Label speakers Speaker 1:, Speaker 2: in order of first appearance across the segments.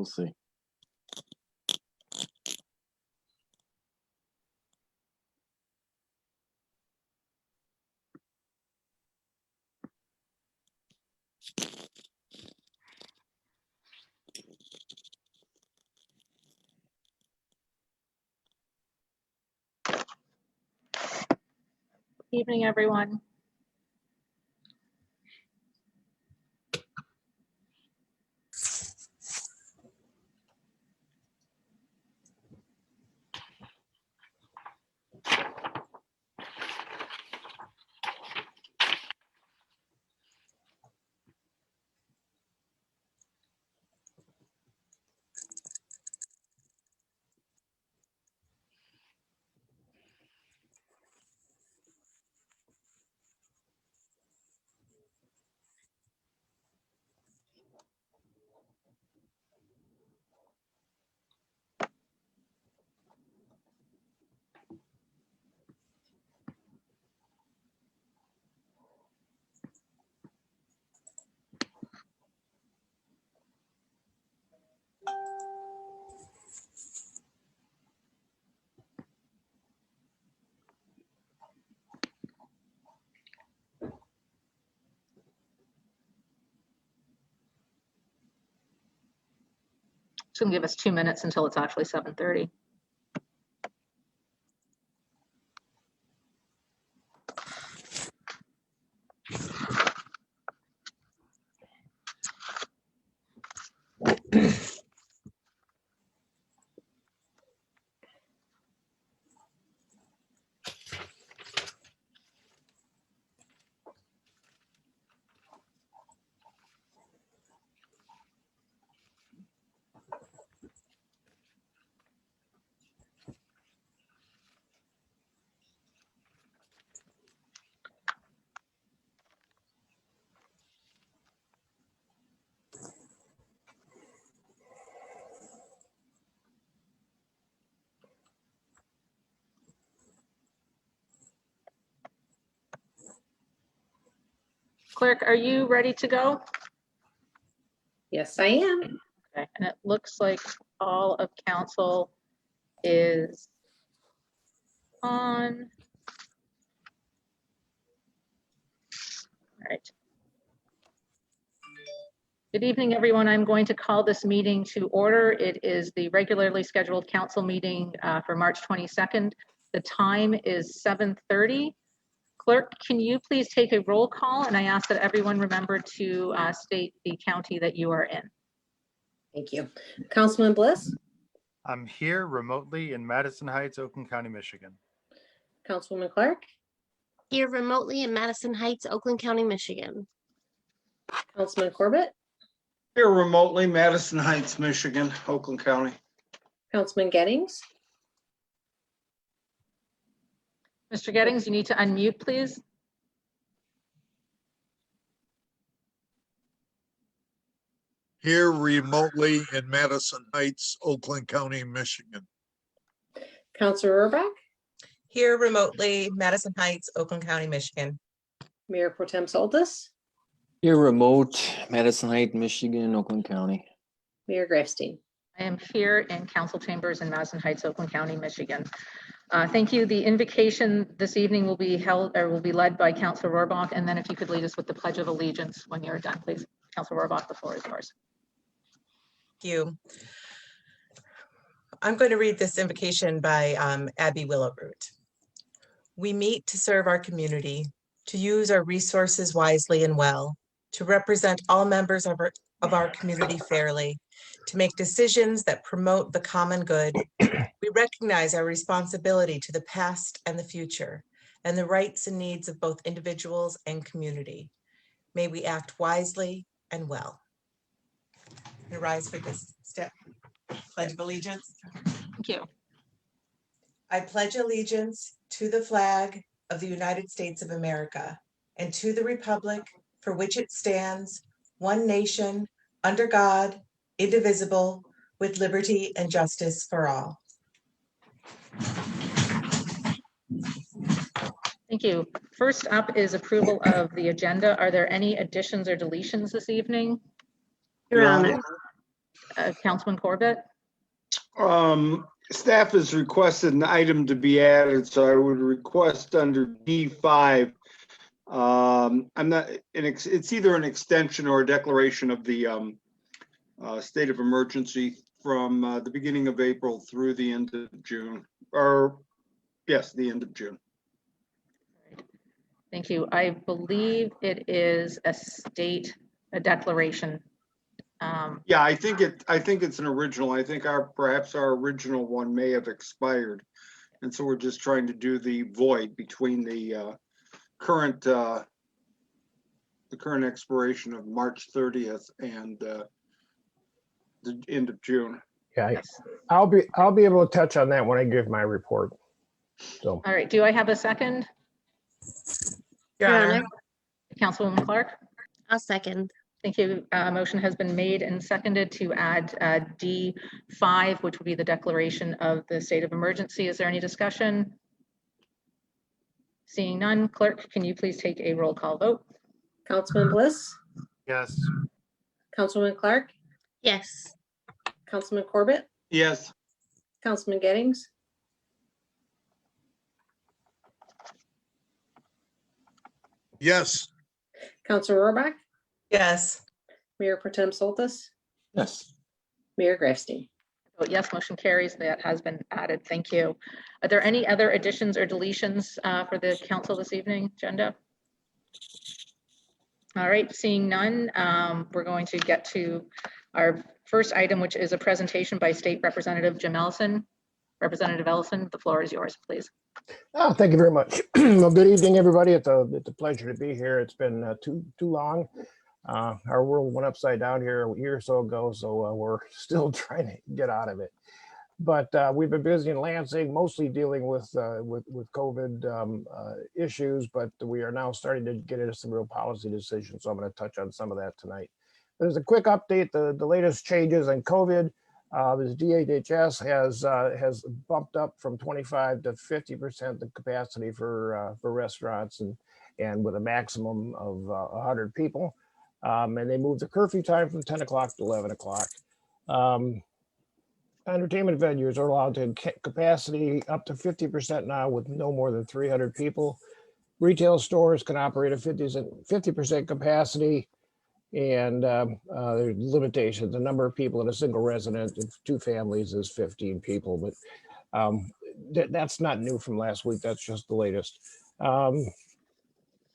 Speaker 1: We'll see.
Speaker 2: Evening, everyone. It's going to give us 2 minutes until it's actually 7:30. Clerk, are you ready to go?
Speaker 3: Yes, I am.
Speaker 2: Okay, and it looks like all of council is on. All right. Good evening, everyone. I'm going to call this meeting to order. It is the regularly scheduled council meeting for March 22nd. The time is 7:30. Clerk, can you please take a roll call? And I ask that everyone remember to state the county that you are in.
Speaker 3: Thank you. Councilman Bliss,
Speaker 4: I'm here remotely in Madison Heights, Oakland County, Michigan.
Speaker 3: Councilwoman Clark,
Speaker 5: Here remotely in Madison Heights, Oakland County, Michigan.
Speaker 3: Councilman Corbett,
Speaker 6: Here remotely, Madison Heights, Michigan, Oakland County.
Speaker 3: Councilman Gettings,
Speaker 2: Mr. Gettings, you need to unmute, please.
Speaker 7: Here remotely in Madison Heights, Oakland County, Michigan.
Speaker 3: Councilor Rohrbach,
Speaker 8: Here remotely, Madison Heights, Oakland County, Michigan.
Speaker 3: Mayor Pro Tem Soltis,
Speaker 1: Here remote, Madison Heights, Michigan, Oakland County.
Speaker 3: Mayor Greifstein.
Speaker 2: I am here in council chambers in Madison Heights, Oakland County, Michigan. Thank you. The invocation this evening will be held or will be led by Councilor Rohrbach. And then if you could lead us with the Pledge of Allegiance when you're done, please. Councilor Rohrbach, the floor is yours.
Speaker 8: Thank you. I'm going to read this invocation by Abby Willowroot. We meet to serve our community, to use our resources wisely and well, to represent all members of our community fairly, to make decisions that promote the common good. We recognize our responsibility to the past and the future, and the rights and needs of both individuals and community. May we act wisely and well. I rise for this step. Pledge of Allegiance.
Speaker 2: Thank you.
Speaker 8: I pledge allegiance to the flag of the United States of America and to the republic for which it stands, one nation, under God, indivisible, with liberty and justice for all.
Speaker 2: Thank you. First up is approval of the agenda. Are there any additions or deletions this evening?
Speaker 5: Your Honor.
Speaker 2: Councilman Corbett?
Speaker 6: Staff has requested an item to be added, so I would request under D5. It's either an extension or a declaration of the state of emergency from the beginning of April through the end of June, or yes, the end of June.
Speaker 2: Thank you. I believe it is a declaration.
Speaker 6: Yeah, I think it's an original. I think perhaps our original one may have expired. And so we're just trying to do the void between the current expiration of March 30th and the end of June.
Speaker 9: Yeah,
Speaker 2: Yes.
Speaker 9: I'll be able to touch on that when I give my report. So,
Speaker 2: All right. Do I have a second?
Speaker 8: Your Honor,
Speaker 2: Councilwoman Clark?
Speaker 5: I'll second.
Speaker 2: Thank you. Motion has been made and seconded to add D5, which would be the declaration of the state of emergency. Is there any discussion? Seeing none, clerk, can you please take a roll call vote?
Speaker 3: Councilman Bliss,
Speaker 4: Yes.
Speaker 3: Councilwoman Clark,
Speaker 5: Yes.
Speaker 3: Councilman Corbett,
Speaker 6: Yes.
Speaker 3: Councilman Gettings,
Speaker 7: yes,
Speaker 3: Councilor Rohrbach,
Speaker 8: yes.
Speaker 3: Mayor Pro Tem Soltis,
Speaker 1: Yes.
Speaker 3: Mayor Grafstein.
Speaker 2: Vote yes, motion carries. That has been added. Thank you. Are there any other additions or deletions for the council this evening agenda? All right, seeing none, we're going to get to our first item, which is a presentation by State Representative Jim Ellison. Representative Ellison, the floor is yours, please.
Speaker 9: oh, thank you very much. Well, good evening, everybody. It's a pleasure to be here. It's been too long. Our world went upside down here a year or so ago, so we're still trying to get out of it. But we've been busy in Lansing, mostly dealing with COVID issues, but we are now starting to get into some real policy decisions. So I'm going to touch on some of that tonight. But as a quick update, the latest changes in COVID, the DHS has bumped up from 25 to 50% the capacity for restaurants and with a maximum of 100 people. And they moved the curfew time from 10 o'clock to 11 o'clock. Entertainment venues are allowed to capacity up to 50% now with no more than 300 people. Retail stores can operate at 50% capacity, and there's limitations. The number of people in a single residence, if 2 families, is 15 people, but that's not new from last week. That's just the latest.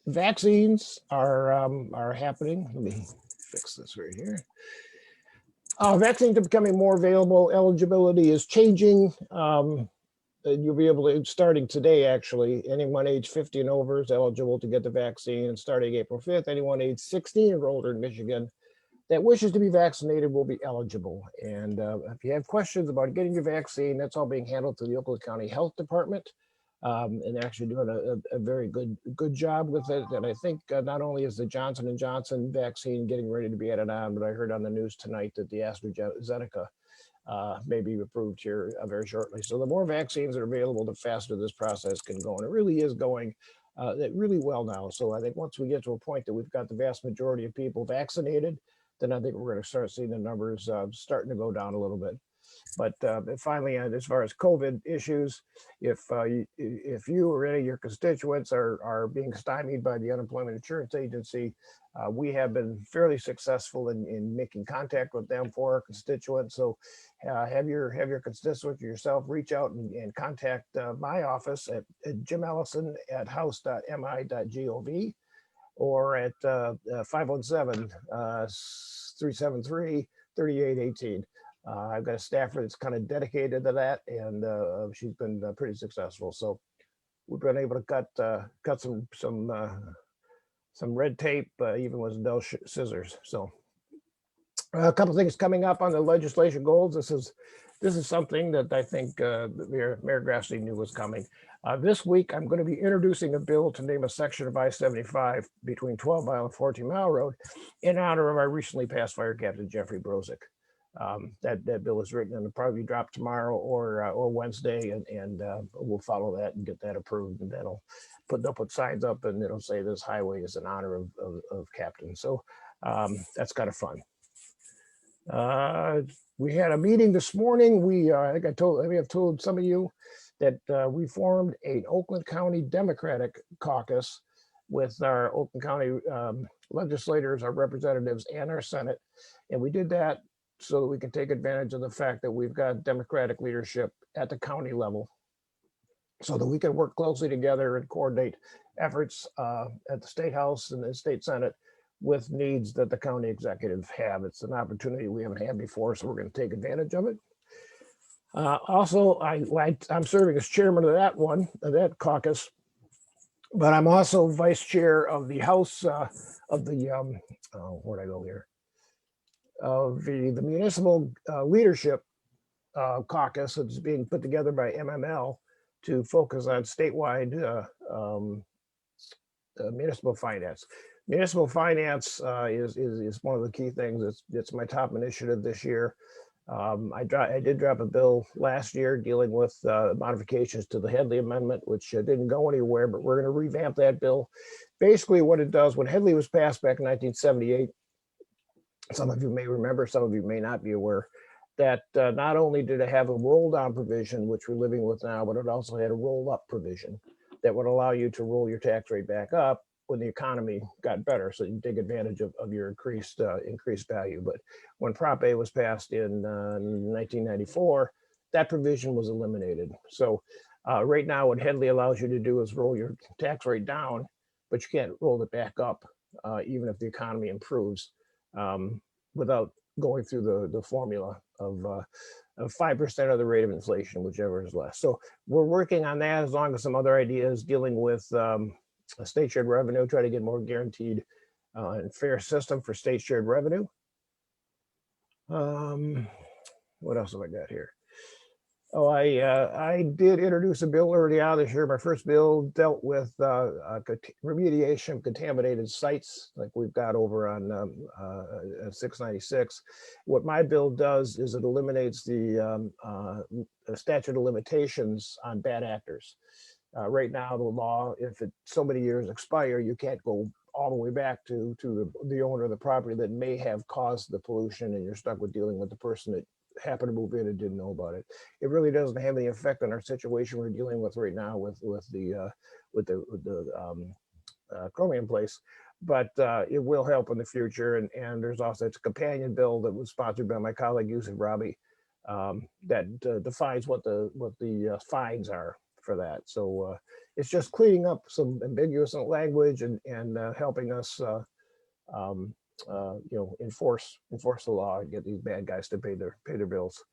Speaker 9: Vaccines are happening. Let me fix this right here. Vaccines are becoming more available. Eligibility is changing. You'll be able to, starting today, actually, anyone age 50 and over is eligible to get the vaccine. And starting April 5th, anyone age 16 or older in Michigan that wishes to be vaccinated will be eligible. And if you have questions about getting your vaccine, that's all being handled through the Oakland County Health Department. And they're actually doing a very good job with it. And I think not only is the Johnson & Johnson vaccine getting ready to be added on, but I heard on the news tonight that the AstraZeneca may be approved here very shortly. So the more vaccines that are available, the faster this process can go. And it really is going really well now. So I think once we get to a point that we've got the vast majority of people vaccinated, then I think we're going to start seeing the numbers starting to go down a little bit. But finally, as far as COVID issues, if you or any of your constituents are being stymied by the Unemployment Insurance Agency, we have been fairly successful in making contact with them for our constituents. So have your constituents yourself reach out and contact my office at jimellison@house.mi.gov or at 517-373-3818. I've got a staffer that's kind of dedicated to that, and she's been pretty successful. So we've been able to cut some red tape, even with dull scissors. So a couple things coming up on the legislation goals. This is something that I think Mayor Grafstein knew was coming. This week, I'm going to be introducing a bill to name a section of I-75 between 12 Mile and 14 Mile Road in honor of our recently passed fire captain, Jeffrey Brozick. That bill is written and will probably drop tomorrow or Wednesday, and we'll follow that and get that approved, and they'll put signs up and it'll say this highway is in honor of Captain. So that's kind of fun. We had a meeting this morning. I think I may have told some of you that we formed an Oakland County Democratic Caucus with our Oakland County legislators, our representatives, and our Senate. And we did that so that we can take advantage of the fact that we've got Democratic leadership at the county level, so that we can work closely together and coordinate efforts at the State House and the State Senate with needs that the county executives have. It's an opportunity we haven't had before, so we're going to take advantage of it. Also, I'm serving as chairman of that caucus, but I'm also vice chair of the House of the where'd I go here? Of the municipal leadership caucus that's being put together by MML to focus on statewide municipal finance. Municipal finance is one of the key things. It's my top initiative this year. I did drop a bill last year dealing with modifications to the Headley Amendment, which didn't go anywhere, but we're going to revamp that bill. Basically what it does, when Headley was passed back in 1978, some of you may remember, some of you may not be aware, that not only did it have a roll down provision, which we're living with now, but it also had a roll up provision that would allow you to roll your tax rate back up when the economy got better, so you can take advantage of your increased value. But when Prop A was passed in 1994, that provision was eliminated. So right now what Headley allows you to do is roll your tax rate down, but you can't roll it back up even if the economy improves without going through the formula of 5% of the rate of inflation, whichever is less. So we're working on that, as long as some other ideas dealing with a state shared revenue, try to get more guaranteed and fair system for state shared revenue. What else have I got here? Oh, I did introduce a bill early on this year. My first bill dealt with remediation of contaminated sites like we've got over on 696. What my bill does is it eliminates the statute of limitations on bad actors. Right now, the law, if so many years expire, you can't go all the way back to the owner of the property that may have caused the pollution, and you're stuck with dealing with the person that happened to move in and didn't know about it. It really doesn't have any effect on our situation we're dealing with right now with the chromium place, but it will help in the future. And there's also a companion bill that was sponsored by my colleague Yusuf Rabi that defines what the fines are for that. So it's just cleaning up some ambiguous language and helping us enforce the law and get these bad guys to pay their bills.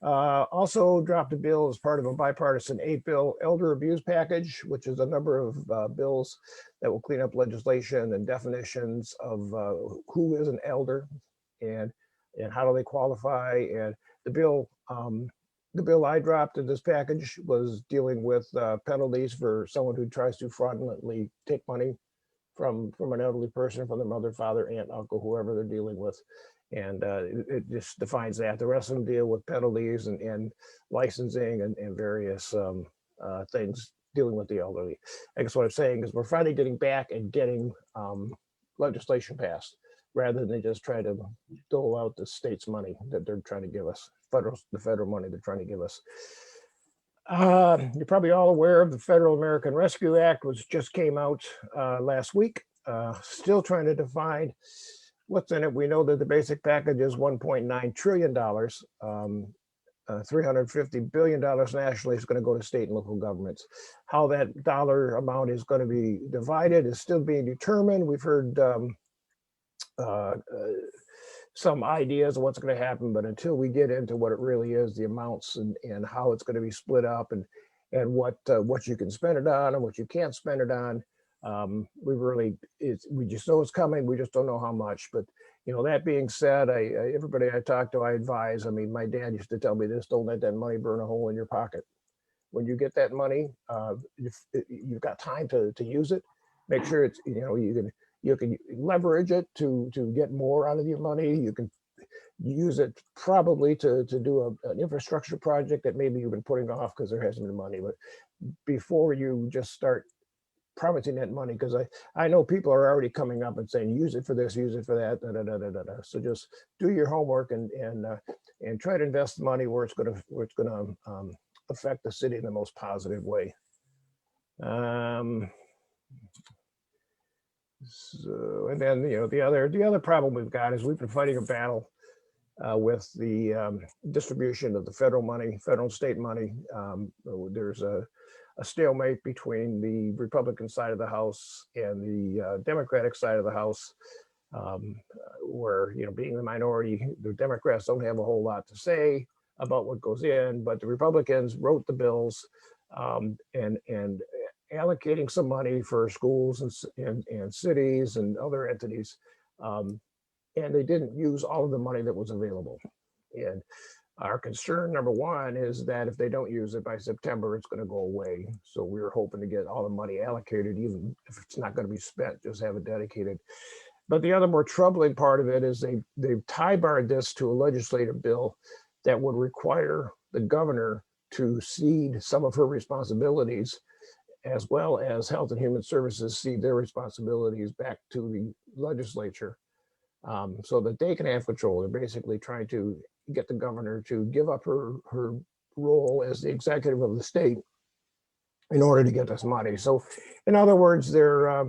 Speaker 9: Also dropped a bill as part of a bipartisan 8-bill elder abuse package, which is a number of bills that will clean up legislation and definitions of who is an elder and how do they qualify. And the bill I dropped in this package was dealing with penalties for someone who tries to fraudulently take money from an elderly person, from their mother, father, aunt, uncle, whoever they're dealing with. And it just defines that. The rest of them deal with penalties and licensing and various things dealing with the elderly. I guess what I'm saying is we're finally getting back and getting legislation passed rather than just try to dole out the state's money that they're trying to give us, the federal money they're trying to give us. You're probably all aware of the Federal American Rescue Act, which just came out last week. Still trying to define what's in it. We know that the basic package is $1.9 trillion. $350 billion nationally is going to go to state and local governments. How that dollar amount is going to be divided is still being determined. We've heard some ideas of what's going to happen, but until we get into what it really is, the amounts and how it's going to be split up and what you can spend it on and what you can't spend it on, we just know it's coming. We just don't know how much. But that being said, everybody I talk to, I advise. I mean, my dad used to tell me this: don't let that money burn a hole in your pocket. When you get that money, you've got time to use it. Make sure it's you can leverage it to get more out of your money. You can use it probably to do an infrastructure project that maybe you've been putting off because there hasn't been money. But before you just start promising that money, because I know people are already coming up and saying, use it for this, use it for that, da, da, da, da, da, da. So just do your homework and try to invest the money where it's gonna affect the city in the most positive way. So, and then, you know, the other problem we've got is we've been fighting a battle with the distribution of the federal and state money. There's a stalemate between the Republican side of the House and the Democratic side of the House, where, you know, being the minority, the Democrats don't have a whole lot to say about what goes in, but the Republicans wrote the bills and allocating some money for schools and cities and other entities. And they didn't use all of the money that was available. And our concern, number one, is that if they don't use it by September, it's going to go away. So we were hoping to get all the money allocated, even if it's not going to be spent, just have it dedicated. But the other more troubling part of it is they've tie-barred this to a legislative bill that would require the governor to cede some of her responsibilities, as well as Health and Human Services cede their responsibilities back to the legislature, so that they can have control. They're basically trying to get the governor to give up her role as the executive of the state in order to get this money. So in other words, they're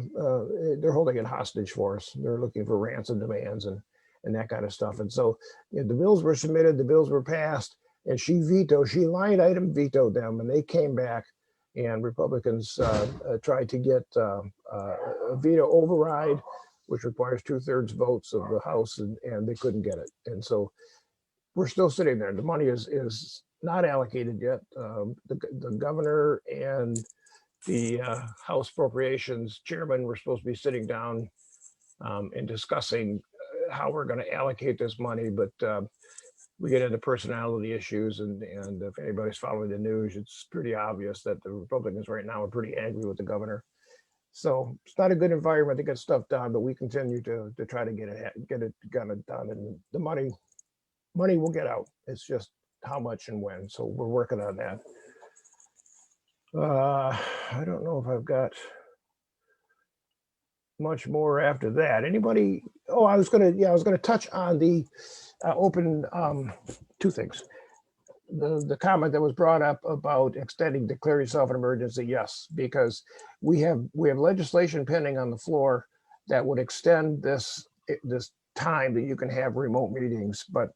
Speaker 9: holding it hostage for us. They're looking for ransom demands and that kind of stuff. And so, you know, the bills were submitted, the bills were passed, and she line item vetoed them, and they came back, and Republicans tried to get a veto override, which requires 2/3 votes of the House, and they couldn't get it. And so we're still sitting there. The money is not allocated yet. The governor and the House Appropriations Chairman were supposed to be sitting down and discussing how we're going to allocate this money, but we get into personality issues, and if anybody's following the news, it's pretty obvious that the Republicans right now are pretty angry with the governor. So it's not a good environment to get stuff done, but we continue to try to get it done, and the money will get out. It's just how much and when. So we're working on that. I don't know if I've got much more after that. Anybody? Oh, I was gonna touch on the open two things. The comment that was brought up about extending declare yourself an emergency, yes, because we have legislation pending on the floor that would extend this time that you can have remote meetings, but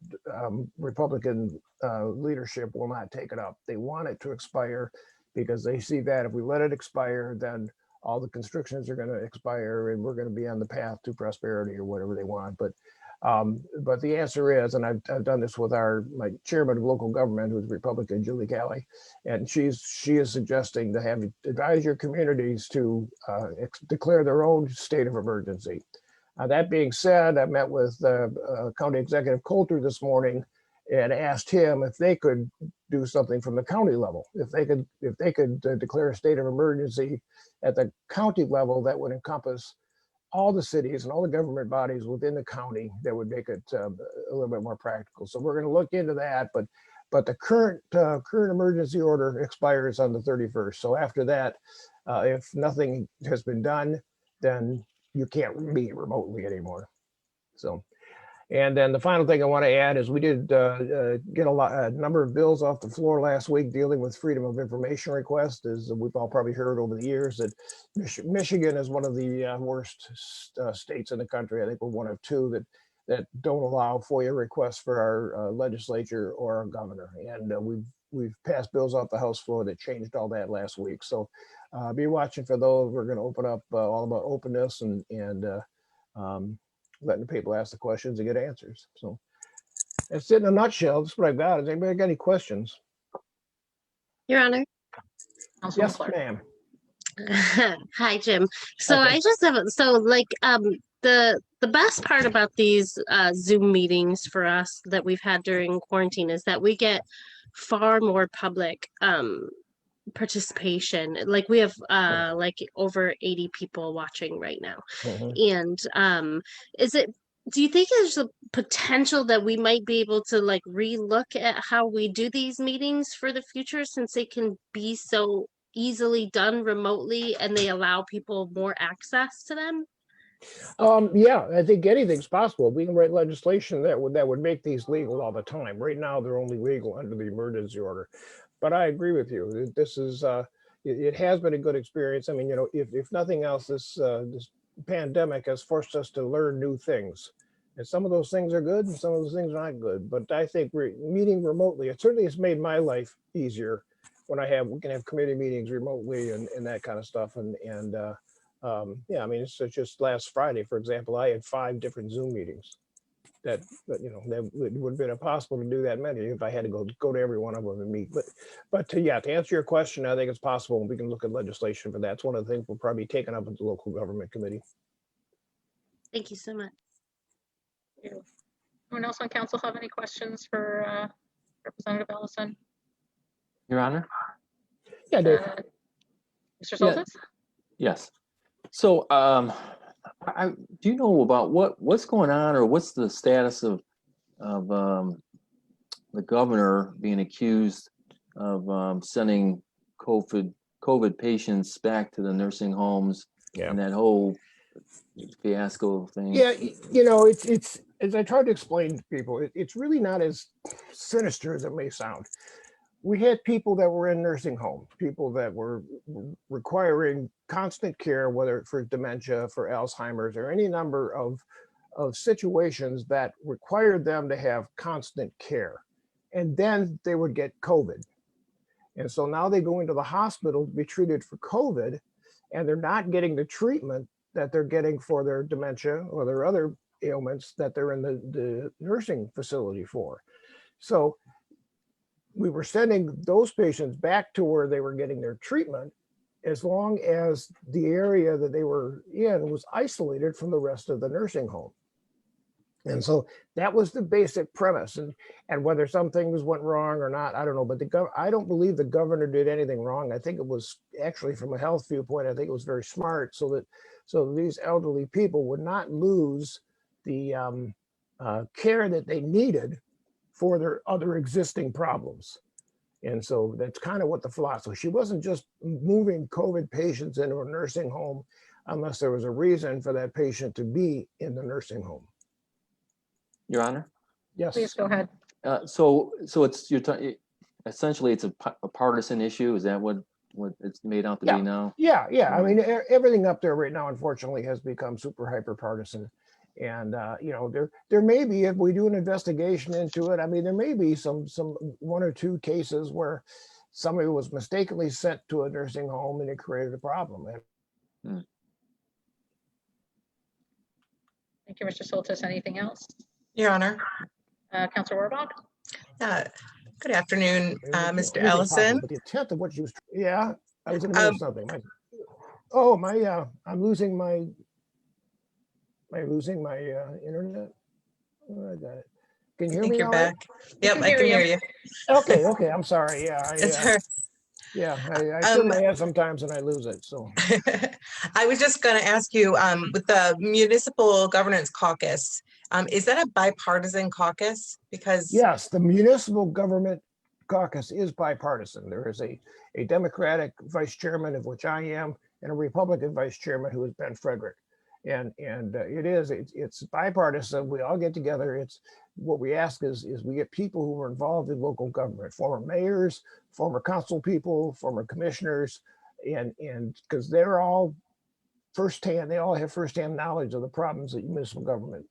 Speaker 9: Republican leadership will not take it up. They want it to expire because they see that if we let it expire, then all the constrictions are going to expire and we're going to be on the path to prosperity or whatever they want. But the answer is, and I've done this with my chairman of local government, who's Republican, Julie Calley, and she is suggesting to advise your communities to declare their own state of emergency. That being said, I met with County Executive Coulter this morning and asked him if they could do something from the county level. If they could declare a state of emergency at the county level, that would encompass all the cities and all the government bodies within the county, that would make it a little bit more practical. So we're going to look into that, but the current emergency order expires on the 31st. So after that, if nothing has been done, then you can't meet remotely anymore. So, and then the final thing I want to add is we did get a number of bills off the floor last week dealing with freedom of information requests. As we've all probably heard over the years, that Michigan is one of the worst states in the country. I think we're one of two that don't allow FOIA requests for our legislature or our governor. And we've passed bills off the House floor that changed all that last week. So be watching for those. We're going to open up all about openness and letting the people ask the questions and get answers. So that's it in a nutshell. That's what I've got. Has anybody got any questions?
Speaker 5: Your Honor.
Speaker 2: Councilman
Speaker 9: Yes,
Speaker 2: Clark.
Speaker 9: ma'am.
Speaker 5: Hi, Jim. So
Speaker 9: Okay.
Speaker 5: I just have the best part about these Zoom meetings for us that we've had during quarantine is that we get far more public participation. Like we have like over 80 people watching right now.
Speaker 9: Mhm.
Speaker 5: And do you think there's a potential that we might be able to like relook at how we do these meetings for the future, since they can be so easily done remotely and they allow people more access to them?
Speaker 9: Yeah, I think anything's possible. We can write legislation that would make these legal all the time. Right now, they're only legal under the emergency order. But I agree with you. This is it has been a good experience. I mean, you know, if nothing else, this pandemic has forced us to learn new things. And some of those things are good and some of those things are not good. But I think meeting remotely, it certainly has made my life easier when we can have committee meetings remotely and that kind of stuff. Yeah, I mean, it's just last Friday, for example, I had 5 different Zoom meetings that you know, that would have been impossible to do that many if I had to go to every one of them and meet. But to answer your question, I think it's possible, and we can look at legislation for that. It's one of the things we'll probably be taking up at the local government committee.
Speaker 5: Thank you so much.
Speaker 2: Anyone else on council have any questions for Representative Ellison?
Speaker 1: Your Honor?
Speaker 9: Yeah, Dave.
Speaker 2: Mr.
Speaker 1: Yeah.
Speaker 2: Soltis?
Speaker 1: Yes. So, do you know about what's going on, or what's the status of the governor being accused of sending COVID patients back to the nursing homes, and that whole fiasco thing?
Speaker 9: Yeah, you know, it's as I tried to explain to people, it's really not as sinister as it may sound. We had people that were in nursing homes, people that were requiring constant care, whether for dementia, for Alzheimer's, or any number of situations that required them to have constant care. And then they would get COVID. And so now they go into the hospital to be treated for COVID, and they're not getting the treatment that they're getting for their dementia or their other ailments that they're in the nursing facility for. So we were sending those patients back to where they were getting their treatment, as long as the area that they were in was isolated from the rest of the nursing home. And so that was the basic premise. And whether some things went wrong or not, I don't know. But I don't believe the governor did anything wrong. I think it was actually, from a health viewpoint, I think it was very smart so that these elderly people would not lose the care that they needed for their other existing problems. And so that's kind of what the philosophy. She wasn't just moving COVID patients into a nursing home unless there was a reason for that patient to be in the nursing home.
Speaker 1: Your Honor?
Speaker 9: Yes.
Speaker 2: Please go ahead.
Speaker 1: So it's essentially it's a partisan issue. Is that what it's made out to be now?
Speaker 9: Yeah. I mean, everything up there right now, unfortunately, has become super hyper partisan. And you know, there may be, if we do an investigation into it, I mean, there may be some 1 or 2 cases where somebody was mistakenly sent to a nursing home and it created a problem.
Speaker 2: Thank you, Mr. Soltis. Anything else?
Speaker 8: Your Honor.
Speaker 2: Councilor Rohrbach?
Speaker 8: Good afternoon, Mr.
Speaker 9: Anything
Speaker 8: Ellison.
Speaker 9: possible, but the attempt of what she was, I was in the middle of something. I'm losing my, am I losing my internet? Oh, I got it. Can you hear
Speaker 8: I think
Speaker 9: me
Speaker 8: you're
Speaker 9: all right?
Speaker 8: back. Yep, I can hear you.
Speaker 9: Okay, I'm sorry.
Speaker 8: It's her.
Speaker 9: I turn my head sometimes and I lose it, so.
Speaker 8: I was just going to ask you, with the Municipal Governance Caucus, is that a bipartisan caucus? Because
Speaker 9: Yes, the Municipal Government Caucus is bipartisan. There is a Democratic vice chairman, of which I am, and a Republican vice chairman, who is Ben Frederick. And it's bipartisan. We all get together. It's what we ask is we get people who are involved in local government, former mayors, former council people, former commissioners, and because they're all firsthand, they all have firsthand knowledge of the problems that municipal government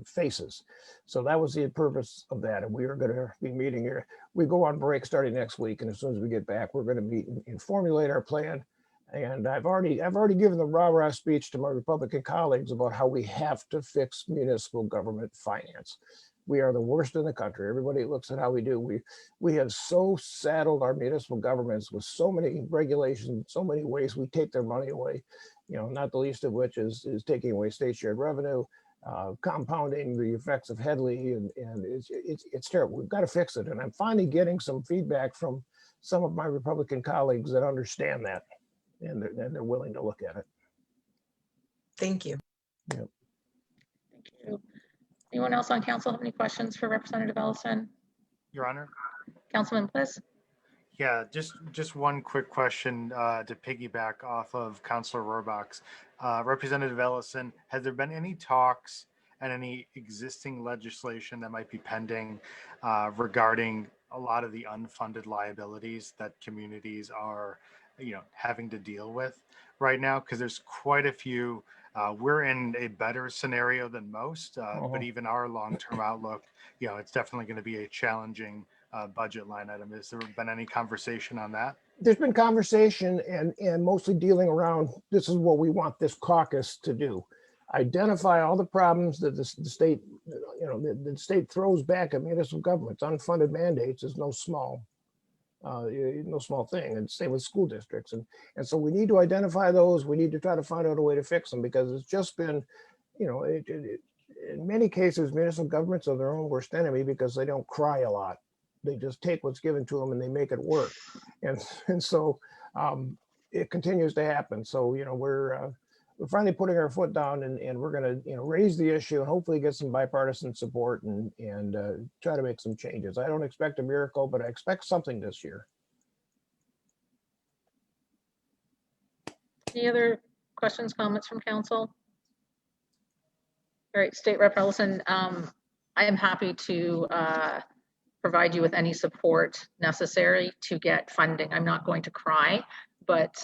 Speaker 9: faces. So that was the purpose of that. And we are going to be meeting here. We go on break starting next week, and as soon as we get back, we're going to meet and formulate our plan. And I've already given the rah-rah speech to my Republican colleagues about how we have to fix municipal government finance. We are the worst in the country. Everybody looks at how we do. We have so saddled our municipal governments with so many regulations, so mmany ways we take their money away, you know, not the least of which is taking away state shared revenue, compounding the effects of Headley, and it's terrible. We've got to fix it. And I'm finally getting some feedback from some of my Republican colleagues that understand that. And they're willing to look at it.
Speaker 8: thank you.
Speaker 9: Yep.
Speaker 2: Thank you. Anyone else on council have any questions for Representative Ellison?
Speaker 4: Your Honor,
Speaker 2: Councilman Bliss?
Speaker 4: Yeah, just one quick question to piggyback off of Councilor Rohrbach's. Representative Ellison, has there been any talks and any existing legislation that might be pending regarding a lot of the unfunded liabilities that communities are, having to deal with right now? Because there's quite a few. We're in a better scenario than most, but even our long-term outlook, it's definitely going to be a challenging budget line item. Has there been any conversation on that?
Speaker 9: There's been conversation and mostly dealing around, this is what we want this caucus to do. Identify all the problems that the state, the state throws back at municipal governments. Unfunded mandates is no small thing, and same with school districts. And so we need to identify those. We need to try to find out a way to fix them, because it's just been, in many cases, municipal governments are their own worst enemy because they don't cry a lot. They just take what's given to them and they make it work. And so it continues to happen. So, we're finally putting our foot down, and we're going to, raise the issue and hopefully get some bipartisan support and try to make some changes. I don't expect a miracle, but I expect something this year.
Speaker 2: Any other questions, comments from council? All right, State Rep Ellison, I am happy to provide you with any support necessary to get funding. I'm not going to cry, but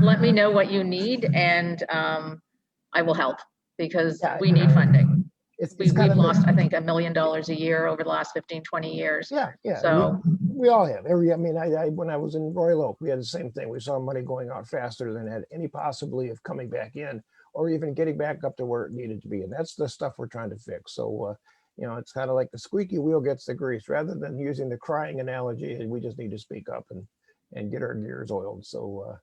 Speaker 2: let me know what you need, and I will help, because we need funding. We've lost, I think, $1 million a year over the last 15, 20 years.
Speaker 9: Yeah.
Speaker 2: So
Speaker 9: we all have. I when I was in Royal Oak, we had the same thing. We saw money going out faster than had any possibility of coming back in, or even getting back up to where it needed to be. And that's the stuff we're trying to fix. So, it's kind of like the squeaky wheel gets the grease. Rather than using the crying analogy, we just need to speak up and get our gears oiled. So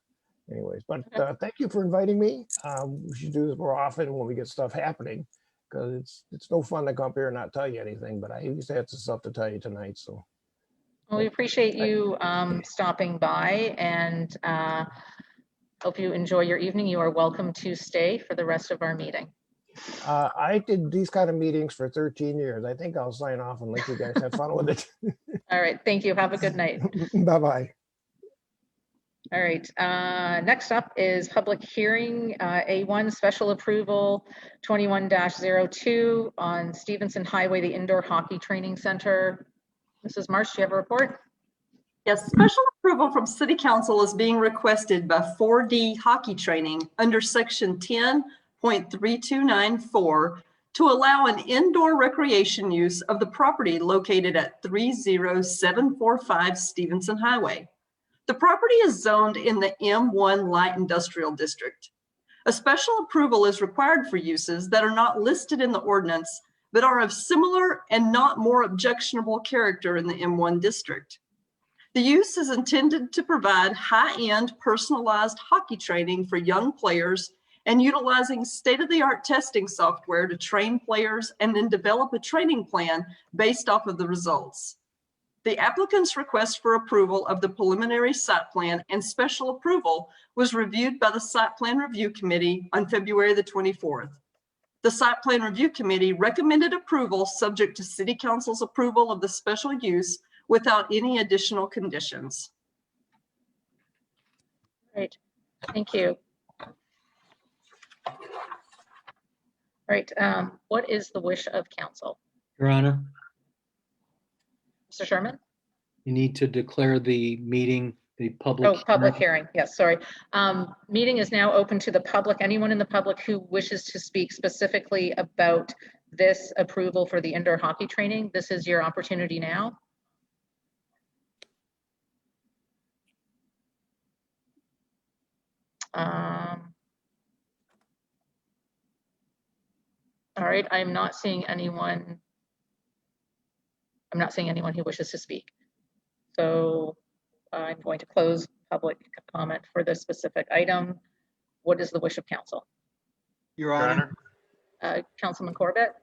Speaker 9: anyways, but thank you for inviting me. We should do this more often when we get stuff happening, because it's no fun to come up here and not tell you anything, but I at least had some stuff to tell you tonight. So
Speaker 2: well, we appreciate you stopping by, and hope you enjoy your evening. You are welcome to stay for the rest of our meeting.
Speaker 9: I did these kind of meetings for 13 years. I think I'll sign off and let you guys have fun with it.
Speaker 2: All right, thank you. Have a good night.
Speaker 9: Bye-bye.
Speaker 2: All right, next up is public hearing, A1 special approval 21-02 on Stevenson Highway, the indoor hockey training center. Mrs. Marsh, do you have a report?
Speaker 10: Yes, special approval from City Council is being requested by 4D hockey training under section 10.3294 to allow an indoor recreation use of the property located at 30745 Stevenson Highway. The property is zoned in the M1 Light Industrial District. A special approval is required for uses that are not listed in the ordinance, but are of similar and not more objectionable character in the M1 district. The use is intended to provide high-end personalized hockey training for young players and utilizing state-of-the-art testing software to train players and then develop a training plan based off of the results. The applicant's request for approval of the preliminary site plan and special approval was reviewed by the Site Plan Review Committee on February the 24th. The Site Plan Review Committee recommended approval subject to City Council's approval of the special use without any additional conditions.
Speaker 2: Great, thank you. All right, what is the wish of council?
Speaker 11: Your Honor,
Speaker 2: Mr. Sherman?
Speaker 11: you need to declare the meeting, the public.
Speaker 2: Oh, public hearing, yes, sorry. Meeting is now open to the public. Anyone in the public who wishes to speak specifically about this approval for the indoor hockey training, this is your opportunity now. All right, I'm not seeing anyone. I'm not seeing anyone who wishes to speak. So I'm going to close public comment for this specific item. What is the wish of council?
Speaker 6: Your Honor.
Speaker 2: Councilman Corbett?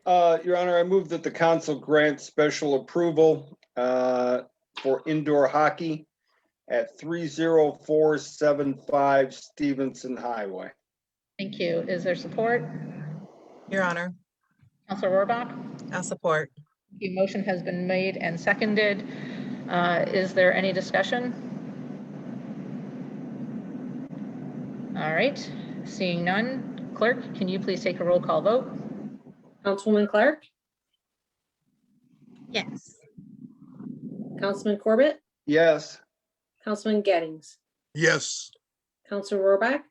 Speaker 6: Your Honor, I move that the council grant special approval for indoor hockey at 30475 Stevenson Highway.
Speaker 2: Thank you. Is there support?
Speaker 8: Your Honor,
Speaker 2: Councilor Rohrbach?
Speaker 8: I'll support.
Speaker 2: The motion has been made and seconded. Is there any discussion? All right, seeing none. Clerk, can you please take a roll call vote?
Speaker 3: Councilwoman Clark,
Speaker 5: Yes.
Speaker 3: Councilman Corbett,
Speaker 6: Yes.
Speaker 3: Councilman Gettings,
Speaker 7: Yes.
Speaker 3: Councilor Rohrbach,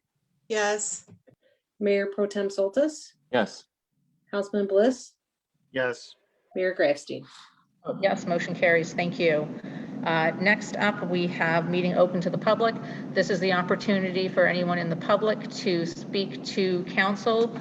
Speaker 8: Yes.
Speaker 3: Mayor Pro Tem Soltis,
Speaker 1: Yes.
Speaker 3: Councilman Bliss,
Speaker 4: Yes.
Speaker 3: Mayor Grafstein.
Speaker 2: Yes, motion carries. Thank you. Next up, we have meeting open to the public. This is the opportunity for anyone in the public to speak to council.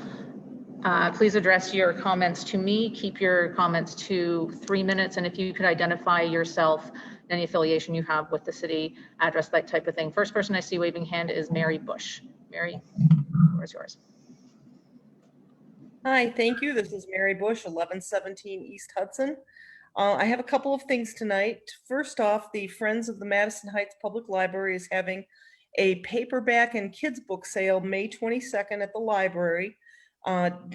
Speaker 2: Please address your comments to me. Keep your comments to 3 minutes. And if you could identify yourself, any affiliation you have with the city, address, that type of thing. First person I see waving hand is Mary Bush. Mary, the floor is yours.
Speaker 12: Hi, thank you. This is Mary Bush, 1117 East Hudson. I have a couple of things tonight. First off, the Friends of the Madison Heights Public Library is having a paperback and kids book sale May 22nd at the library.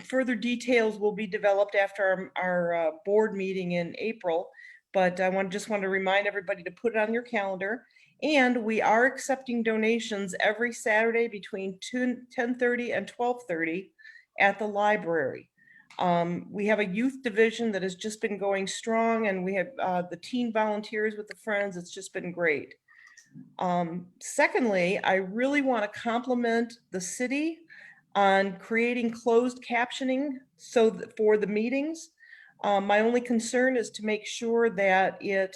Speaker 12: Further details will be developed after our board meeting in April, but I just want to remind everybody to put it on your calendar. And we are accepting donations every Saturday between 10:30 and 12:30 at the library. We have a youth division that has just been going strong, and we have the teen volunteers with the Friends. It's just been great. Secondly, I really want to compliment the city on creating closed captioning for the meetings. My only concern is to make sure that it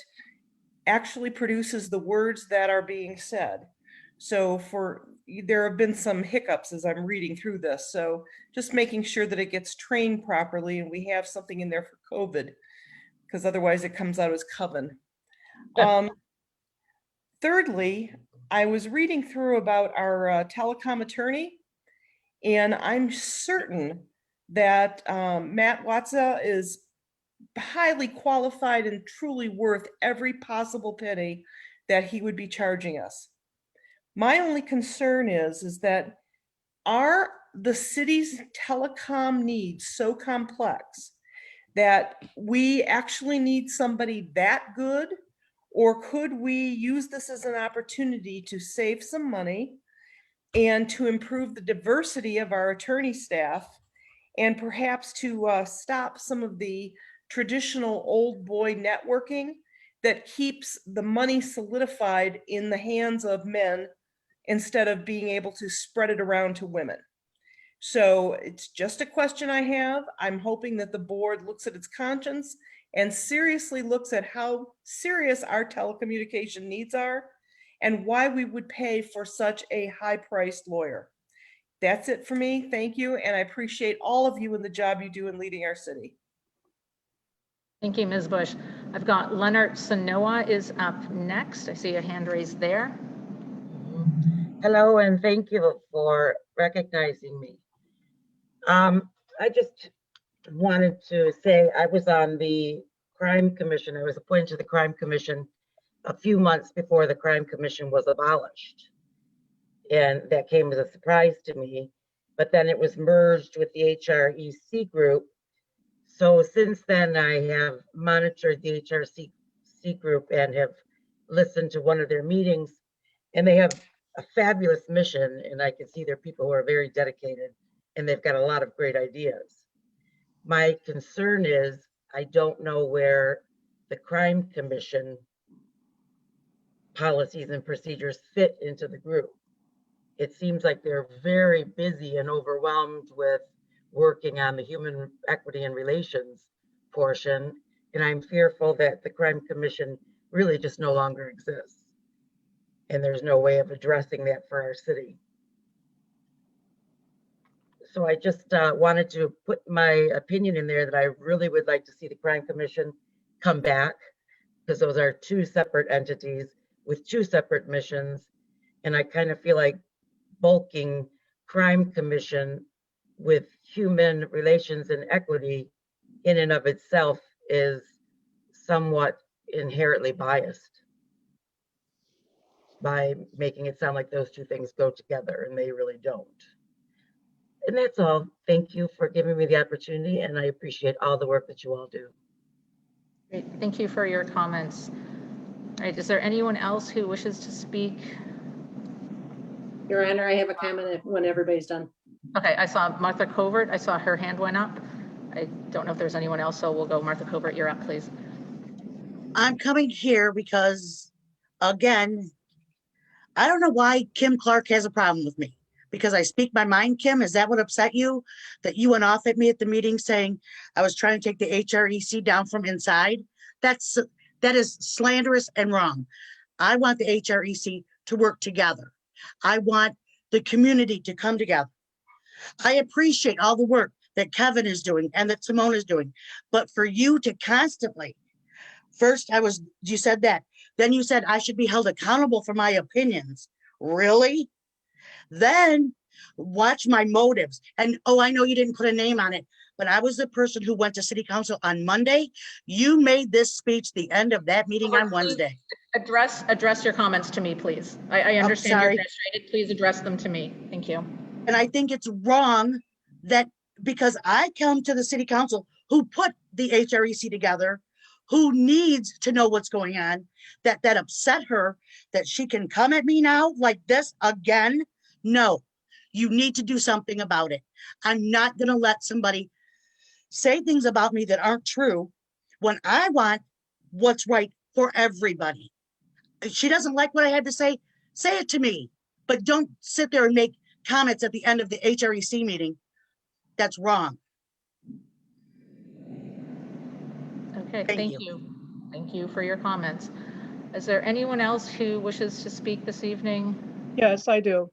Speaker 12: actually produces the words that are being said. So there have been some hiccups as I'm reading through this. So just making sure that it gets trained properly and we have something in there for COVID, because otherwise it comes out as coven. Thirdly, I was reading through about our telecom attorney, and I'm certain that Matt Watsa is highly qualified and truly worth every possible penny that he would be charging us. My only concern is that are the city's telecom needs so complex that we actually need somebody that good, or could we use this as an opportunity to save some money and to improve the diversity of our attorney staff, and perhaps to stop some of the traditional old boy networking that keeps the money solidified in the hands of men instead of being able to spread it around to women. So it's just a question I have. I'm hoping that the board looks at its conscience and seriously looks at how serious our telecommunication needs are and why we would pay for such a high-priced lawyer. That's it for me. Thank you. And I appreciate all of you in the job you do in leading our city.
Speaker 2: Thank you, Ms. Bush. I've got Leonard Sanoa is up next. I see a hand raised there.
Speaker 13: Hello, and thank you for recognizing me. I just wanted to say I was on the Crime Commission. I was appointed to the Crime Commission a few months before the Crime Commission was abolished. And that came as a surprise to me, but then it was merged with the HREC group. So since then, I have monitored the HREC group and have listened to one of their meetings, and they have a fabulous mission, and I can see they're people who are very dedicated, and they've got a lot of great ideas. My concern is I don't know where the Crime Commission policies and procedures fit into the group. It seems like they're very busy and overwhelmed with working on the human equity and relations portion, and I'm fearful that the Crime Commission really just no longer exists, and there's no way of addressing that for our city. So I just wanted to put my opinion in there that I really would like to see the Crime Commission come back, because those are two separate entities with two separate missions, and I kind of feel like bulking Crime Commission with human relations and equity in and of itself is somewhat inherently biased by making it sound like those two things go together, and they really don't. And that's all. Thank you for giving me the opportunity, and I appreciate all the work that you all do.
Speaker 2: Great. Thank you for your comments. All right, is there anyone else who wishes to speak?
Speaker 3: Your Honor, I have a comment when everybody's done.
Speaker 2: Okay, I saw Martha Covert. I saw her hand went up. I don't know if there's anyone else, so we'll go Martha Covert. You're up, please.
Speaker 14: I'm coming here because, again, I don't know why Kim Clark has a problem with me. Because I speak my mind, Kim? Is that what upset you? That you went off at me at the meeting saying I was trying to take the HREC down from inside? That is slanderous and wrong. I want the HREC to work together. I want the community to come together. I appreciate all the work that Kevin is doing and that Simone is doing. But for you to constantly, first you said that, then you said I should be held accountable for my opinions. Really? Then watch my motives. And oh, I know you didn't put a name on it, but I was the person who went to city council on Monday. You made this speech the end of that meeting on Wednesday.
Speaker 2: Address your comments to me, please. I understand you're frustrated. Please address them to me. Thank you.
Speaker 14: And I think it's wrong that because I come to the city council who put the HREC together, who needs to know what's going on, that upset her, that she can come at me now like this again. No, you need to do something about it. I'm not going to let somebody say things about me that aren't true when I want what's right for everybody. If she doesn't like what I had to say it to me, but don't sit there and make comments at the end of the HREC meeting. That's wrong.
Speaker 2: Okay, thank you. Thank you for your comments. Is there anyone else who wishes to speak this evening?
Speaker 15: Yes, I do.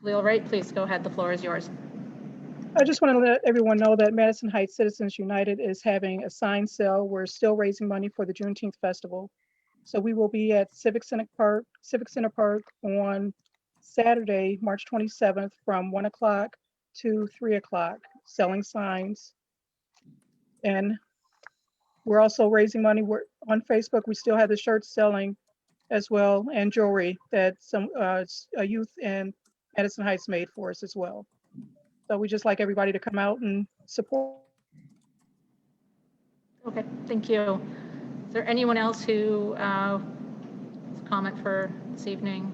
Speaker 2: Leal Wright, please go ahead. The floor is yours.
Speaker 15: I just want to let everyone know that Madison Heights Citizens United is having a sign sale. We're still raising money for the Juneteenth Festival. So we will be at Civic Center Park on Saturday, March 27th from 1 o'clock to 3 o'clock, selling signs. And we're also raising money. We're on Facebook. We still have the shirts selling as well, and jewelry that some a youth in Madison Heights made for us as well. So we just like everybody to come out and support.
Speaker 2: Okay, thank you. Is there anyone else who has a comment for this evening?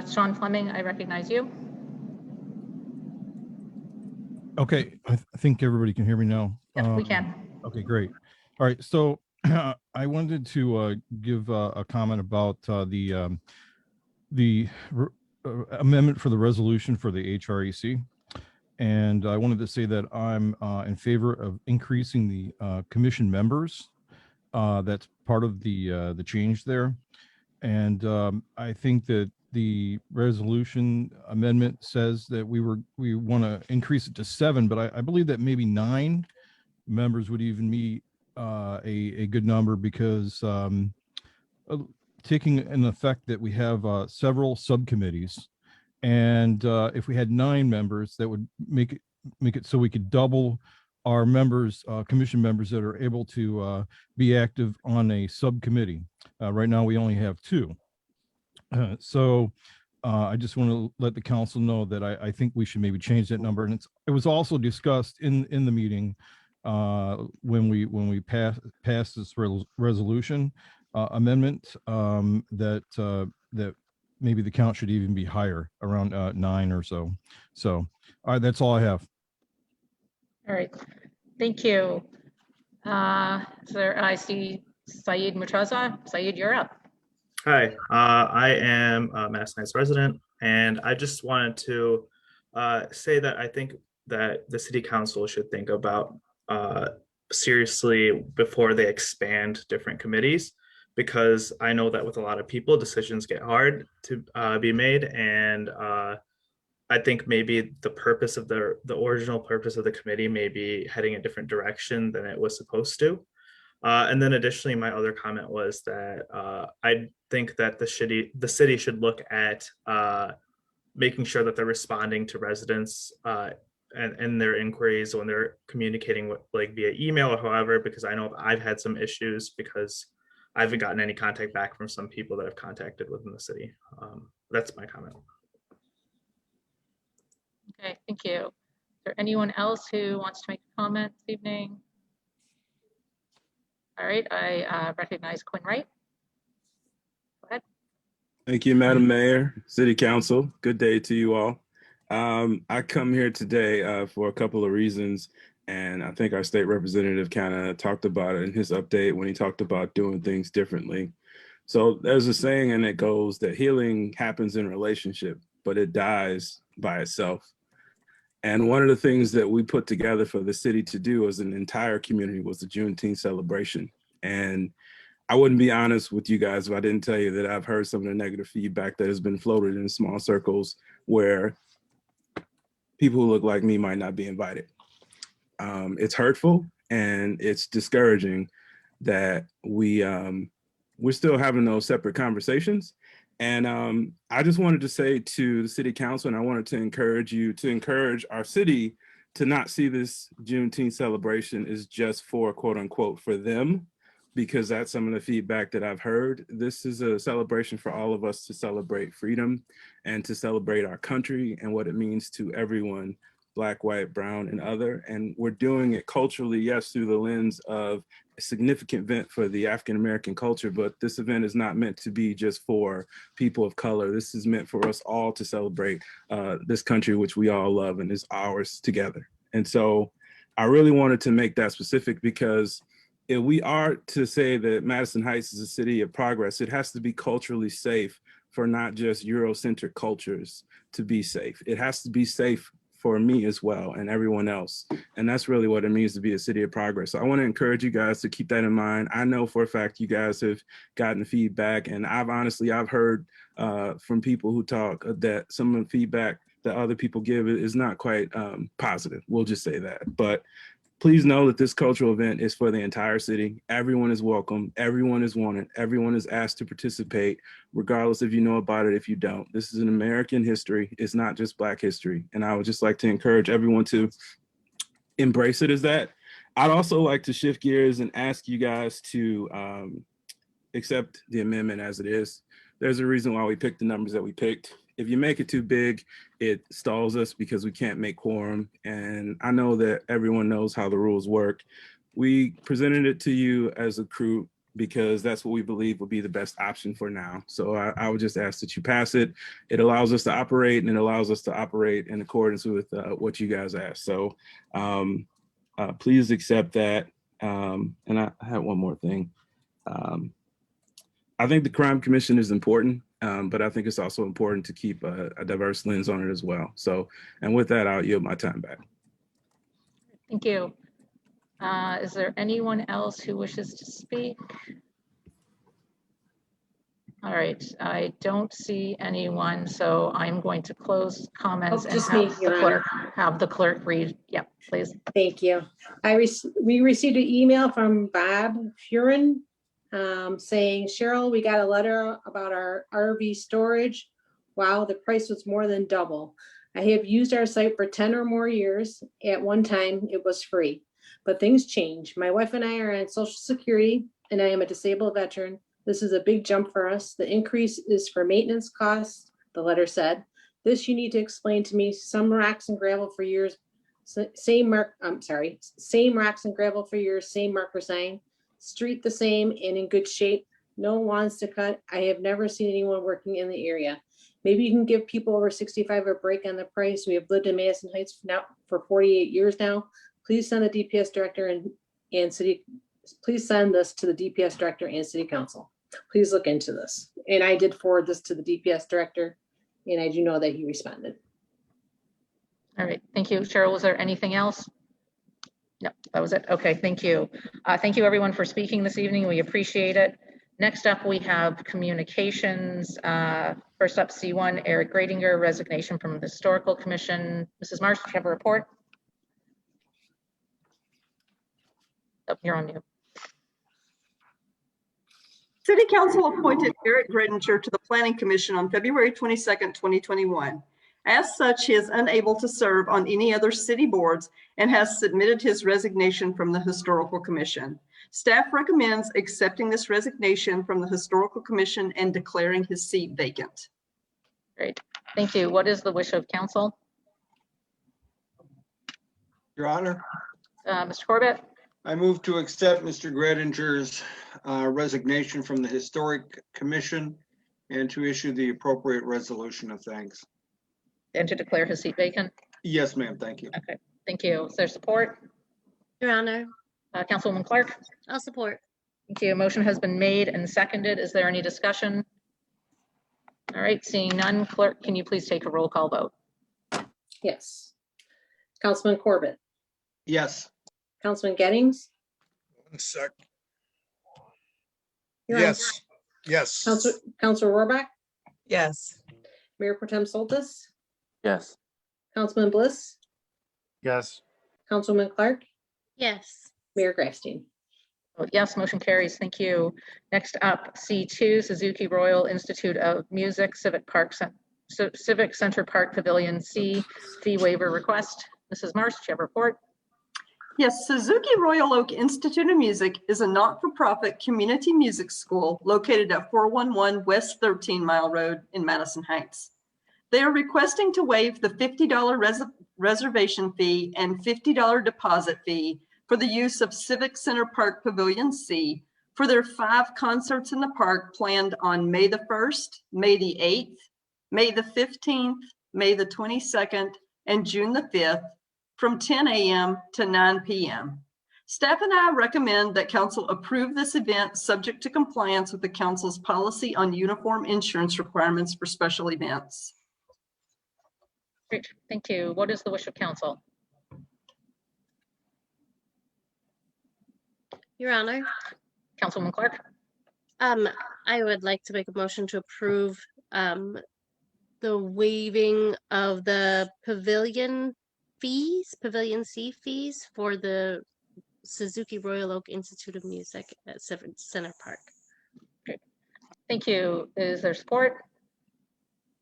Speaker 2: Sean Fleming, I recognize you.
Speaker 16: Okay, I think everybody can hear me now.
Speaker 2: Yes, we can.
Speaker 16: Okay, great. All right, so I wanted to give a comment about the amendment for the resolution for the HREC. And I wanted to say that I'm in favor of increasing the commission members. That's part of the change there. And I think that the resolution amendment says that we want to increase it to 7, but I believe that maybe 9 members would even be a good number, because taking in effect that we have several subcommittees, and if we had 9 members, that would make it so we could double our members, commission members that are able to be active on a subcommittee. Right now we only have 2. So I just want to let the council know that I think we should maybe change that number. And it was also discussed in the meeting when we passed this resolution amendment, that maybe the count should even be higher, around 9 or so. So, all right, that's all I have.
Speaker 2: All right, thank you. I see Saeed Murtaza. Saeed, you're up.
Speaker 17: Hi, I am a Madison Heights resident, and I just wanted to say that I think that the city council should think about seriously before they expand different committees, because I know that with a lot of people, decisions get hard to be made, and I think maybe the purpose of the original purpose of the committee may be heading a different direction than it was supposed to. And then additionally, my other comment was that I think that the city should look at making sure that they're responding to residents and their inquiries when they're communicating with, like, via email or however, because I know I've had some issues because I haven't gotten any contact back from some people that I've contacted within the city. That's my comment.
Speaker 2: Okay, thank you. Is there anyone else who wants to make a comment this evening? All right, I recognize Quinn Wright. Go ahead.
Speaker 18: Thank you, Madam Mayor, City Council. Good day to you all. I come here today for a couple of reasons, and I think our state representative kind of talked about it in his update when he talked about doing things differently. So there's a saying, and it goes that healing happens in relationship, but it dies by itself. And one of the things that we put together for the city to do as an entire community was the Juneteenth celebration. And I wouldn't be honest with you guys if I didn't tell you that I've heard some of the negative feedback that has been floated in small circles where people who look like me might not be invited. It's hurtful and it's discouraging that we're still having those separate conversations. And I just wanted to say to the city council, and I wanted to encourage our city to not see this Juneteenth celebration as just for quote unquote for them, because that's some of the feedback that I've heard. This is a celebration for all of us to celebrate freedom and to celebrate our country and what it means to everyone, Black, white, brown, and other. And we're doing it culturally, yes, through the lens of a significant event for the African-American culture, but this event is not meant to be just for people of color. This is meant for us all to celebrate this country, which we all love and is ours together. And so I really wanted to make that specific because if we are to say that Madison Heights is a city of progress, it has to be culturally safe for not just Eurocentric cultures to be safe. It has to be safe for me as well and everyone else. And that's really what it means to be a city of progress. So I want to encourage you guys to keep that in mind. I know for a fact you guys have gotten feedback, and I've heard from people who talk that some of the feedback that other people give is not quite positive. We'll just say that. But please know that this cultural event is for the entire city. Everyone is welcome. Everyone is wanted. Everyone is asked to participate, regardless if you know about it, if you don't. This is an American history. It's not just Black history. And I would just like to encourage everyone to embrace it as that. I'd also like to shift gears and ask you guys to accept the amendment as it is. There's a reason why we picked the numbers that we picked. If you make it too big, it stalls us because we can't make quorum. And I know that everyone knows how the rules work. We presented it to you as a crew because that's what we believe will be the best option for now. So I would just ask that you pass it. It allows us to operate, and it allows us to operate in accordance with what you guys asked. So please accept that. And I have one more thing. I think the Crime Commission is important, but I think it's also important to keep a diverse lens on it as well. So, and with that, I'll yield my time back.
Speaker 2: Thank you. Is there anyone else who wishes to speak? All right, I don't see anyone, so I'm going to close comments and have the clerk read. Yep, please.
Speaker 3: Thank you. We received an email from Bob Furin saying, Cheryl, we got a letter about our RV storage. Wow, the price was more than double. I have used our site for 10 or more years. At one time, it was free, but things change. My wife and I are on Social Security, and I am a disabled veteran. This is a big jump for us. The increase is for maintenance costs, the letter said. This you need to explain to me. Some rocks and gravel for years, same rocks and gravel for years, same marker sign. Street the same and in good shape. No lawns to cut. I have never seen anyone working in the area. Maybe you can give people over 65 a break on the price. We have lived in Madison Heights now for 48 years now. Please send the DPS director and city. Please send this to the DPS director and city council. Please look into this. And I did forward this to the DPS director, and I do know that he responded.
Speaker 2: All right, thank you. Cheryl, was there anything else? No, that was it. Okay, thank you. Thank you everyone for speaking this evening. We appreciate it. Next up, we have communications. First up, C1, Eric Gradinger, resignation from the Historical Commission. Mrs. Marsh, do you have a report? Oh, you're on mute.
Speaker 10: City Council appointed Eric Gradinger to the Planning Commission on February 22nd, 2021. As such, he is unable to serve on any other city boards and has submitted his resignation from the Historical Commission. Staff recommends accepting this resignation from the Historical Commission and declaring his seat vacant.
Speaker 2: Great, thank you. What is the wish of council?
Speaker 6: Your Honor.
Speaker 2: Mr. Corbett?
Speaker 6: I move to accept Mr. Gredinger's resignation from the Historic Commission and to issue the appropriate resolution of thanks.
Speaker 2: And to declare his seat vacant?
Speaker 6: Yes, ma'am. Thank you.
Speaker 2: Okay, thank you. Is there support?
Speaker 5: Your Honor,
Speaker 2: Councilwoman Clark?
Speaker 5: I'll support.
Speaker 2: Thank you. A motion has been made and seconded. Is there any discussion? All right, seeing none, clerk, can you please take a roll call vote?
Speaker 3: Yes. Councilman Corbett,
Speaker 6: Yes.
Speaker 3: Councilman Gettings,
Speaker 7: 1 sec.
Speaker 3: You're on.
Speaker 7: Yes, yes.
Speaker 3: Councilor Rohrbach,
Speaker 8: Yes.
Speaker 3: Mayor Pro Tem Soltis,
Speaker 1: Yes.
Speaker 3: Councilman Bliss,
Speaker 4: Yes.
Speaker 3: Councilwoman Clark,
Speaker 5: Yes.
Speaker 3: Mayor Grafstein.
Speaker 2: Yes, motion carries. Thank you. Next up, C2, Suzuki Royal Institute of Music, Civic Center Park Pavilion C, fee waiver request. Mrs. Marsh, do you have a report?
Speaker 10: Yes, Suzuki Royal Oak Institute of Music is a not-for-profit community music school located at 411 West 13 Mile Road in Madison Heights. They are requesting to waive the $50 reservation fee and $50 deposit fee for the use of Civic Center Park Pavilion C for their 5 concerts in the park planned on May the 1st, May the 8th, May the 15th, May the 22nd, and June the 5th from 10 a.m. to 9 p.m. Staff and I recommend that council approve this event subject to compliance with the council's policy on uniform insurance requirements for special events.
Speaker 2: Great, thank you. What is the wish of council?
Speaker 5: Your Honor,
Speaker 2: Councilwoman Clark?
Speaker 5: I would like to make a motion to approve the waiving of the pavilion C fees for the Suzuki Royal Oak Institute of Music at Civic Center Park.
Speaker 2: Great. Thank you. Is there support?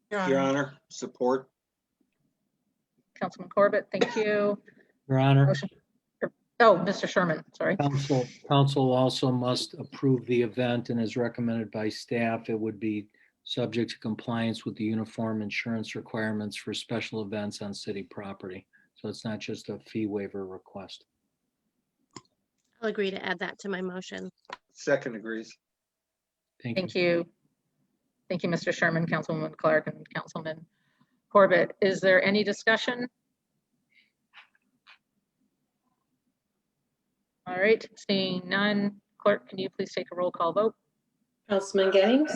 Speaker 6: Your Honor, support.
Speaker 2: Councilman Corbett, thank you.
Speaker 11: Your Honor,
Speaker 2: Motion. Oh, Mr. Sherman, sorry.
Speaker 11: council also must approve the event, and as recommended by staff, it would be subject to compliance with the uniform insurance requirements for special events on city property. So it's not just a fee waiver request.
Speaker 5: I'll agree to add that to my motion.
Speaker 6: Second agrees.
Speaker 2: Thank you. Thank you, Mr. Sherman, Councilwoman Clark, and Councilman Corbett. Is there any discussion? All right, seeing none. Clerk, can you please take a roll call vote?
Speaker 3: Councilman Gettings,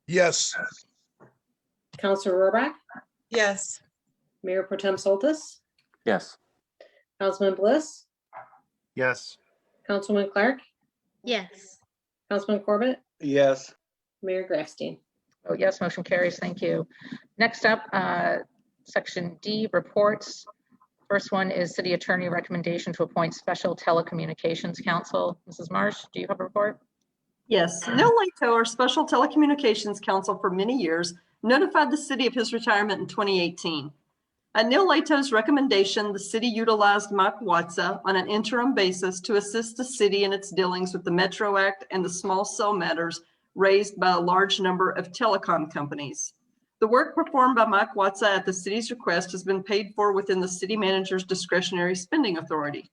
Speaker 7: Yes,
Speaker 3: Councilor Rohrbach,
Speaker 8: Yes.
Speaker 3: Mayor Pro Tem Soltis,
Speaker 1: Yes.
Speaker 3: Councilman Bliss,
Speaker 4: Yes.
Speaker 3: Councilwoman Clark,
Speaker 5: Yes.
Speaker 3: Councilman Corbett,
Speaker 6: Yes.
Speaker 3: Mayor Grafstein.
Speaker 2: Oh, yes, motion carries. Thank you. Next up, section D, reports. First one is city attorney recommendation to appoint special telecommunications counsel. Mrs. Marsh, do you have a report?
Speaker 10: Yes, Neil Lato, our special telecommunications counsel for many years, notified the city of his retirement in 2018. At Neil Lato's recommendation, the city utilized Mike Watsa on an interim basis to assist the city in its dealings with the Metro Act and the small cell matters raised by a large number of telecom companies. The work performed by Mike Watsa at the city's request has been paid for within the city manager's discretionary spending authority.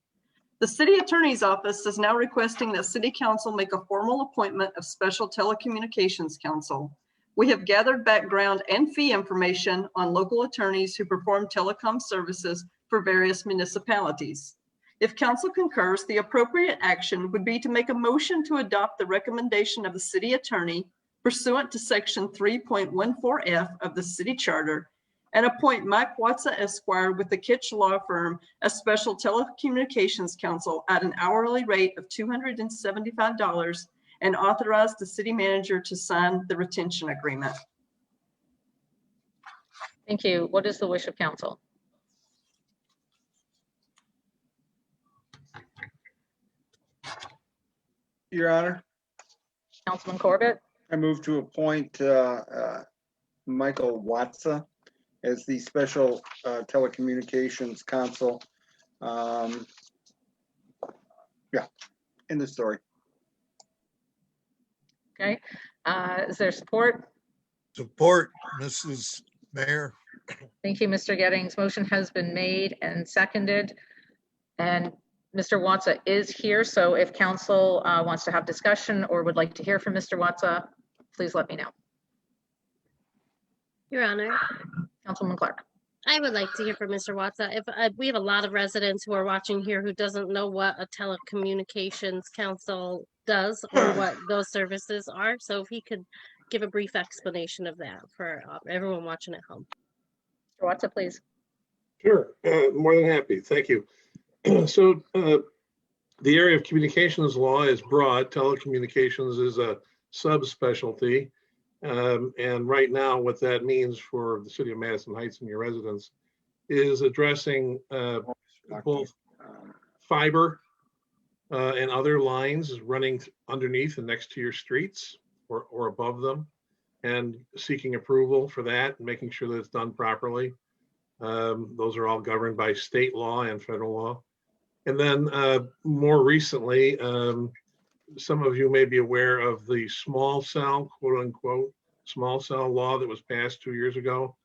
Speaker 10: The city attorney's office is now requesting that city council make a formal appointment of special telecommunications counsel. We have gathered background and fee information on local attorneys who perform telecom services for various municipalities. If council concurs, the appropriate action would be to make a motion to adopt the recommendation of the city attorney pursuant to section 3.14F of the city charter and appoint Mike Watsa Esquire with the Kitch Law Firm as special telecommunications counsel at an hourly rate of $275 and authorize the city manager to sign the retention agreement.
Speaker 2: Thank you. What is the wish of council?
Speaker 6: Your Honor,
Speaker 2: Councilman Corbett?
Speaker 6: I move to appoint Michael Watsa as the special telecommunications counsel. Yeah, in the story.
Speaker 2: Okay. Is there support?
Speaker 7: support, Mrs. Mayor.
Speaker 2: Thank you, Mr. Gettings. Motion has been made and seconded. And Mr. Watsa is here, so if council wants to have discussion or would like to hear from Mr. Watsa, please let me know.
Speaker 5: Your Honor,
Speaker 2: Councilwoman Clark.
Speaker 5: I would like to hear from Mr. Watson. If we have a lot of residents who are watching here who doesn't know what a telecommunications council does or what those services are. So if he could give a brief explanation of that for everyone watching at home.
Speaker 2: Mr. Watson, please.
Speaker 19: Sure, more than happy. Thank you. So the area of communications law is broad. Telecommunications is a subspecialty. And right now, what that means for the city of Madison Heights and your residents is addressing both fiber and other lines running underneath and next to your streets or above them, and seeking approval for that and making sure that it's done properly. Those are all governed by state law and federal law. And then more recently, some of you may be aware of the small cell, quote unquote, small cell law that was passed 2 years ago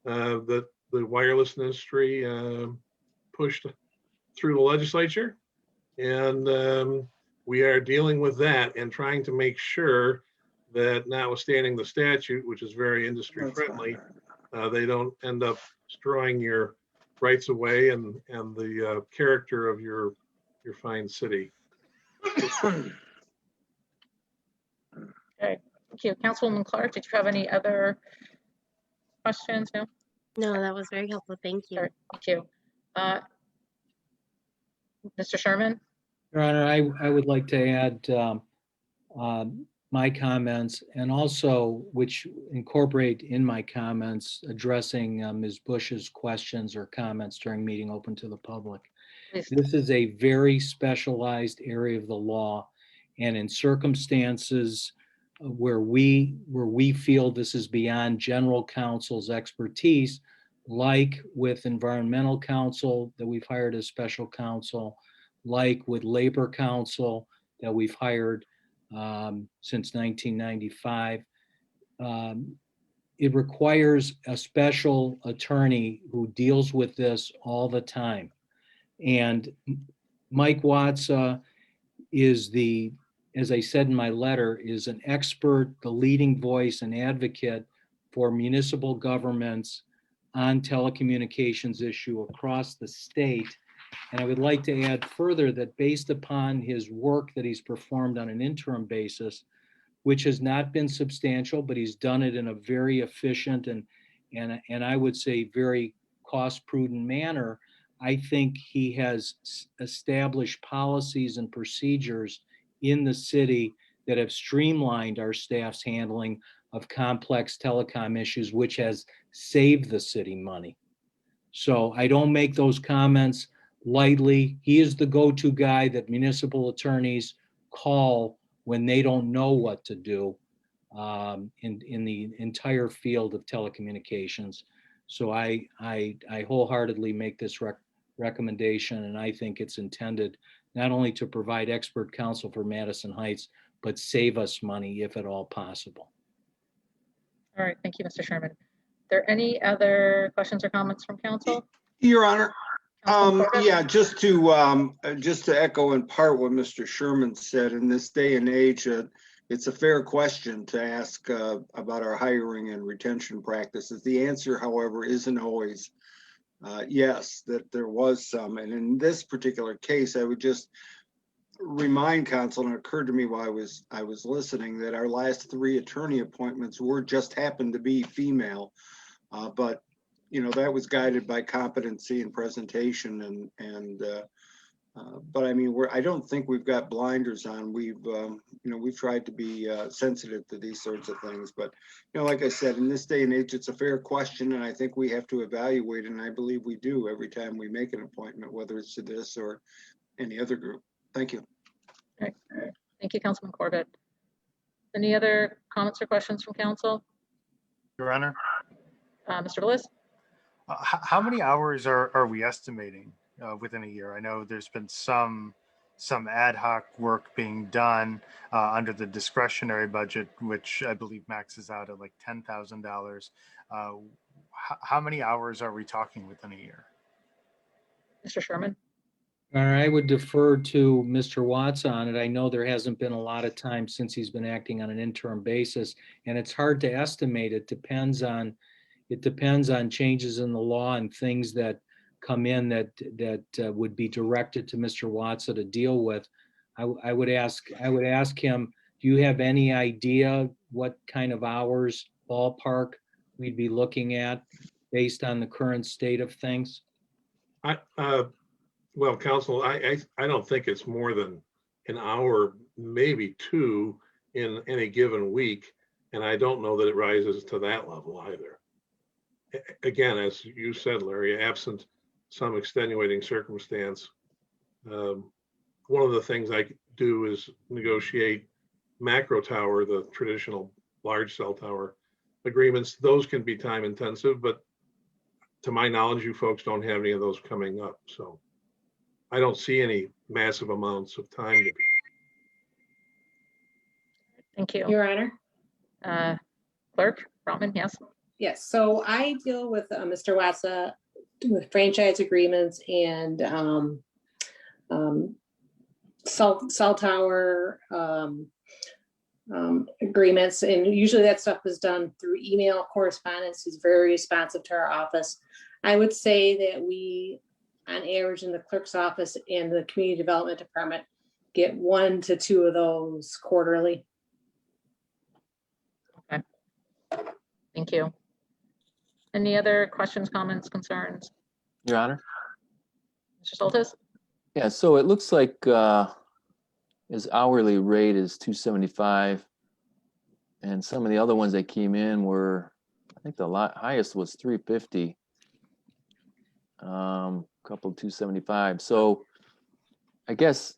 Speaker 19: that the wireless industry pushed through the legislature. And we are dealing with that and trying to make sure that, notwithstanding the statute, which is very industry friendly, they don't end up destroying your rights of way and the character of your fine city.
Speaker 2: Okay, thank you. Councilwoman Clark, did you have any other questions? No?
Speaker 5: No, that was very helpful. Thank you.
Speaker 2: All right, thank you. Mr. Sherman?
Speaker 11: Your Honor, I would like to add my comments and also, which incorporate in my comments, addressing Ms. Bush's questions or comments during meeting open to the public.
Speaker 2: Please.
Speaker 11: This is a very specialized area of the law, and in circumstances where we feel this is beyond general counsel's expertise, like with environmental counsel that we've hired as special counsel, like with labor counsel that we've hired since 1995. It requires a special attorney who deals with this all the time. And Mike Watsa is as I said in my letter, is an expert, the leading voice and advocate for municipal governments on telecommunications issue across the state. And I would like to add further that based upon his work that he's performed on an interim basis, which has not been substantial, but he's done it in a very efficient and I would say very cost prudent manner, I think he has established policies and procedures in the city that have streamlined our staff's handling of complex telecom issues, which has saved the city money. So I don't make those comments lightly. He is the go-to guy that municipal attorneys call when they don't know what to do in the entire field of telecommunications. So I wholeheartedly make this recommendation, and I think it's intended not only to provide expert counsel for Madison Heights, but save us money if at all possible.
Speaker 2: All right, thank you, Mr. Sherman. Are there any other questions or comments from council?
Speaker 6: Your Honor, yeah, just to echo in part what Mr. Sherman said, in this day and age, it's a fair question to ask about our hiring and retention practices. The answer, however, isn't always yes, that there was some. And in this particular case, I would just remind council, and it occurred to me while I was listening, that our last 3 attorney appointments just happened to be female, but you know, that was guided by competency and presentation, but I mean, I don't think we've got blinders on. We've tried to be sensitive to these sorts of things, but you know, like I said, in this day and age, it's a fair question, and I think we have to evaluate, and I believe we do every time we make an appointment, whether it's to this or any other group. Thank you.
Speaker 2: All right. Thank you, Councilman Corbett. Any other comments or questions from council?
Speaker 4: Your Honor.
Speaker 2: Mr. Willis?
Speaker 4: How many hours are we estimating within a year? I know there's been some ad hoc work being done under the discretionary budget, which I believe maxes out at like $10,000. How many hours are we talking within a year?
Speaker 2: Mr. Sherman?
Speaker 11: I would defer to Mr. Watts on it. I know there hasn't been a lot of time since he's been acting on an interim basis, and it's hard to estimate. It depends on changes in the law and things that come in that would be directed to Mr. Watts to deal with. I would ask him, do you have any idea what kind of hours ballpark we'd be looking at based on the current state of things?
Speaker 19: Well, counsel, I don't think it's more than an hour, maybe two in any given week. And I don't know that it rises to that level either. Again, as you said, Larry, absent some extenuating circumstance, one of the things I do is negotiate macro tower, the traditional large cell tower agreements. Those can be time intensive, but to my knowledge, you folks don't have any of those coming up. So I don't see any massive amounts of time to be.
Speaker 2: Thank you.
Speaker 3: Your Honor.
Speaker 2: Clerk Brotman, yes.
Speaker 3: Yes, so I deal with Mr. Watsa with franchise agreements and cell tower agreements, and usually that stuff is done through email correspondence. He's very responsive to our office. I would say that we, on average, in the clerk's office and the community development department, get 1 to 2 of those quarterly.
Speaker 2: Okay. Thank you. Any other questions, comments, concerns?
Speaker 1: Your Honor?
Speaker 2: Mr. Soltis?
Speaker 1: Yeah, so it looks like his hourly rate is $275, and some of the other ones that came in were, I think the highest was $350, couple $275. So I guess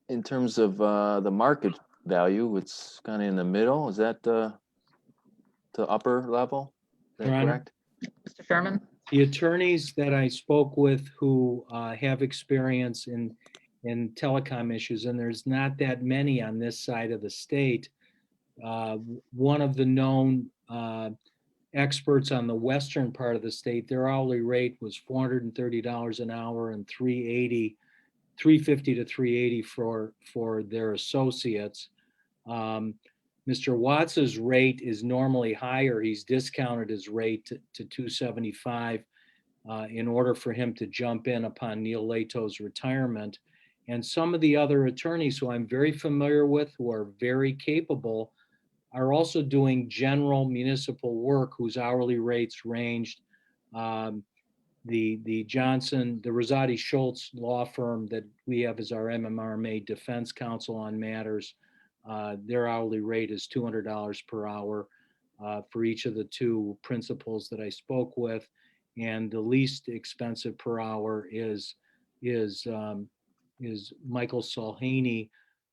Speaker 1: in terms of the market value, it's kind of in the middle. Is that the upper level? Is that correct?
Speaker 2: Mr. Sherman?
Speaker 11: The attorneys that I spoke with who have experience in telecom issues, and there's not that many on this side of the state. One of the known experts on the western part of the state, their hourly rate was $430 an hour and $350 to $380 for their associates. Mr. Watts's rate is normally higher. He's discounted his rate to $275 in order for him to jump in upon Neil Lato's retirement. And some of the other attorneys who I'm very familiar with, who are very capable, are also doing general municipal work whose hourly rates ranged. The Johnson, the Rosati Schultz law firm that we have as our MMRMA defense counsel on matters, their hourly rate is $200 per hour for each of the 2 principals that I spoke with. And the least expensive per hour is Michael Solhaney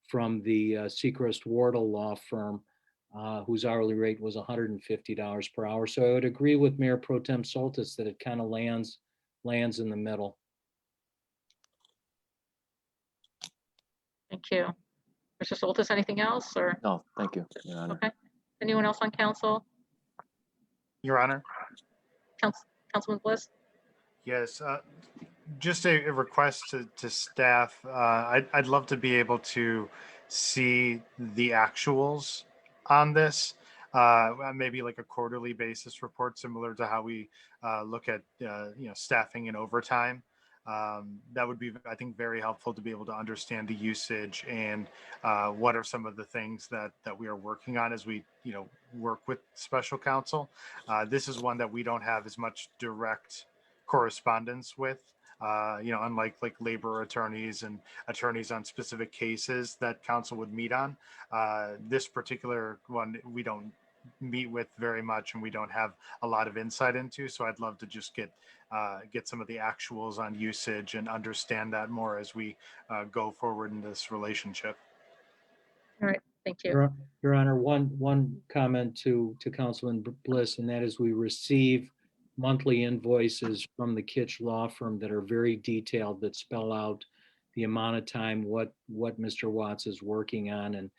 Speaker 11: from the Sechrest Wardle law firm, whose hourly rate was $150 per hour. So I would agree with Mayor Pro Tem Soltis that it kind of lands in the middle.
Speaker 2: Thank you. Mr. Soltis, anything else, or?
Speaker 1: No, thank you, Your Honor.
Speaker 2: Okay. Anyone else on council?
Speaker 4: Your Honor.
Speaker 2: Councilman Bliss?
Speaker 4: Yes, just a request to staff. I'd love to be able to see the actuals on this, maybe like a quarterly basis report, similar to how we look at staffing and overtime. That would be, I think, very helpful to be able to understand the usage and what are some of the things that we are working on as we work with special counsel. This is one that we don't have as much direct correspondence with, unlike like labor attorneys and attorneys on specific cases that counsel would meet on. This particular one we don't meet with very much, and we don't have a lot of insight into. So I'd love to just get some of the actuals on usage and understand that more as we go forward in this relationship.
Speaker 2: All right, thank you.
Speaker 11: Your Honor, one comment to Councilman Bliss, and that is we receive monthly invoices from the Kitch law firm that are very detailed, that spell out the amount of time, what Mr. Watts is working on, and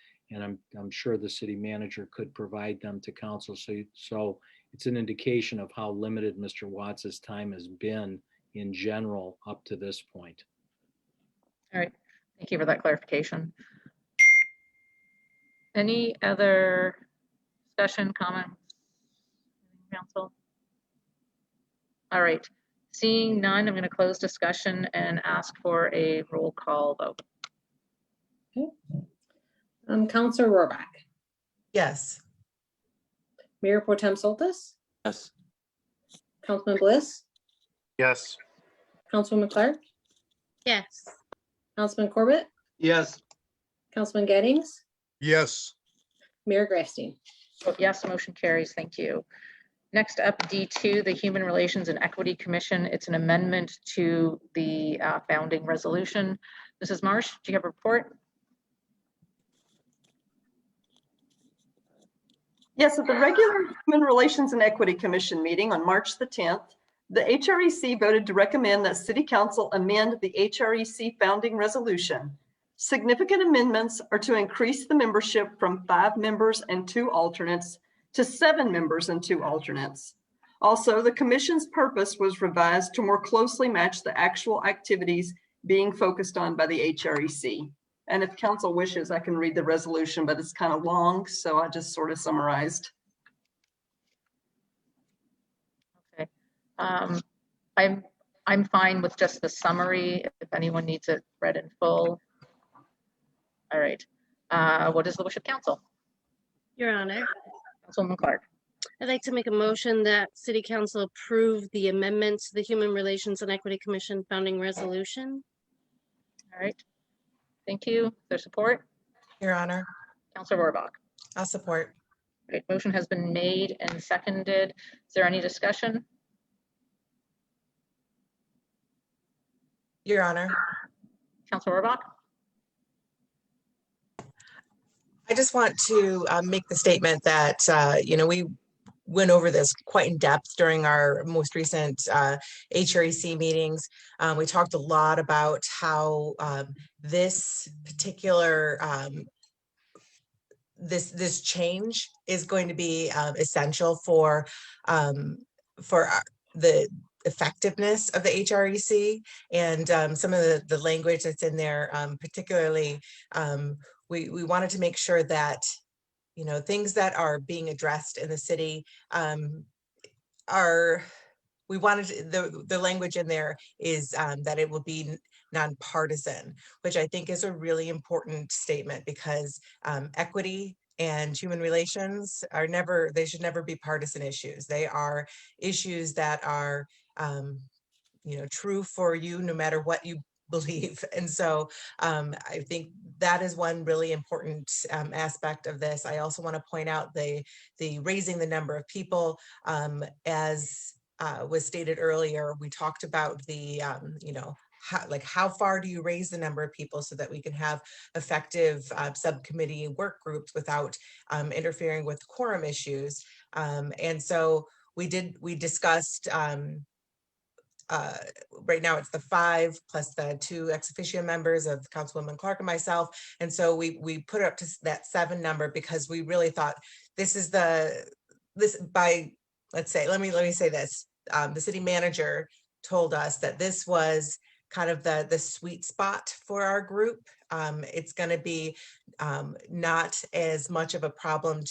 Speaker 11: I'm sure the city manager could provide them to council. So it's an indication of how limited Mr. Watts's time has been in general up to this point.
Speaker 2: All right, thank you for that clarification. Any other discussion, comments, council? All right, seeing none, I'm going to close discussion and ask for a roll call vote.
Speaker 3: Counselor Rohrbach,
Speaker 8: Yes.
Speaker 3: Mayor Pro Tem Soltis,
Speaker 1: Yes.
Speaker 3: Councilman Bliss,
Speaker 4: Yes.
Speaker 3: Councilwoman Clark,
Speaker 5: Yes.
Speaker 3: Councilman Corbett,
Speaker 6: Yes.
Speaker 3: Councilman Gettings,
Speaker 7: Yes.
Speaker 3: Mayor Grasstein.
Speaker 2: Oh, yes, motion carries. Thank you. Next up, D2, the Human Relations and Equity Commission. It's an amendment to the founding resolution. Mrs. Marsh, do you have a report?
Speaker 10: Yes, at the regular Human Relations and Equity Commission meeting on March the 10th, the HREC voted to recommend that City Council amend the HREC founding resolution. Significant amendments are to increase the membership from 5 members and 2 alternates to 7 members and 2 alternates. Also, the commission's purpose was revised to more closely match the actual activities being focused on by the HREC. And if council wishes, I can read the resolution, but it's kind of long, so I just sort of summarized.
Speaker 2: Okay. I'm fine with just the summary if anyone needs it read in full. All right. What is the wish of council?
Speaker 5: Your Honor,
Speaker 2: Councilwoman Clark.
Speaker 5: I'd like to make a motion that City Council approve the amendments to the Human Relations and Equity Commission founding resolution.
Speaker 2: All right. Thank you. Their support?
Speaker 8: Your Honor.
Speaker 2: Councilor Rohrbach.
Speaker 8: I'll support.
Speaker 2: Great. Motion has been made and seconded. Is there any discussion?
Speaker 8: Your Honor.
Speaker 2: Councilor Rohrbach.
Speaker 8: I just want to make the statement that, we went over this quite in depth during our most recent HREC meetings. We talked a lot about how this particular this change is going to be essential for the effectiveness of the HREC, and some of the language that's in there, particularly we wanted to make sure that things that are being addressed in the city we wanted the language in there is that it will be nonpartisan, which I think is a really important statement, because equity and human relations they should never be partisan issues. They are issues that are true for you no matter what you believe. And so I think that is one really important aspect of this. I also want to point out the raising the number of people. As was stated earlier, we talked about the how far do you raise the number of people so that we can have effective subcommittee work groups without interfering with quorum issues. And so we discussed right now it's the 5 plus the 2 ex officio members of Councilwoman Clark and myself. And so we put it up to that 7 number because we really thought let's say, let me say this. The city manager told us that this was kind of the sweet spot for our group. It's going to be not as much of a problem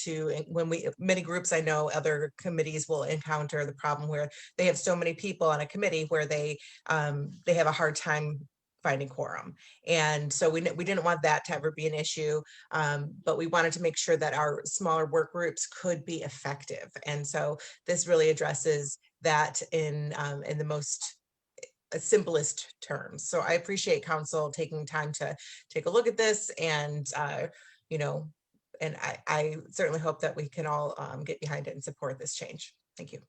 Speaker 8: many groups, I know other committees will encounter the problem where they have so many people on a committee where they have a hard time finding quorum. And so we didn't want that to ever be an issue, but we wanted to make sure that our smaller work groups could be effective. And so this really addresses that in the most simplest terms. So I appreciate council taking time to take a look at this, and and I certainly hope that we can all get behind it and support this change. Thank you.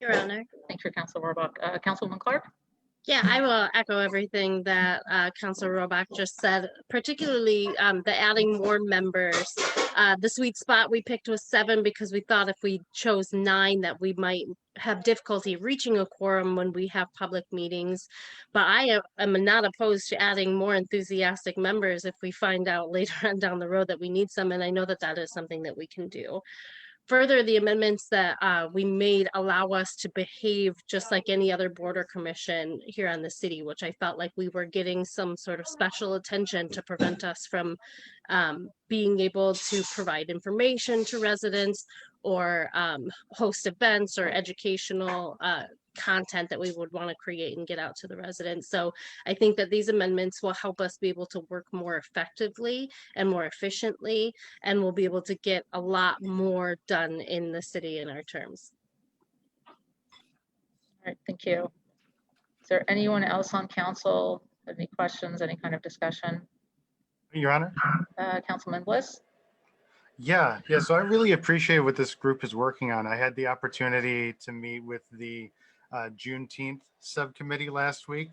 Speaker 5: Your Honor.
Speaker 2: Thanks for Councilor Rohrbach. Councilwoman Clark.
Speaker 5: Yeah, I will echo everything that Councilor Rohrbach just said, particularly the adding more members. The sweet spot we picked was 7 because we thought if we chose 9 that we might have difficulty reaching a quorum when we have public meetings. But I am not opposed to adding more enthusiastic members if we find out later on down the road that we need some, and I know that that is something that we can do. further, the amendments that we made allow us to behave just like any other board or commission here on the city, which I felt like we were getting some sort of special attention to prevent us from being able to provide information to residents or host events or educational content that we would want to create and get out to the residents. So I think that these amendments will help us be able to work more effectively and more efficiently, and we'll be able to get a lot more done in the city in our terms.
Speaker 2: All right, thank you. Is there anyone else on council? Any questions, any kind of discussion?
Speaker 4: Your Honor?
Speaker 2: Councilman Bliss?
Speaker 4: Yeah. So I really appreciate what this group is working on. I had the opportunity to meet with the Juneteenth Subcommittee last week,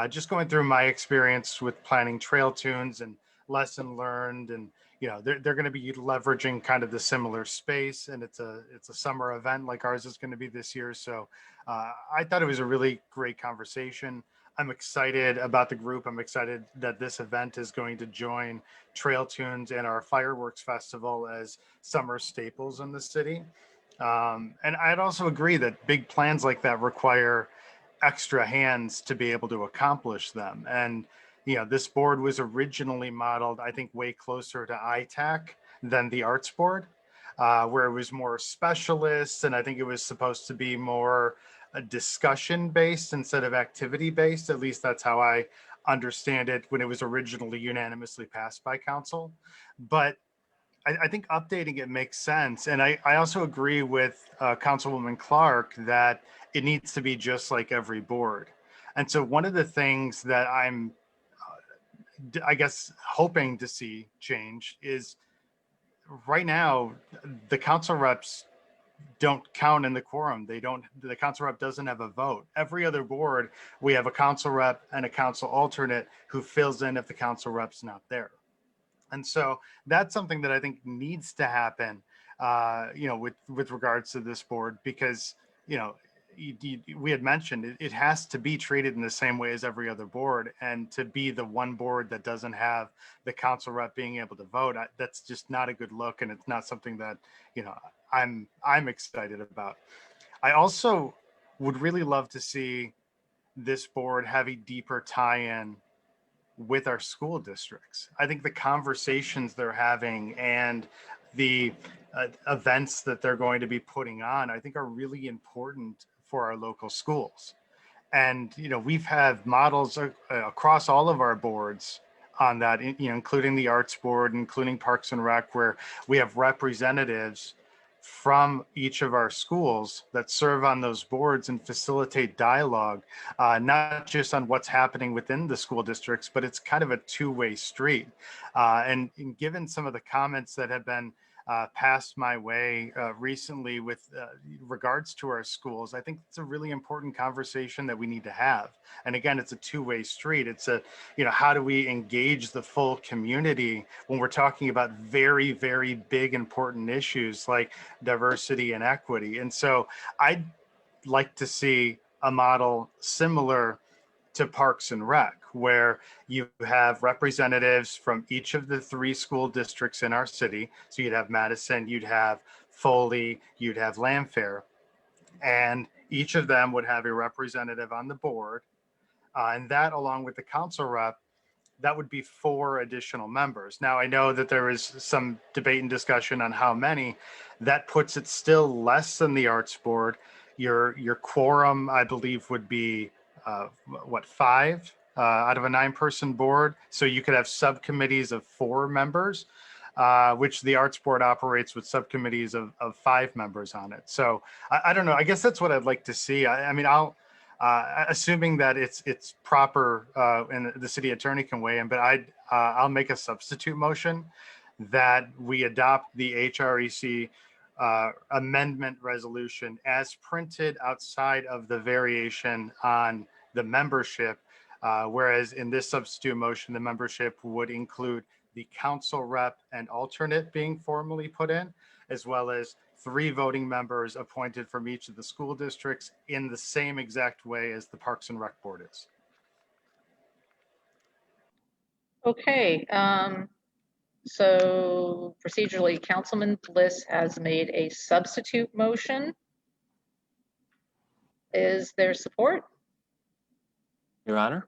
Speaker 4: just going through my experience with planning trail tunes and lesson learned, and they're going to be leveraging kind of the similar space, and it's a summer event like ours is going to be this year. So I thought it was a really great conversation. I'm excited about the group. I'm excited that this event is going to join Trail Tunes and our fireworks festival as summer staples in the city. And I'd also agree that big plans like that require extra hands to be able to accomplish them. And, this board was originally modeled, I think, way closer to ITAC than the Arts Board, where it was more specialists. And I think it was supposed to be more discussion based instead of activity based. At least that's how I understand it when it was originally unanimously passed by council. But I think updating it makes sense. And I also agree with Councilwoman Clark that it needs to be just like every board. And so one of the things that I'm, I guess, hoping to see change is right now, the council reps don't count in the quorum. The council rep doesn't have a vote. Every other board, we have a council rep and a council alternate who fills in if the council rep's not there. And so that's something that I think needs to happen, with regards to this board, because, we had mentioned it has to be treated in the same way as every other board, and to be the one board that doesn't have the council rep being able to vote, that's just not a good look. And it's not something that, I'm excited about. I also would really love to see this board have a deeper tie-in with our school districts. I think the conversations they're having and the events that they're going to be putting on, I think, are really important for our local schools. And, we've had models across all of our boards on that, including the Arts Board, including Parks and Rec, where we have representatives from each of our schools that serve on those boards and facilitate dialogue, not just on what's happening within the school districts, but it's kind of a two-way street. And given some of the comments that have been passed my way recently with regards to our schools, I think it's a really important conversation that we need to have. And again, it's a two-way street. It's how do we engage the full community when we're talking about very, very big, important issues like diversity and equity? And so I'd like to see a model similar to Parks and Rec, where you have representatives from each of the 3 school districts in our city. So you'd have Madison, you'd have Foley, you'd have Lamfair, and each of them would have a representative on the board. And that, along with the council rep, that would be 4 additional members. Now, I know that there is some debate and discussion on how many. That puts it still less than the Arts Board. Your quorum, I believe, would be 5 out of a 9-person board. So you could have subcommittees of 4 members, which the Arts Board operates with subcommittees of 5 members on it. So I don't know. I guess that's what I'd like to see. I mean, I'll assuming that it's proper, and the city attorney can weigh in, but I'll make a substitute motion that we adopt the HREC amendment resolution as printed outside of the variation on the membership, whereas in this substitute motion, the membership would include the council rep and alternate being formally put in, as well as 3 voting members appointed from each of the school districts in the same exact way as the Parks and Rec Board is.
Speaker 2: Okay, So procedurally, Councilman Bliss has made a substitute motion. Is there support?
Speaker 1: Your Honor,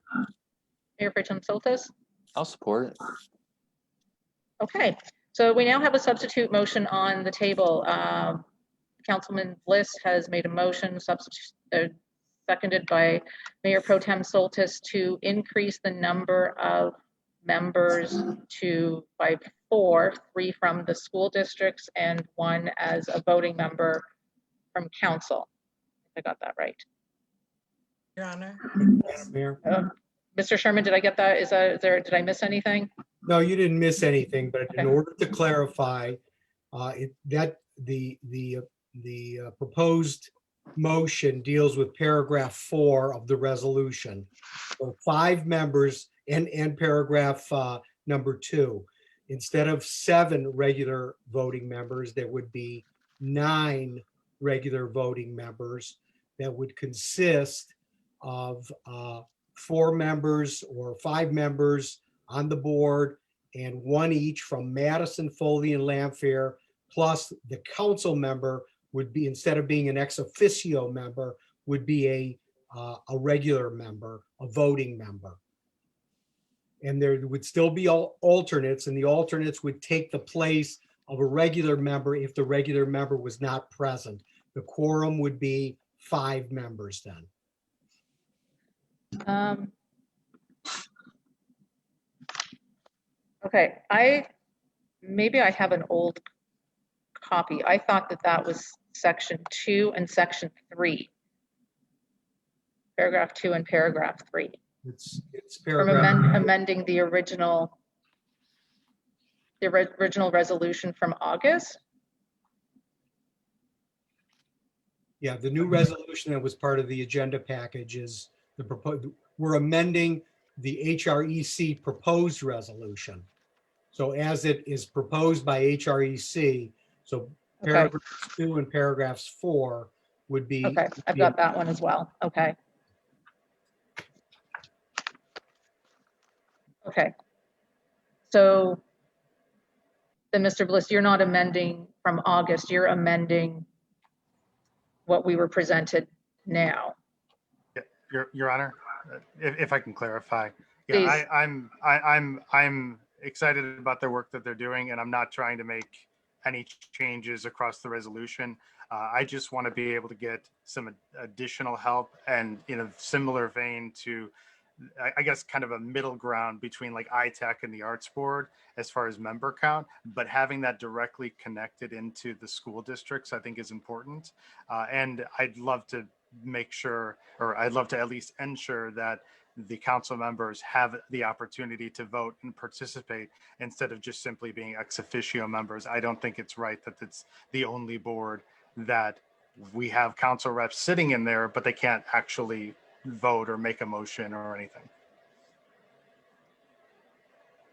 Speaker 2: Mayor Pro Tem Soltis?
Speaker 1: I'll support it.
Speaker 2: Okay, so we now have a substitute motion on the table. Councilman Bliss has made a motion, seconded by Mayor Pro Tem Soltis, to increase the number of members by 4, 3 from the school districts and 1 as a voting member from council. I got that right.
Speaker 8: Your Honor.
Speaker 20: Mayor.
Speaker 2: Mr. Sherman, did I get that? Did I miss anything?
Speaker 20: No, you didn't miss anything, but in
Speaker 2: Okay.
Speaker 20: order to clarify, that the proposed motion deals with paragraph 4 of the resolution. So 5 members and paragraph number 2. Instead of 7 regular voting members, there would be 9 regular voting members that would consist of 4 members or 5 members on the board and 1 each from Madison, Foley, and Lamfair, plus the council member would be, instead of being an ex officio member, would be a regular member, a voting member. And there would still be alternates, and the alternates would take the place of a regular member if the regular member was not present. The quorum would be 5 members then.
Speaker 2: Okay, maybe I have an old copy. I thought that was section 2 and section 3. Paragraph 2 and paragraph 3.
Speaker 20: It's
Speaker 2: From
Speaker 20: paragraph.
Speaker 2: amending the original resolution from August.
Speaker 20: Yeah, the new resolution that was part of the agenda package is the proposed, we're amending the HREC proposed resolution. So as it is proposed by HREC, so
Speaker 2: Okay.
Speaker 20: paragraphs 2 and paragraphs 4 would be.
Speaker 2: Okay, I've got that one as well. Okay. Okay. So then, Mr. Bliss, you're not amending from August, you're amending what we were presented now.
Speaker 4: Your Honor, if I can clarify.
Speaker 2: Please.
Speaker 4: Yeah, I'm excited about the work that they're doing, and I'm not trying to make any changes across the resolution. I just want to be able to get some additional help, and in a similar vein to, I guess, kind of a middle ground between like ITech and the Arts Board as far as member count, but having that directly connected into the school districts, I think is important. And I'd love to make sure, or I'd love to at least ensure that the council members have the opportunity to vote and participate instead of just simply being ex officio members. I don't think it's right that it's the only board that we have council reps sitting in there, but they can't actually vote or make a motion or anything.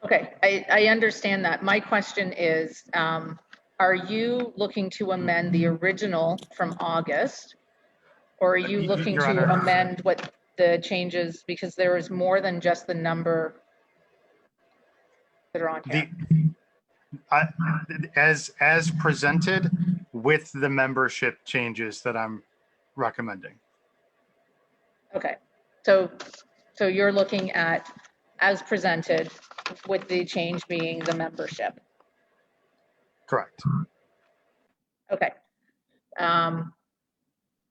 Speaker 2: Okay, I understand that. My question is, are you looking to amend the original from August? Or are you looking
Speaker 4: Your
Speaker 2: to
Speaker 4: Honor.
Speaker 2: amend what the changes, because there is more than just the number that are on here?
Speaker 4: As presented with the membership changes that I'm recommending.
Speaker 2: Okay, so you're looking at as presented with the change being the membership.
Speaker 4: Correct.
Speaker 2: Okay.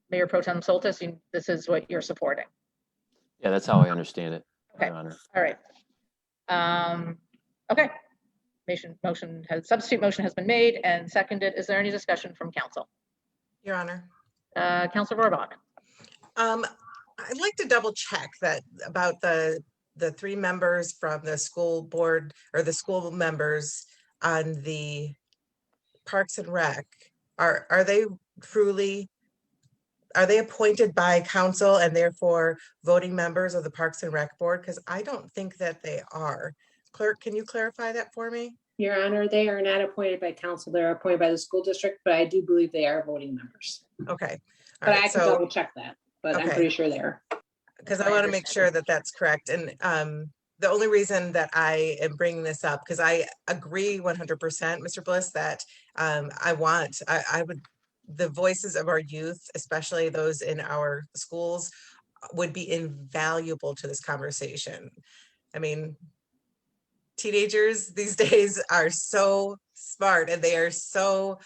Speaker 2: Mayor Pro Tem Soltis, this is what you're supporting.
Speaker 1: Yeah, that's how I understand it,
Speaker 2: Okay.
Speaker 1: Your Honor.
Speaker 2: All right. Okay. Substitute motion has been made and seconded. Is there any discussion from council?
Speaker 8: Your Honor.
Speaker 2: Councilor Rohrbach.
Speaker 8: I'd like to double check that about the 3 members from the school board, or the school members on the Parks and Rec. Are they appointed by council and therefore voting members of the Parks and Rec board? Because I don't think that they are. Clerk, can you clarify that for me?
Speaker 3: Your Honor, they are not appointed by council. They're appointed by the school district, but I do believe they are voting members.
Speaker 8: Okay.
Speaker 3: But I can double check that, but I'm
Speaker 8: Okay.
Speaker 3: pretty sure they are.
Speaker 8: Because I want to make sure that that's correct. And the only reason that I am bringing this up, because I agree 100%, Mr. Bliss, that I would, the voices of our youth, especially those in our schools, would be invaluable to this conversation. I mean, teenagers these days are so smart and they are so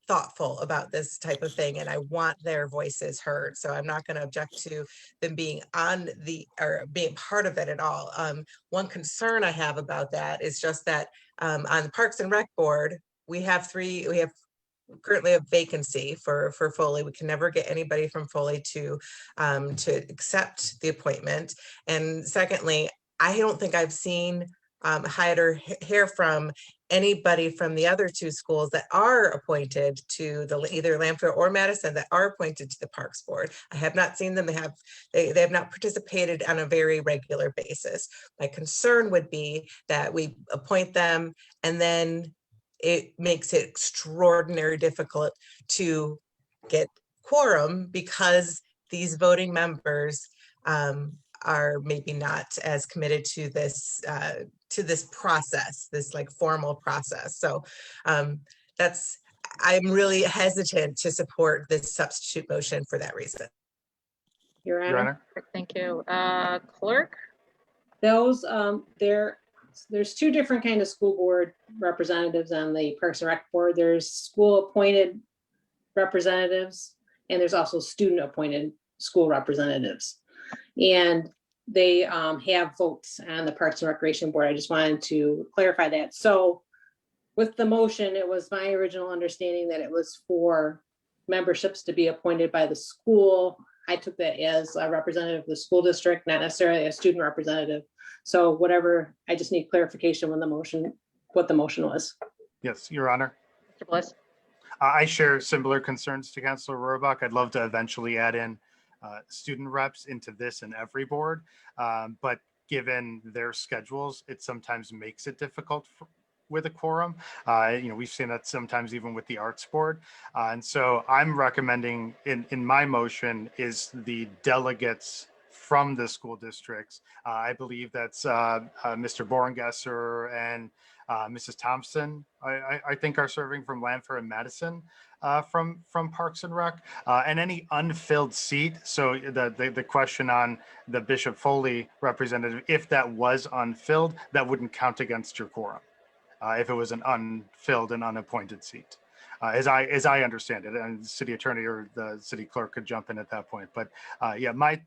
Speaker 8: thoughtful about this type of thing, and I want their voices heard. So I'm not going to object to them being on the, or being part of it at all. One concern I have about that is just that on the Parks and Rec board, we have currently a vacancy for Foley. We can never get anybody from Foley to accept the appointment. And secondly, I don't think I've seen or hear from anybody from the other two schools that are appointed to either Lanphier or Madison that are appointed to the Parks Board. I have not seen them. They have not participated on a very regular basis. My concern would be that we appoint them and then it makes it extraordinarily difficult to get quorum because these voting members are maybe not as committed to this process, this like formal process. So I'm really hesitant to support this substitute motion for that reason.
Speaker 3: Your Honor.
Speaker 2: Thank you. Clerk?
Speaker 3: Those, there's two different kind of school board representatives on the Parks and Rec board. There's school appointed representatives, and there's also student appointed school representatives. And they have votes on the Parks and Recreation Board. I just wanted to clarify that. So with the motion, it was my original understanding that it was for memberships to be appointed by the school. I took that as a representative of the school district, not necessarily a student representative. So whatever, I just need clarification when what the motion was.
Speaker 4: Yes, Your Honor.
Speaker 2: Mr. Bliss?
Speaker 4: I share similar concerns to Councilor Rohrbach. I'd love to eventually add in student reps into this and every board, but given their schedules, it sometimes makes it difficult with a quorum. We've seen that sometimes even with the arts board. And so I'm recommending in my motion is the delegates from the school districts. I believe that's Mr. Borengesser and Mrs. Thompson, I think are serving from Lanphier and Madison from Parks and Rec, and any unfilled seat. So the question on the Bishop Foley representative, if that was unfilled, that wouldn't count against your quorum. If it was an unfilled and unappointed seat, as I understand it, and the city attorney or the city clerk could jump in at that point. But yeah, my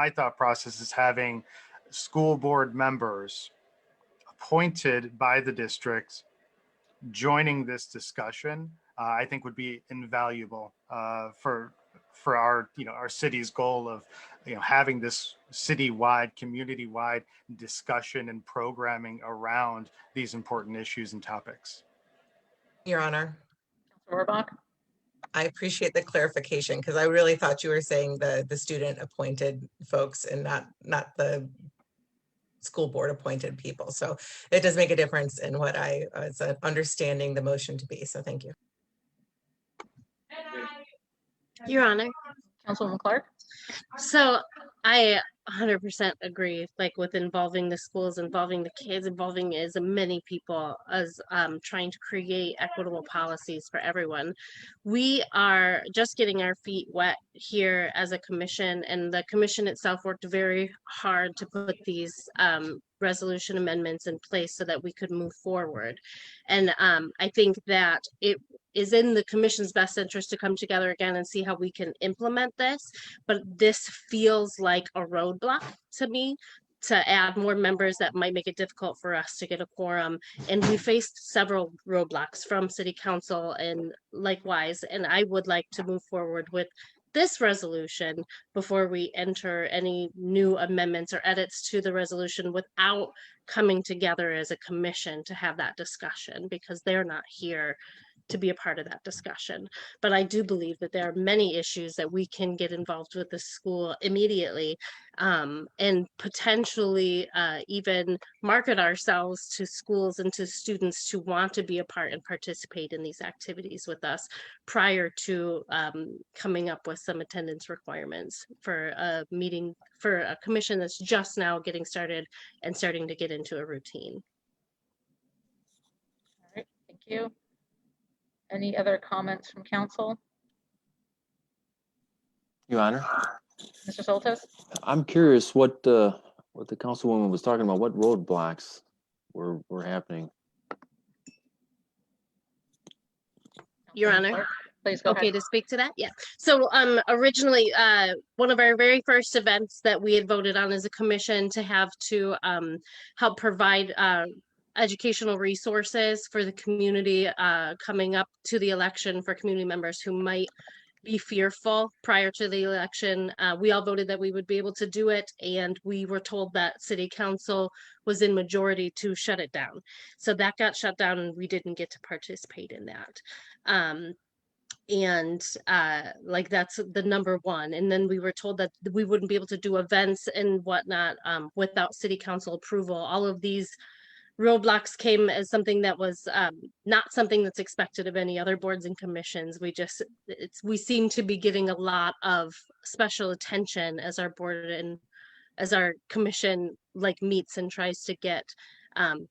Speaker 4: thought process is having school board members appointed by the districts joining this discussion, I think would be invaluable for our our city's goal of having this citywide, community-wide discussion and programming around these important issues and topics.
Speaker 8: Your Honor.
Speaker 2: Councilor Rohrbach?
Speaker 8: I appreciate the clarification because I really thought you were saying the student appointed folks and not the school board appointed people. So it does make a difference in what I was understanding the motion to be. So thank you.
Speaker 5: Your Honor.
Speaker 2: Councilwoman Clark?
Speaker 5: So I 100% agree, like with involving the schools, involving the kids, involving as many people as trying to create equitable policies for everyone. We are just getting our feet wet here as a commission, and the commission itself worked very hard to put these resolution amendments in place so that we could move forward. And I think that it is in the commission's best interest to come together again and see how we can implement this. But this feels like a roadblock to me to add more members that might make it difficult for us to get a quorum. And we faced several roadblocks from city council and likewise, and I would like to move forward with this resolution before we enter any new amendments or edits to the resolution without coming together as a commission to have that discussion, because they're not here to be a part of that discussion. But I do believe that there are many issues that we can get involved with the school immediately, and potentially even market ourselves to schools and to students to want to be a part and participate in these activities with us prior to coming up with some attendance requirements for a meeting, for a commission that's just now getting started and starting to get into a routine.
Speaker 2: All right, thank you. Any other comments from council?
Speaker 1: Your Honor,
Speaker 2: Mr. Soltis?
Speaker 1: I'm curious what the councilwoman was talking about. What roadblocks were happening?
Speaker 5: Your
Speaker 2: Councilwoman
Speaker 5: Honor.
Speaker 2: Clark, please go
Speaker 5: Okay
Speaker 2: ahead.
Speaker 5: to speak to that? Yeah. So originally, one of our very first events that we had voted on as a commission to have to help provide educational resources for the community coming up to the election for community members who might be fearful prior to the election. We all voted that we would be able to do it, and we were told that city council was in majority to shut it down. So that got shut down and we didn't get to participate in that. Like that's the number one. And then we were told that we wouldn't be able to do events and whatnot without city council approval. All of these roadblocks came as something that was not something that's expected of any other boards and commissions. We seem to be getting a lot of special attention as our board and as our commission like meets and tries to get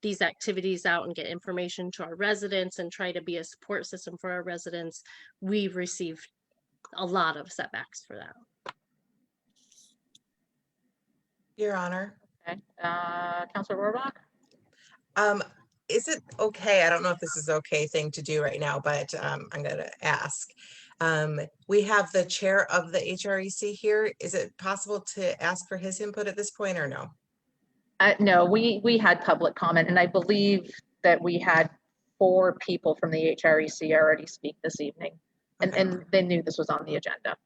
Speaker 5: these activities out and get information to our residents and try to be a support system for our residents. We've received a lot of setbacks for that.
Speaker 8: Your Honor.
Speaker 2: Okay, Councilor Rohrbach?
Speaker 8: Is it okay? I don't know if this is okay thing to do right now, but I'm going to ask. We have the chair of the HREC here. Is it possible to ask for his input at this point or no?
Speaker 2: No, we had public comment, and I believe that we had 4 people from the HREC already speak this evening, and they knew this was on the agenda.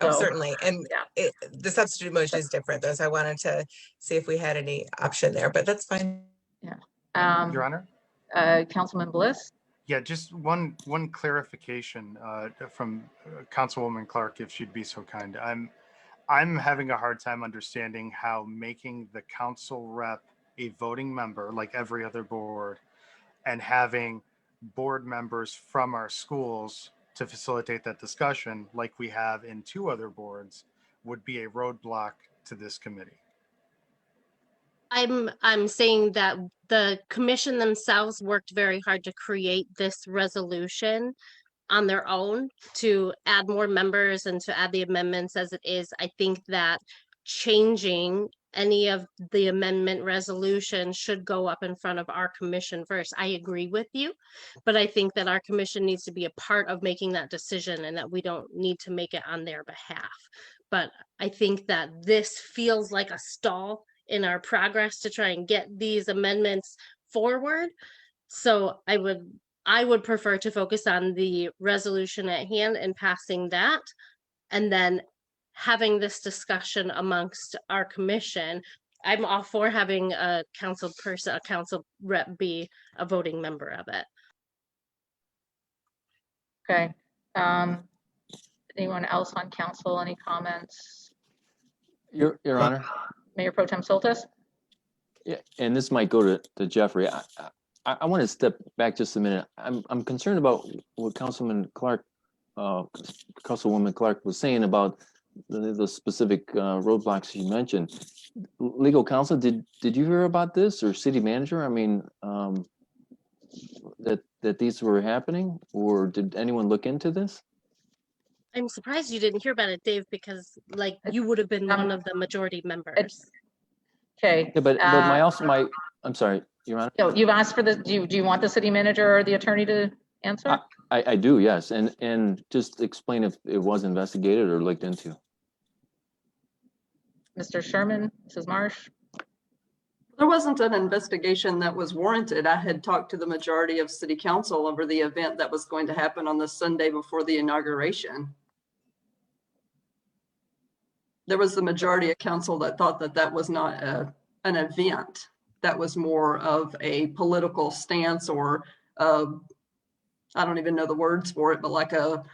Speaker 8: Oh,
Speaker 2: So,
Speaker 8: certainly. And
Speaker 2: yeah.
Speaker 8: The substitute motion is different, though, so I wanted to see if we had any option there, but that's fine.
Speaker 2: Yeah.
Speaker 4: Your Honor?
Speaker 2: Councilman Bliss?
Speaker 4: Yeah, just one clarification from Councilwoman Clark, if she'd be so kind. I'm having a hard time understanding how making the council rep a voting member like every other board and having board members from our schools to facilitate that discussion like we have in 2 other boards would be a roadblock to this committee.
Speaker 5: I'm saying that the commission themselves worked very hard to create this resolution on their own to add more members and to add the amendments as it is. I think that changing any of the amendment resolution should go up in front of our commission first. I agree with you, but I think that our commission needs to be a part of making that decision and that we don't need to make it on their behalf. But I think that this feels like a stall in our progress to try and get these amendments forward. So I would prefer to focus on the resolution at hand and passing that, and then having this discussion amongst our commission. I'm all for having a council rep be a voting member of it.
Speaker 2: Okay. Anyone else on council? Any comments?
Speaker 1: Your Honor?
Speaker 2: Mayor Pro Tem Soltis?
Speaker 1: Yeah, and this might go to Jeffrey. I want to step back just a minute. I'm concerned about what Councilwoman Clark was saying about the specific roadblocks you mentioned. Legal counsel, did you hear about this, or city manager? I mean, that these were happening, or did anyone look into this?
Speaker 5: I'm surprised you didn't hear about it, Dave, because like you would have been one of the majority members.
Speaker 2: Okay.
Speaker 1: Yeah, but I'm sorry, Your Honor.
Speaker 2: So you've asked for the, do you want the city manager or the attorney to answer?
Speaker 1: I do, yes, and just explain if it was investigated or looked into.
Speaker 2: Mr. Sherman, Mrs. Marsh?
Speaker 10: There wasn't an investigation that was warranted. I had talked to the majority of city council over the event that was going to happen on the Sunday before the inauguration. There was the majority of council that thought that that was not an event. That was more of a political stance or I don't even know the words for it, but like a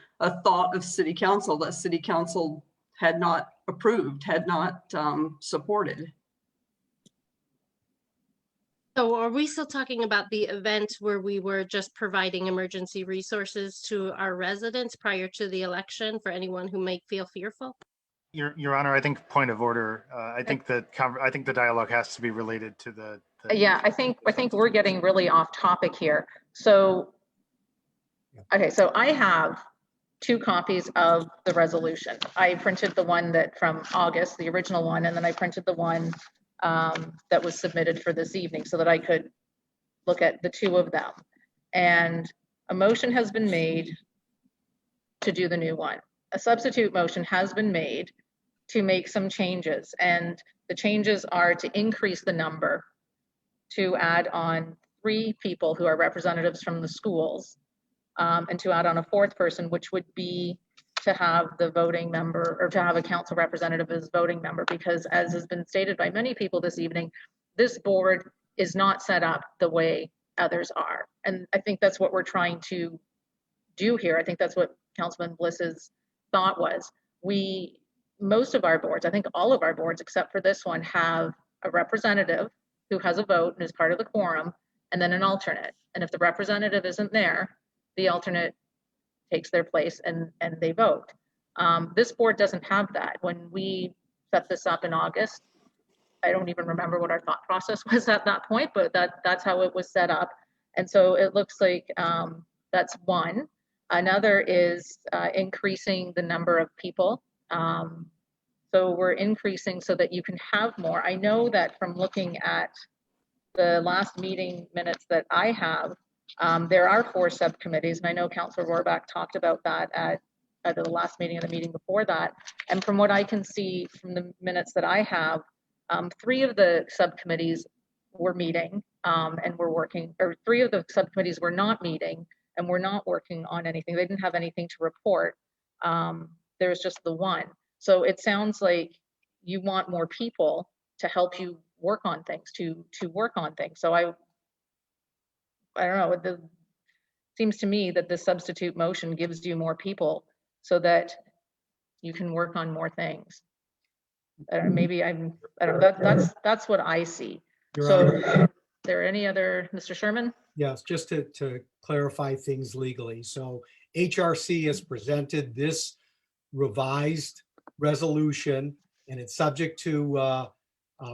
Speaker 10: thought of city council that city council had not approved, had not supported.
Speaker 5: So are we still talking about the event where we were just providing emergency resources to our residents prior to the election for anyone who may feel fearful?
Speaker 4: Your Honor, I think point of order. I think the dialogue has to be related to the.
Speaker 2: Yeah, I think we're getting really off topic here. So, okay, so I have 2 copies of the resolution. I printed the one that from August, the original one, and then I printed the one that was submitted for this evening so that I could look at the 2 of them. And a motion has been made to do the new one. A substitute motion has been made to make some changes, and the changes are to increase the number, to add on 3 people who are representatives from the schools, and to add on a 4th person, which would be to have the voting member, or to have a council representative as voting member, because as has been stated by many people this evening, this board is not set up the way others are. And I think that's what we're trying to do here. I think that's what Councilman Bliss's thought was. Most of our boards, I think all of our boards except for this one, have a representative who has a vote and is part of the quorum, and then an alternate. And if the representative isn't there, the alternate takes their place and they vote. This board doesn't have that. When we set this up in August, I don't even remember what our thought process was at that point, but that's how it was set up. And so it looks like that's one. Another is increasing the number of people. So we're increasing so that you can have more. I know that from looking at the last meeting minutes that I have, there are 4 subcommittees, and I know Councilor Rohrbach talked about that at either the last meeting or the meeting before that. And from what I can see from the minutes that I have, 3 of the subcommittees were meeting and were working, or 3 of the subcommittees were not meeting and were not working on anything. They didn't have anything to report. There was just the one. So it sounds like you want more people to help you work on things, to work on things. So I don't know, it seems to me that the substitute motion gives you more people so that you can work on more things. Maybe I don't know, that's what I see. So are there any other, Mr. Sherman?
Speaker 20: Yes, just to clarify things legally. So HRC has presented this revised resolution, and it's subject to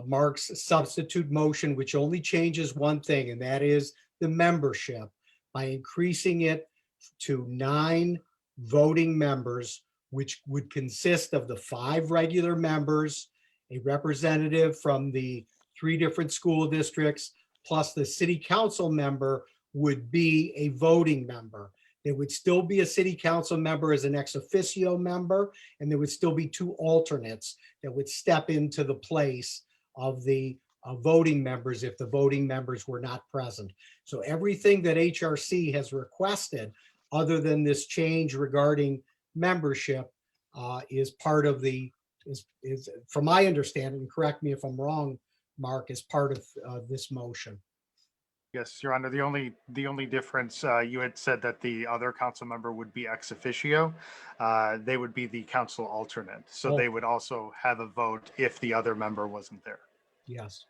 Speaker 20: Mark's substitute motion, which only changes one thing, and that is the membership, by increasing it to 9 voting members, which would consist of the 5 regular members, a representative from the 3 different school districts, plus the city council member would be a voting member. There would still be a city council member as an ex officio member, and there would still be 2 alternates that would step into the place of the voting members if the voting members were not present. So everything that HRC has requested, other than this change regarding membership, is part of the, is from my understanding, correct me if I'm wrong, Mark, is part of this motion.
Speaker 4: Yes, Your Honor. The only difference, you had said that the other council member would be ex officio. They would be the council alternate. So they would also have a vote if the other member wasn't there.
Speaker 20: Yes.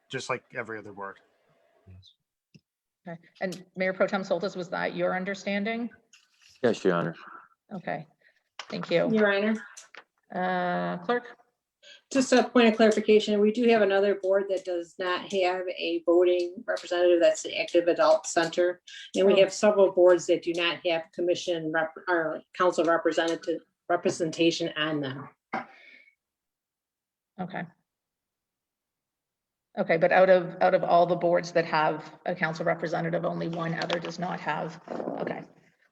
Speaker 4: Just like every other board.
Speaker 20: Yes.
Speaker 2: Okay. And Mayor Pro Tem Soltis, was that your understanding?
Speaker 1: Yes, Your Honor.
Speaker 2: Okay, thank you.
Speaker 3: Your Honor.
Speaker 2: Clerk?
Speaker 3: Just a point of clarification, we do have another board that does not have a voting representative. That's the Active Adult Center. And we have several boards that do not have commission or council representation on them.
Speaker 2: Okay. Okay, but out of all the boards that have a council representative, only one other does not have. Okay.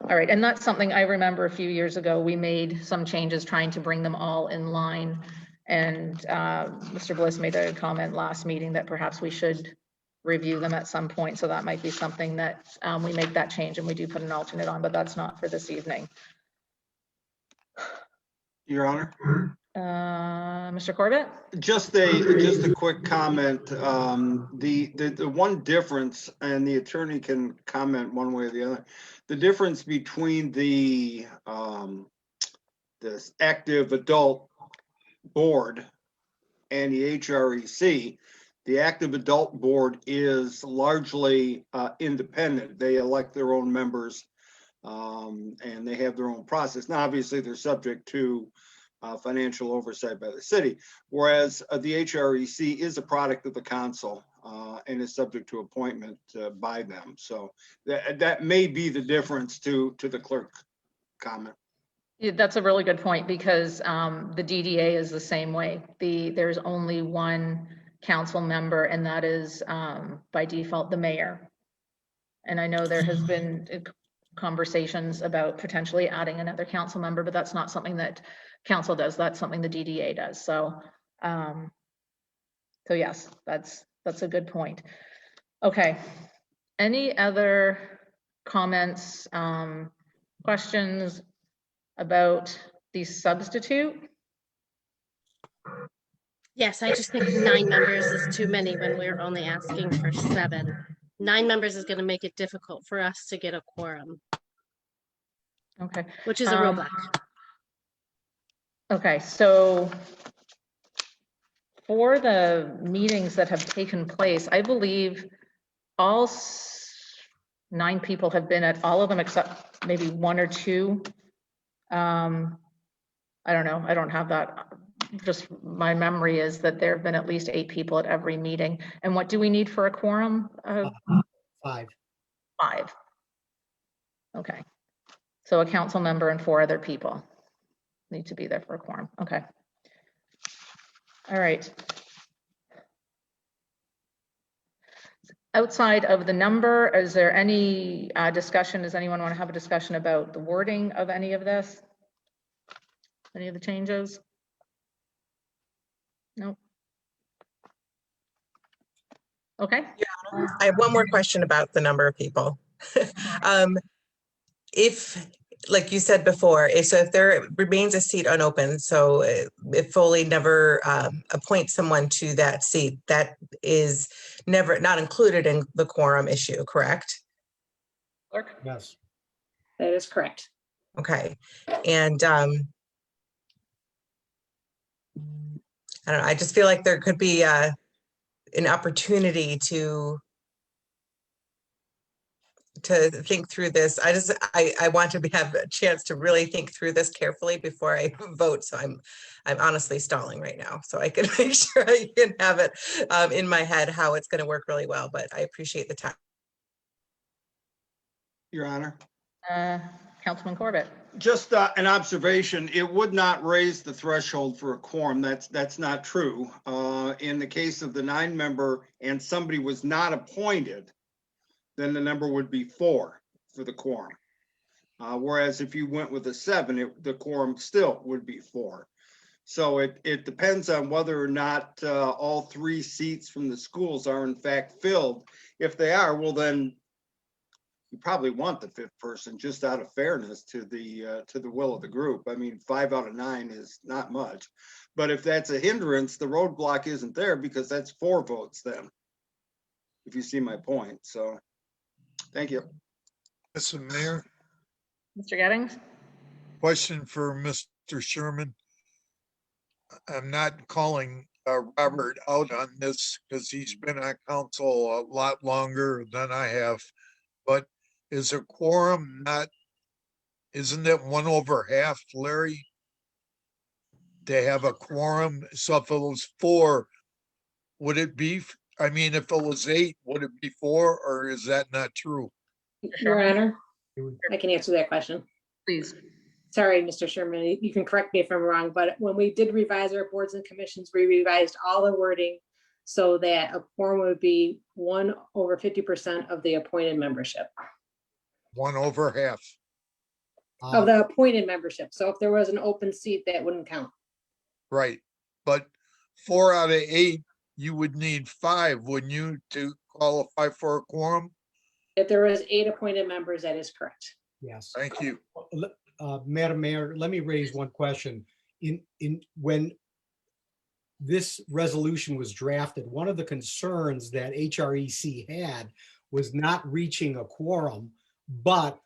Speaker 2: All right, and that's something I remember a few years ago, we made some changes trying to bring them all in line. And Mr. Bliss made a comment last meeting that perhaps we should review them at some point. So that might be something that we make that change and we do put an alternate on, but that's not for this evening.
Speaker 6: Your Honor,
Speaker 2: Mr. Corbett?
Speaker 6: Just a quick comment. The one difference, and the attorney can comment one way or the other. The difference between this active adult board and the HREC, the active adult board is largely independent. They elect their own members, and they have their own process. Now, obviously, they're subject to financial oversight by the city, whereas the HREC is a product of the council and is subject to appointment by them. So that may be the difference to the clerk comment.
Speaker 2: Yeah, that's a really good point, because the DDA is the same way. There's only one council member, and that is by default the mayor. And I know there has been conversations about potentially adding another council member, but that's not something that council does. That's something the DDA does. So, so yes, that's a good point. Okay. Any other comments, questions about the substitute?
Speaker 5: Yes, I just think 9 members is too many when we're only asking for 7. 9 members is going to make it difficult for us to get a quorum.
Speaker 2: Okay.
Speaker 5: Which is a roadblock.
Speaker 2: Okay, so for the meetings that have taken place, I believe all 9 people have been at all of them except maybe 1 or 2. I don't know. I don't have that. Just my memory is that there have been at least 8 people at every meeting. And what do we need for a quorum?
Speaker 20: 5.
Speaker 2: 5. Okay. So a council member and 4 other people need to be there for a quorum. Okay. All right. Outside of the number, is there any discussion? Does anyone want to have a discussion about the wording of any of this? Any of the changes? No. Okay.
Speaker 8: Yeah, I have one more question about the number of people. If, like you said before, if there remains a seat unopened, so if Foley never appoints someone to that seat, that is not included in the quorum issue, correct?
Speaker 20: Yes.
Speaker 3: That is correct.
Speaker 8: Okay. And I don't know, I just feel like there could be an opportunity to think through this. I want to have a chance to really think through this carefully before I vote. So I'm honestly stalling right now, so I can make sure I can have it in my head how it's going to work really well. But I appreciate the time.
Speaker 6: Your Honor.
Speaker 2: Councilman Corbett.
Speaker 6: Just an observation, it would not raise the threshold for a quorum. That's not true. In the case of the 9-member and somebody was not appointed, then the number would be 4 for the quorum. Whereas if you went with a 7, the quorum still would be 4. So it depends on whether or not all 3 seats from the schools are in fact filled. If they are, well then you probably want the 5th person, just out of fairness to the will of the group. I mean, 5 out of 9 is not much, but if that's a hindrance, the roadblock isn't there because that's 4 votes then, if you see my point. So thank you.
Speaker 7: Mr. Mayor,
Speaker 2: Mr. Gettings.
Speaker 7: question for Mr. Sherman. I'm not calling Robert out on this because he's been on council a lot longer than I have, but is a quorum not, isn't it 1/2, Larry? They have a quorum. So if it was 4, would it be, I mean, if it was 8, would it be 4, or is that not true?
Speaker 3: Your Honor, I can answer that question.
Speaker 2: Please.
Speaker 3: Sorry, Mr. Sherman, you can correct me if I'm wrong, but when we did revise our boards and commissions, we revised all the wording so that a quorum would be 1/50% of the appointed membership.
Speaker 7: 1/2.
Speaker 3: Of the appointed membership. So if there was an open seat, that wouldn't count.
Speaker 7: Right, but 4 out of 8, you would need 5, wouldn't you, to qualify for a quorum?
Speaker 3: If there was 8 appointed members, that is correct.
Speaker 20: Yes.
Speaker 7: Thank you.
Speaker 20: Madam Mayor, let me raise one question. when this resolution was drafted, one of the concerns that HREC had was not reaching a quorum, but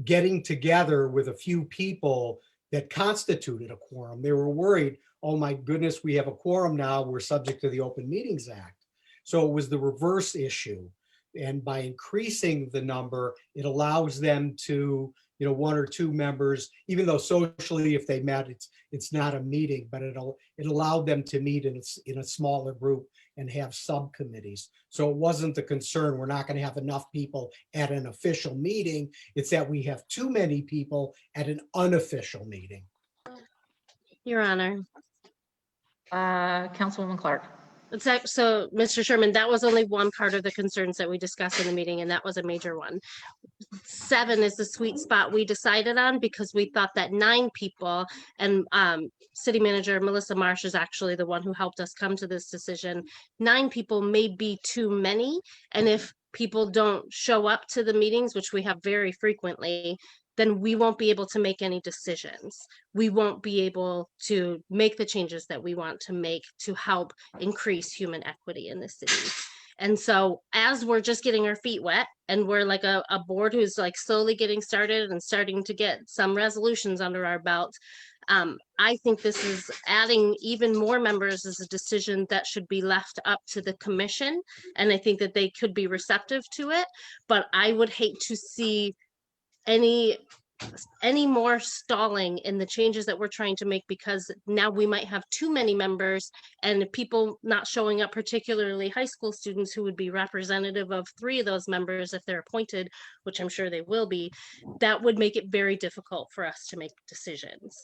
Speaker 20: getting together with a few people that constituted a quorum. They were worried, oh my goodness, we have a quorum now, we're subject to the Open Meetings Act. So it was the reverse issue. And by increasing the number, it allows them to, one or two members, even though socially, if they met, it's not a meeting, but it allowed them to meet in a smaller group and have subcommittees. So it wasn't the concern, we're not going to have enough people at an official meeting. It's that we have too many people at an unofficial meeting.
Speaker 5: Your Honor.
Speaker 2: Councilwoman Clark.
Speaker 5: So, Mr. Sherman, that was only one part of the concerns that we discussed in the meeting, and that was a major one. 7 is the sweet spot we decided on because we thought that 9 people, and City Manager Melissa Marsh is actually the one who helped us come to this decision. 9 people may be too many, and if people don't show up to the meetings, which we have very frequently, then we won't be able to make any decisions. We won't be able to make the changes that we want to make to help increase human equity in the city. And so as we're just getting our feet wet and we're like a board who's like slowly getting started and starting to get some resolutions under our belt, I think this is adding even more members is a decision that should be left up to the commission. And I think that they could be receptive to it, but I would hate to see any more stalling in the changes that we're trying to make, because now we might have too many members and people not showing up, particularly high school students who would be representative of 3 of those members if they're appointed, which I'm sure they will be. That would make it very difficult for us to make decisions.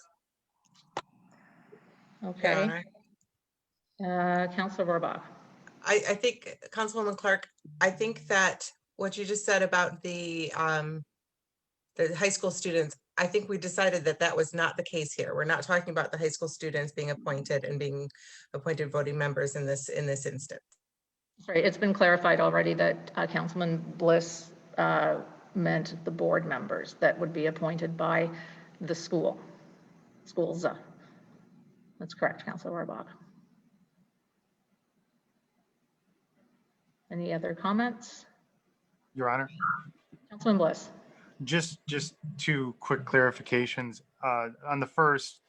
Speaker 2: Okay. Councilor Rohrbach.
Speaker 8: I think, Councilwoman Clark, I think that what you just said about the high school students, I think we decided that that was not the case here. We're not talking about the high school students being appointed and being appointed voting members in this instance.
Speaker 2: Right, it's been clarified already that Councilman Bliss meant the board members that would be appointed by the schools. That's correct, Councilor Rohrbach. Any other comments?
Speaker 4: Your Honor.
Speaker 2: Councilman Bliss.
Speaker 4: Just 2 quick clarifications. On the first,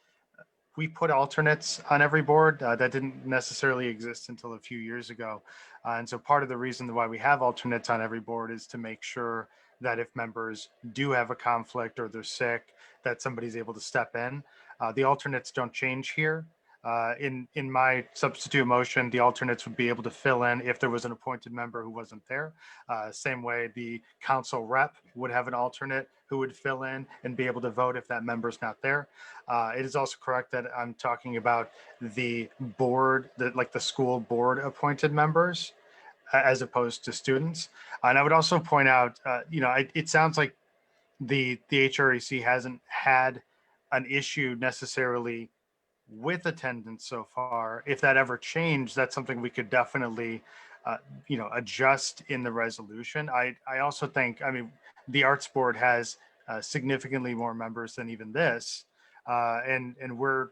Speaker 4: we put alternates on every board. That didn't necessarily exist until a few years ago. And so part of the reason why we have alternates on every board is to make sure that if members do have a conflict or they're sick, that somebody's able to step in. The alternates don't change here. In my substitute motion, the alternates would be able to fill in if there was an appointed member who wasn't there. Same way the council rep would have an alternate who would fill in and be able to vote if that member's not there. It is also correct that I'm talking about the board, like the school board appointed members as opposed to students. And I would also point out, it sounds like the HREC hasn't had an issue necessarily with attendance so far. If that ever changed, that's something we could definitely, adjust in the resolution. I also think, the Arts Board has significantly more members than even this, and we're,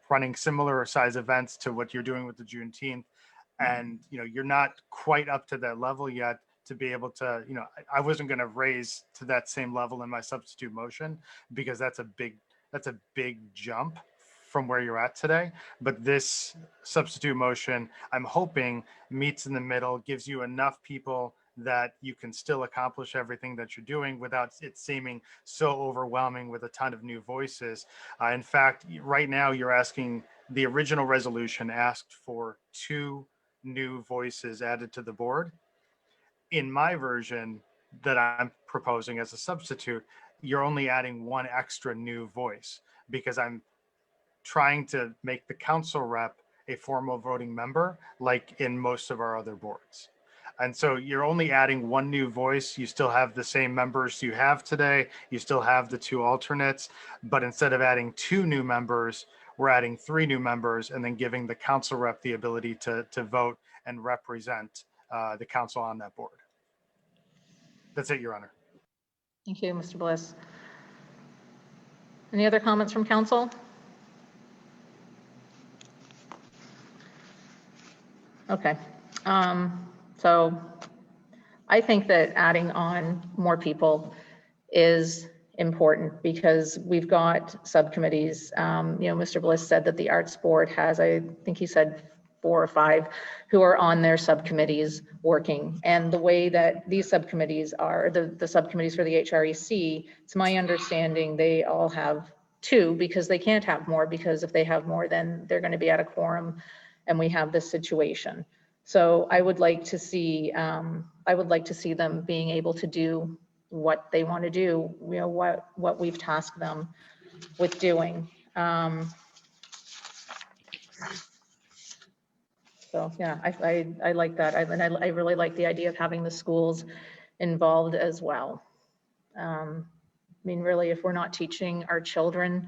Speaker 4: running similar size events to what you're doing with the Juneteenth, and you're not quite up to that level yet to be able to, I wasn't going to raise to that same level in my substitute motion because that's a big jump from where you're at today. But this substitute motion, I'm hoping, meets in the middle, gives you enough people that you can still accomplish everything that you're doing without it seeming so overwhelming with a ton of new voices. In fact, right now you're asking, the original resolution asked for 2 new voices added to the board. In my version that I'm proposing as a substitute, you're only adding 1 extra new voice because I'm trying to make the council rep a formal voting member like in most of our other boards. And so you're only adding 1 new voice. You still have the same members you have today. You still have the 2 alternates, but instead of adding 2 new members, we're adding 3 new members and then giving the council rep the ability to vote and represent the council on that board. That's it, Your Honor.
Speaker 2: Thank you, Mr. Bliss. Any other comments from council? Okay. So I think that adding on more people is important because we've got subcommittees. Mr. Bliss said that the Arts Board has, I think he said 4 or 5 who are on their subcommittees working. And the way that these subcommittees are, the subcommittees for the HREC, it's my understanding they all have 2 because they can't have more, because if they have more, then they're going to be at a quorum and we have this situation. So I would like to see, them being able to do what they want to do, what we've tasked them with doing. So yeah, I like that. I really like the idea of having the schools involved as well. I mean, really, if we're not teaching our children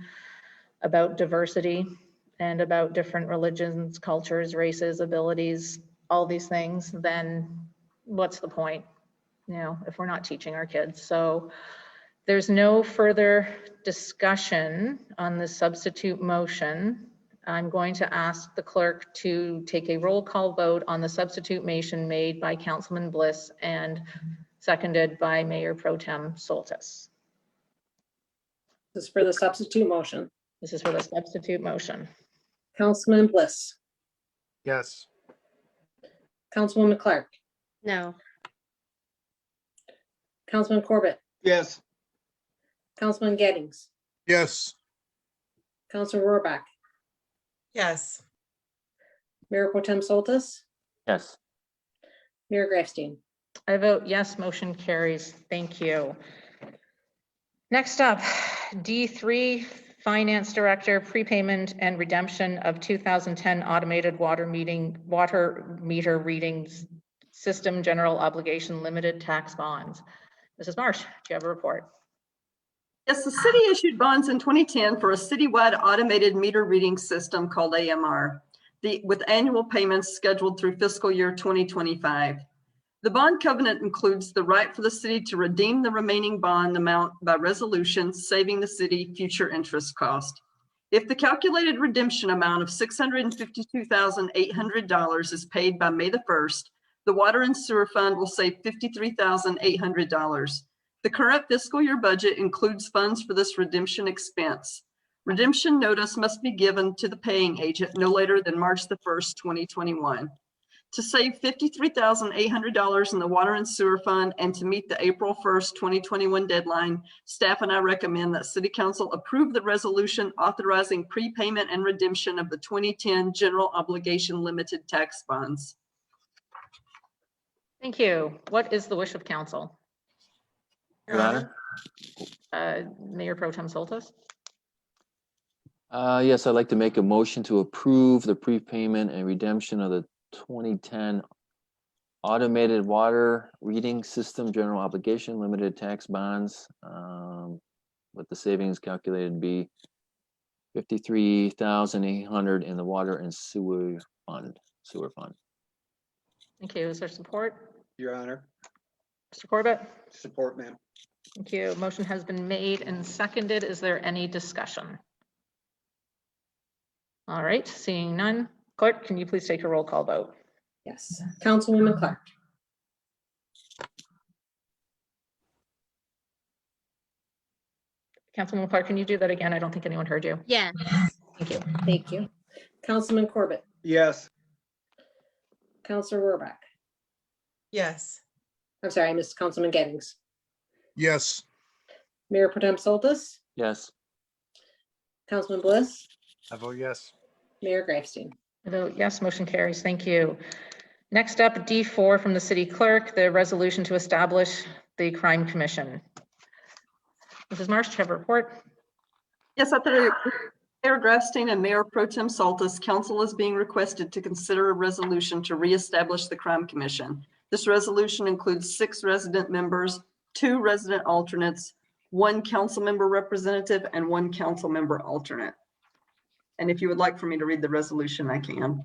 Speaker 2: about diversity and about different religions, cultures, races, abilities, all these things, then what's the point? If we're not teaching our kids. So there's no further discussion on the substitute motion. I'm going to ask the clerk to take a roll call vote on the substitute motion made by Councilman Bliss and seconded by Mayor Pro Tem Soltis.
Speaker 3: This is for the substitute motion.
Speaker 2: This is for the substitute motion.
Speaker 3: Councilman Bliss,
Speaker 4: Yes.
Speaker 3: Councilwoman Clark,
Speaker 5: No.
Speaker 3: Councilman Corbett,
Speaker 6: Yes.
Speaker 3: Councilman Gettings,
Speaker 7: Yes.
Speaker 3: Councilor Rohrbach,
Speaker 8: Yes.
Speaker 3: Mayor Pro Tem Soltis,
Speaker 1: Yes.
Speaker 3: Mayor Grafstein.
Speaker 2: I vote yes, motion carries. Thank you. Next up, D3, Finance Director, prepayment and redemption of 2010 automated water meter readings system general obligation limited tax bonds. Mrs. Marsh, do you have a report?
Speaker 10: Yes, the city issued bonds in 2010 for a citywide automated meter reading system called AMR, with annual payments scheduled through fiscal year 2025. The bond covenant includes the right for the city to redeem the remaining bond amount by resolution, saving the city future interest cost. If the calculated redemption amount of $652,800 is paid by May the 1st, the Water and Sewer Fund will save $53,800. The current fiscal year budget includes funds for this redemption expense. Redemption notice must be given to the paying agent no later than March the 1st, 2021. To save $53,800 in the Water and Sewer Fund and to meet the April 1st, 2021 deadline, staff and I recommend that City Council approve the resolution authorizing prepayment and redemption of the 2010 General Obligation Limited Tax Bonds.
Speaker 2: Thank you. What is the wish of council?
Speaker 1: Your Honor?
Speaker 2: Mayor Pro Tem Soltis?
Speaker 1: Yes, I'd like to make a motion to approve the prepayment and redemption of the 2010 automated water reading system general obligation limited tax bonds, with the savings calculated to be $53,800 in the water and sewer fund.
Speaker 2: Thank you. Is there support?
Speaker 6: Your Honor.
Speaker 2: Mr. Corbett?
Speaker 6: Support, ma'am.
Speaker 2: Thank you. Motion has been made and seconded. Is there any discussion? All right, seeing none. Clerk, can you please take a roll call vote?
Speaker 3: Yes. Councilwoman Clark,
Speaker 2: Councilwoman Clark, can you do that again? I don't think anyone heard you.
Speaker 5: Yeah.
Speaker 2: Thank you.
Speaker 3: thank you. Councilman Corbett,
Speaker 6: Yes.
Speaker 3: Councilor Rohrbach.
Speaker 8: Yes.
Speaker 3: I'm sorry, I missed Councilman Gettings.
Speaker 7: Yes.
Speaker 3: Mayor Pro Tem Soltis,
Speaker 1: Yes.
Speaker 3: Councilman Bliss,
Speaker 4: I vote yes.
Speaker 3: Mayor Grafstein.
Speaker 2: I vote yes, motion carries. Thank you. Next up, D4 from the city clerk, the resolution to establish the crime commission. Mrs. Marsh, do you have a report?
Speaker 10: Yes, at the Mayor Grafstein and Mayor Pro Tem Soltis, council is being requested to consider a resolution to reestablish the crime commission. This resolution includes 6 resident members, 2 resident alternates, 1 council member representative, and 1 council member alternate. And if you would like for me to read the resolution, I can.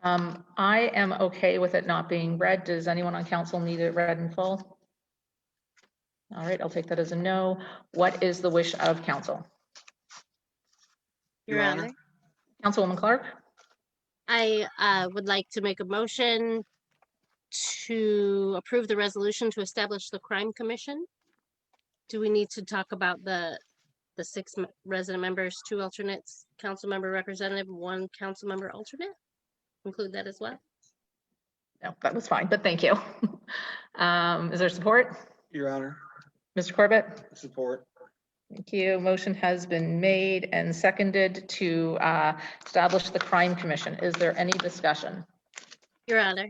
Speaker 2: I am okay with it not being read. Does anyone on council need it read in full? All right, I'll take that as a no. What is the wish of council?
Speaker 5: Your Honor.
Speaker 2: Councilwoman Clark?
Speaker 5: I would like to make a motion to approve the resolution to establish the crime commission. Do we need to talk about the six resident members, 2 alternates, council member representative, 1 council member alternate? Include that as well?
Speaker 2: No, that was fine, but thank you. Is there support?
Speaker 6: Your Honor.
Speaker 2: Mr. Corbett?
Speaker 6: Support.
Speaker 2: Thank you. Motion has been made and seconded to establish the crime commission. Is there any discussion?
Speaker 5: Your Honor.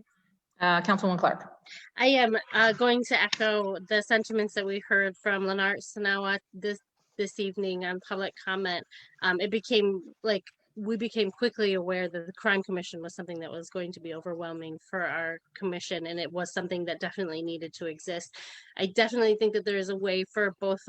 Speaker 2: Councilwoman Clark.
Speaker 5: I am going to echo the sentiments that we heard from Lenart Sanawa this evening on public comment. It became like we became quickly aware that the crime commission was something that was going to be overwhelming for our commission, and it was something that definitely needed to exist. I definitely think that there is a way for both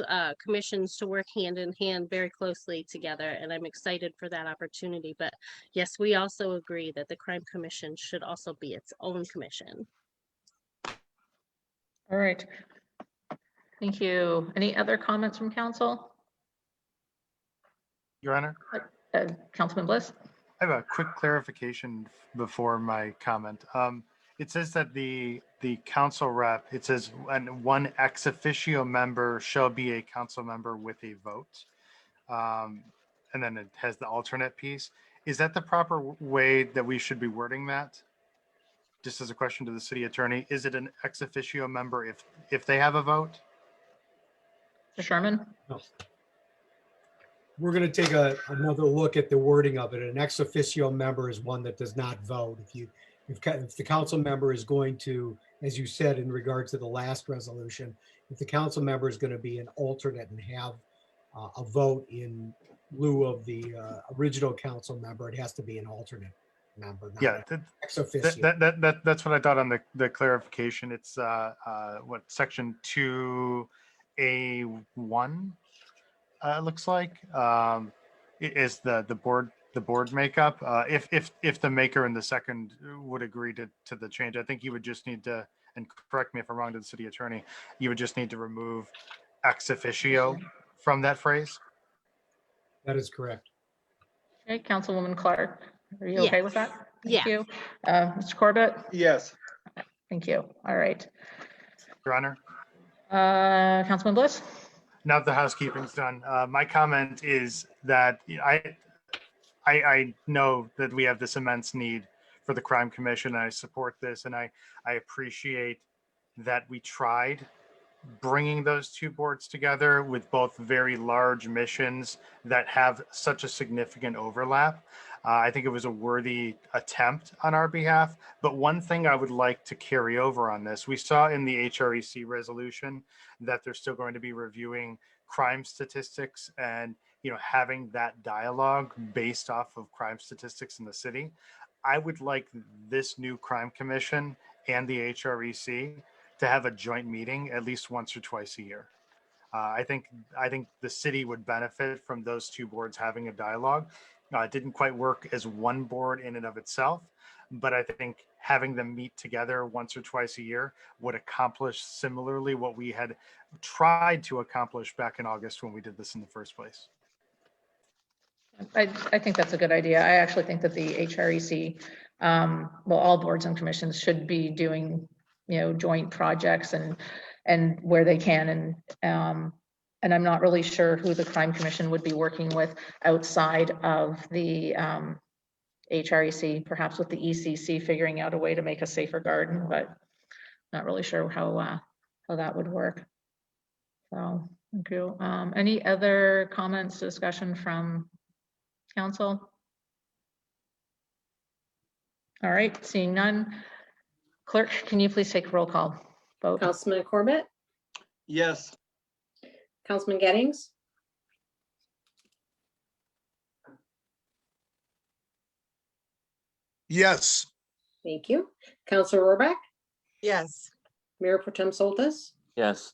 Speaker 5: commissions to work hand in hand very closely together, and I'm excited for that opportunity. But yes, we also agree that the crime commission should also be its own commission.
Speaker 2: All right. Thank you. Any other comments from council?
Speaker 4: Your Honor.
Speaker 2: Councilman Bliss.
Speaker 4: I have a quick clarification before my comment. It says that the council rep, it says one ex officio member shall be a council member with a vote. And then it has the alternate piece. Is that the proper way that we should be wording that? Just as a question to the city attorney, is it an ex officio member if they have a vote?
Speaker 2: Mr. Sherman?
Speaker 20: No. We're going to take another look at the wording of it. An ex officio member is one that does not vote. If the council member is going to, as you said in regards to the last resolution, if the council member is going to be an alternate and have a vote in lieu of the original council member, it has to be an alternate member.
Speaker 4: Yeah,
Speaker 20: ex officio.
Speaker 4: That's what I thought on the clarification. It's what section 2A1. It looks like it is the board makeup. If the maker and the second would agree to the change, I think you would just need to, and correct me if I'm wrong to the city attorney, you would just need to remove ex officio from that phrase.
Speaker 20: That is correct.
Speaker 2: Okay, Councilwoman Clark, are you okay with that? Thank you. Mr. Corbett?
Speaker 6: Yes.
Speaker 2: Thank you. All right.
Speaker 4: Your Honor.
Speaker 2: Councilman Bliss?
Speaker 4: Now that the housekeeping's done, my comment is that I know that we have this immense need for the crime commission. And I support this, and I appreciate that we tried bringing those two boards together with both very large missions that have such a significant overlap. I think it was a worthy attempt on our behalf. But one thing I would like to carry over on this, we saw in the HREC resolution that they're still going to be reviewing crime statistics and having that dialogue based off of crime statistics in the city. I would like this new crime commission and the HREC to have a joint meeting at least once or twice a year. I think the city would benefit from those two boards having a dialogue. It didn't quite work as one board in and of itself, but I think having them meet together once or twice a year would accomplish similarly what we had tried to accomplish back in August when we did this in the first place.
Speaker 2: I think that's a good idea. I actually think that the HREC, all boards and commissions should be doing, joint projects and where they can. And I'm not really sure who the crime commission would be working with outside of the HREC, perhaps with the ECC figuring out a way to make a safer garden, but not really sure how that would work. So thank you. Any other comments, discussion from council? All right, seeing none. Clerk, can you please take a roll call vote?
Speaker 3: Councilman Corbett?
Speaker 6: Yes.
Speaker 3: Councilman Gettings?
Speaker 7: Yes.
Speaker 3: Thank you. Councilor Rohrbach?
Speaker 8: Yes.
Speaker 3: Mayor Pro Tem Soltis?
Speaker 1: Yes.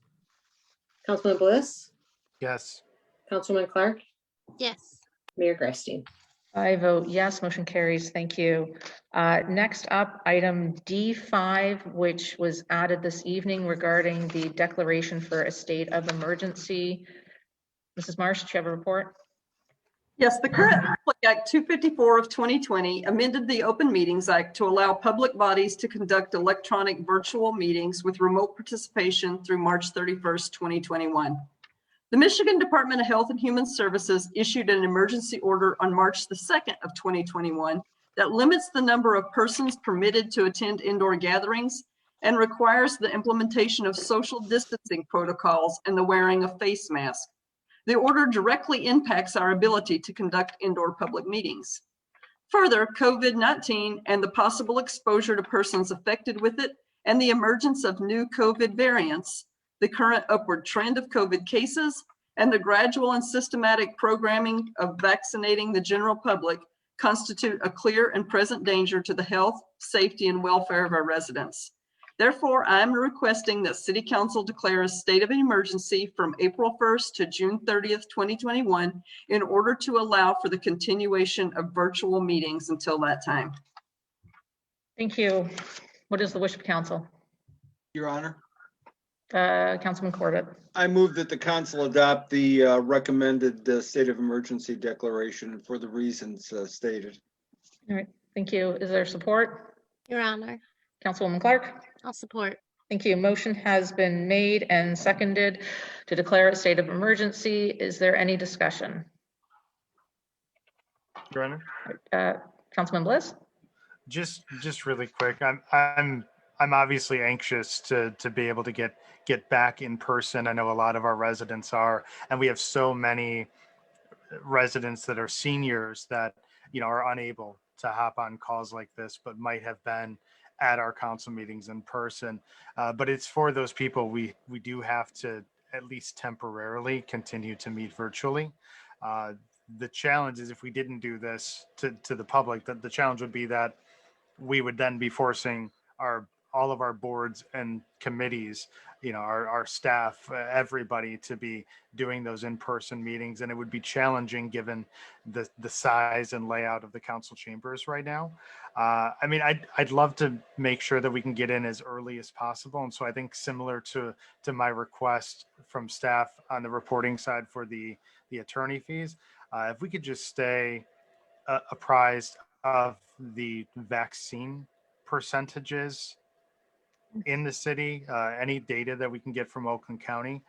Speaker 3: Councilman Bliss?
Speaker 4: Yes.
Speaker 3: Councilwoman Clark?
Speaker 5: Yes.
Speaker 3: Mayor Grafstein?
Speaker 2: I vote yes, motion carries. Thank you. Next up, item D5, which was added this evening regarding the declaration for a state of emergency. Mrs. Marsh, do you have a report?
Speaker 10: Yes, the current Public Act 254 of 2020 amended the Open Meetings Act to allow public bodies to conduct electronic virtual meetings with remote participation through March 31st, 2021. The Michigan Department of Health and Human Services issued an emergency order on March the 2nd of 2021 that limits the number of persons permitted to attend indoor gatherings and requires the implementation of social distancing protocols and the wearing of face masks. The order directly impacts our ability to conduct indoor public meetings. Further, COVID-19 and the possible exposure to persons affected with it and the emergence of new COVID variants, the current upward trend of COVID cases, and the gradual and systematic programming of vaccinating the general public constitute a clear and present danger to the health, safety, and welfare of our residents. Therefore, I am requesting that City Council declare a state of emergency from April 1st to June 30th, 2021, in order to allow for the continuation of virtual meetings until that time.
Speaker 2: Thank you. What is the wish of council?
Speaker 6: Your Honor,
Speaker 2: Councilman Corbett.
Speaker 6: I move that the council adopt the recommended state of emergency declaration for the reasons stated.
Speaker 2: All right, thank you. Is there support?
Speaker 5: Your Honor.
Speaker 2: Councilwoman Clark?
Speaker 5: I'll support.
Speaker 2: Thank you. Motion has been made and seconded to declare a state of emergency. Is there any discussion?
Speaker 4: Your Honor.
Speaker 2: Councilman Bliss?
Speaker 4: Just really quick. I'm obviously anxious to be able to get back in person. I know a lot of our residents are, and we have so many residents that are seniors that, you know, are unable to hop on calls like this, but might have been at our council meetings in person. But it's for those people we do have to at least temporarily continue to meet virtually. The challenge is if we didn't do this to the public, that the challenge would be that we would then be forcing all of our boards and committees, you know, our staff, everybody to be doing those in-person meetings. And it would be challenging given the size and layout of the council chambers right now. I mean, I'd love to make sure that we can get in as early as possible. And so I think similar to my request from staff on the reporting side for the attorney fees, if we could just stay apprised of the vaccine percentages in the city, any data that we can get from Oakland County.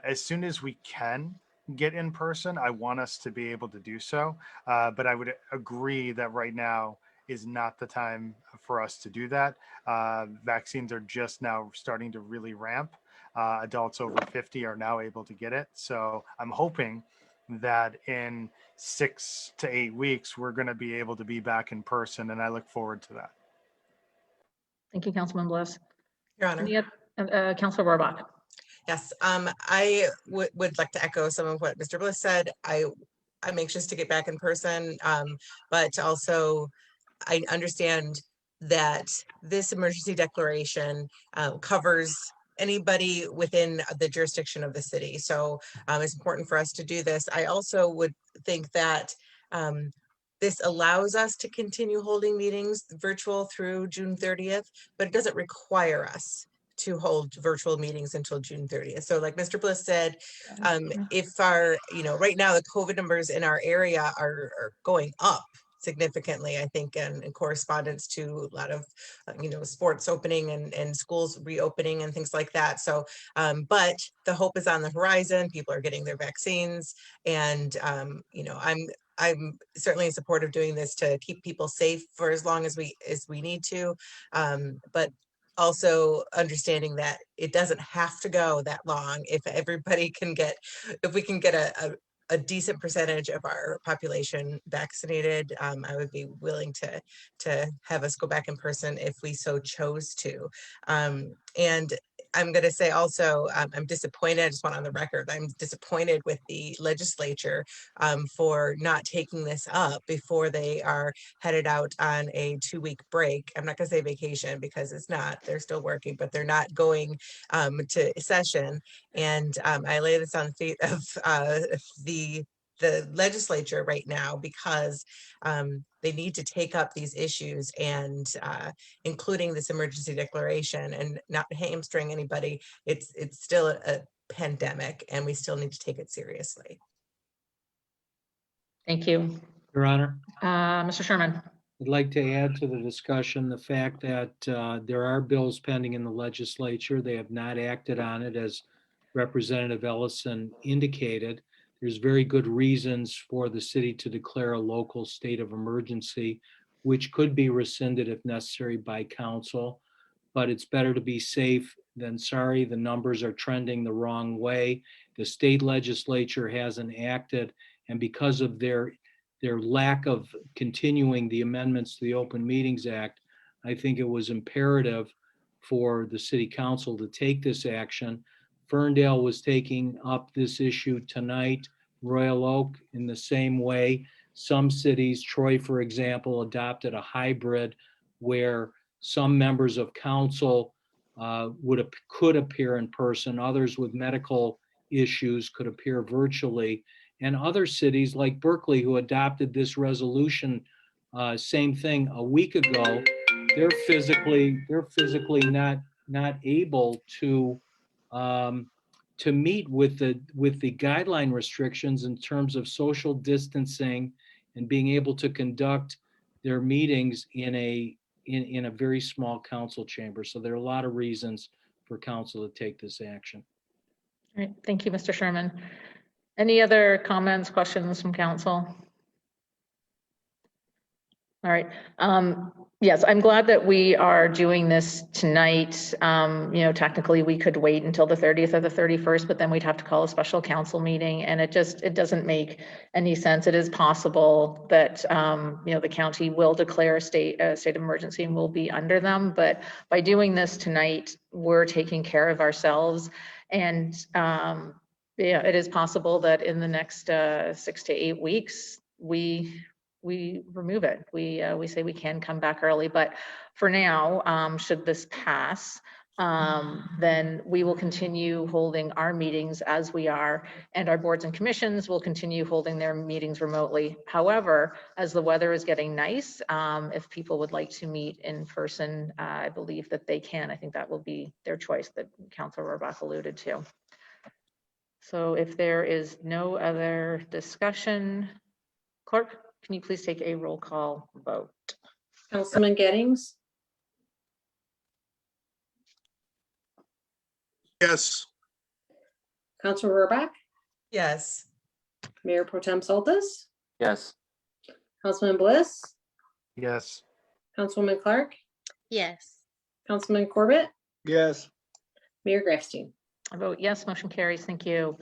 Speaker 4: As soon as we can get in person, I want us to be able to do so. But I would agree that right now is not the time for us to do that. Vaccines are just now starting to really ramp. Adults over 50 are now able to get it. So I'm hoping that in 6 to 8 weeks, we're going to be able to be back in person, and I look forward to that.
Speaker 2: Thank you, Councilman Bliss.
Speaker 8: Your Honor.
Speaker 2: Councilor Rohrbach.
Speaker 8: Yes, I would like to echo some of what Mr. Bliss said. I'm anxious to get back in person, but also I understand that this emergency declaration covers anybody within the jurisdiction of the city. So it's important for us to do this. I also would think that this allows us to continue holding meetings virtual through June 30th, but it doesn't require us to hold virtual meetings until June 30th. So like Mr. Bliss said, if our, right now the COVID numbers in our area are going up significantly, I think, in correspondence to a lot of, sports opening and schools reopening and things like that. So, but the hope is on the horizon. People are getting their vaccines, and I'm certainly in support of doing this to keep people safe for as long as we need to, but also understanding that it doesn't have to go that long. If we can get a decent percentage of our population vaccinated, I would be willing to have us go back in person if we so chose to. And I'm going to say also, I'm disappointed. I just want on the record, I'm disappointed with the legislature for not taking this up before they are headed out on a 2-week break. I'm not going to say vacation because it's not. They're still working, but they're not going to session. And I lay this on the feet of the legislature right now because they need to take up these issues and including this emergency declaration and not hamstring anybody. It's still a pandemic and we still need to take it seriously.
Speaker 2: Thank you.
Speaker 11: Your Honor,
Speaker 2: Mr. Sherman.
Speaker 11: I'd like to add to the discussion the fact that there are bills pending in the legislature. They have not acted on it, as Representative Ellison indicated. There's very good reasons for the city to declare a local state of emergency, which could be rescinded if necessary by council. But it's better to be safe than sorry. The numbers are trending the wrong way. The state legislature hasn't acted, and because of their lack of continuing the amendments to the Open Meetings Act, I think it was imperative for the city council to take this action. Ferndale was taking up this issue tonight, Royal Oak in the same way. Some cities, Troy, for example, adopted a hybrid where some members of council could appear in person, others with medical issues could appear virtually, and other cities like Berkeley, who adopted this resolution, same thing a week ago, they're physically not able to meet with the guideline restrictions in terms of social distancing and being able to conduct their meetings in a very small council chamber. So there are a lot of reasons for council to take this action.
Speaker 2: All right, thank you, Mr. Sherman. Any other comments, questions from council? All right. Yes, I'm glad that we are doing this tonight. Technically we could wait until the 30th or the 31st, but then we'd have to call a special council meeting, and it doesn't make any sense. It is possible that the county will declare a state of emergency and we'll be under them, but by doing this tonight, we're taking care of ourselves. And it is possible that in the next 6 to 8 weeks, we remove it. We say we can come back early, but for now, should this pass, then we will continue holding our meetings as we are, and our boards and commissions will continue holding their meetings remotely. However, as the weather is getting nice, if people would like to meet in person, I believe that they can. I think that will be their choice that Councilor Rohrbach alluded to. So if there is no other discussion, Clerk, can you please take a roll call vote?
Speaker 3: Councilman Gettings?
Speaker 7: Yes.
Speaker 3: Councilor Rohrbach?
Speaker 8: Yes.
Speaker 3: Mayor Pro Tem Soltis?
Speaker 1: Yes.
Speaker 3: Councilman Bliss?
Speaker 4: Yes.
Speaker 3: Councilwoman Clark?
Speaker 5: Yes.
Speaker 3: Councilman Corbett?
Speaker 6: Yes.
Speaker 3: Mayor Grafstein?
Speaker 2: I vote yes, motion carries. Thank you.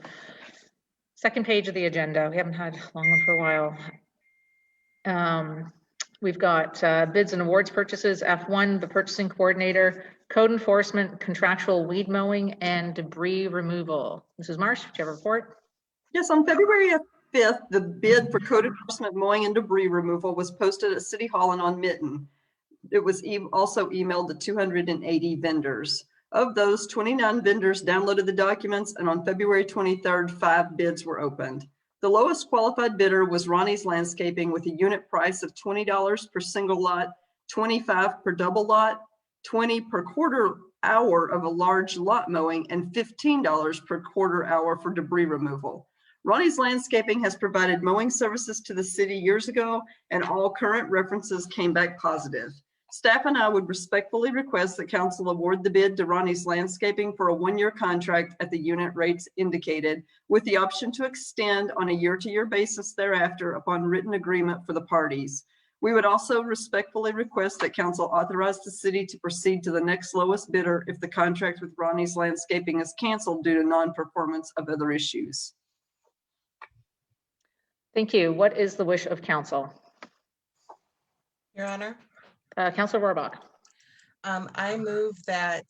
Speaker 2: Second page of the agenda. We haven't had a long one for a while. We've got bids and awards purchases, F1, the purchasing coordinator, code enforcement, contractual weed mowing, and debris removal. Mrs. Marsh, do you have a report?
Speaker 10: Yes, on February 5th, the bid for code enforcement, mowing, and debris removal was posted at City Hall and on Mitten. It was also emailed to 280 vendors. Of those, 29 vendors downloaded the documents, and on February 23rd, 5 bids were opened. The lowest qualified bidder was Ronnie's Landscaping with a unit price of $20 per single lot, $25 per double lot, $20 per quarter hour of a large lot mowing, and $15 per quarter hour for debris removal. Ronnie's Landscaping has provided mowing services to the city years ago, and all current references came back positive. Staff and I would respectfully request that council award the bid to Ronnie's Landscaping for a 1-year contract at the unit rates indicated, with the option to extend on a year-to-year basis thereafter upon written agreement for the parties. We would also respectfully request that council authorize the city to proceed to the next lowest bidder if the contract with Ronnie's Landscaping is canceled due to non-performance of other issues.
Speaker 2: Thank you. What is the wish of council?
Speaker 8: Your Honor.
Speaker 2: Councilor Rohrbach.
Speaker 8: I move that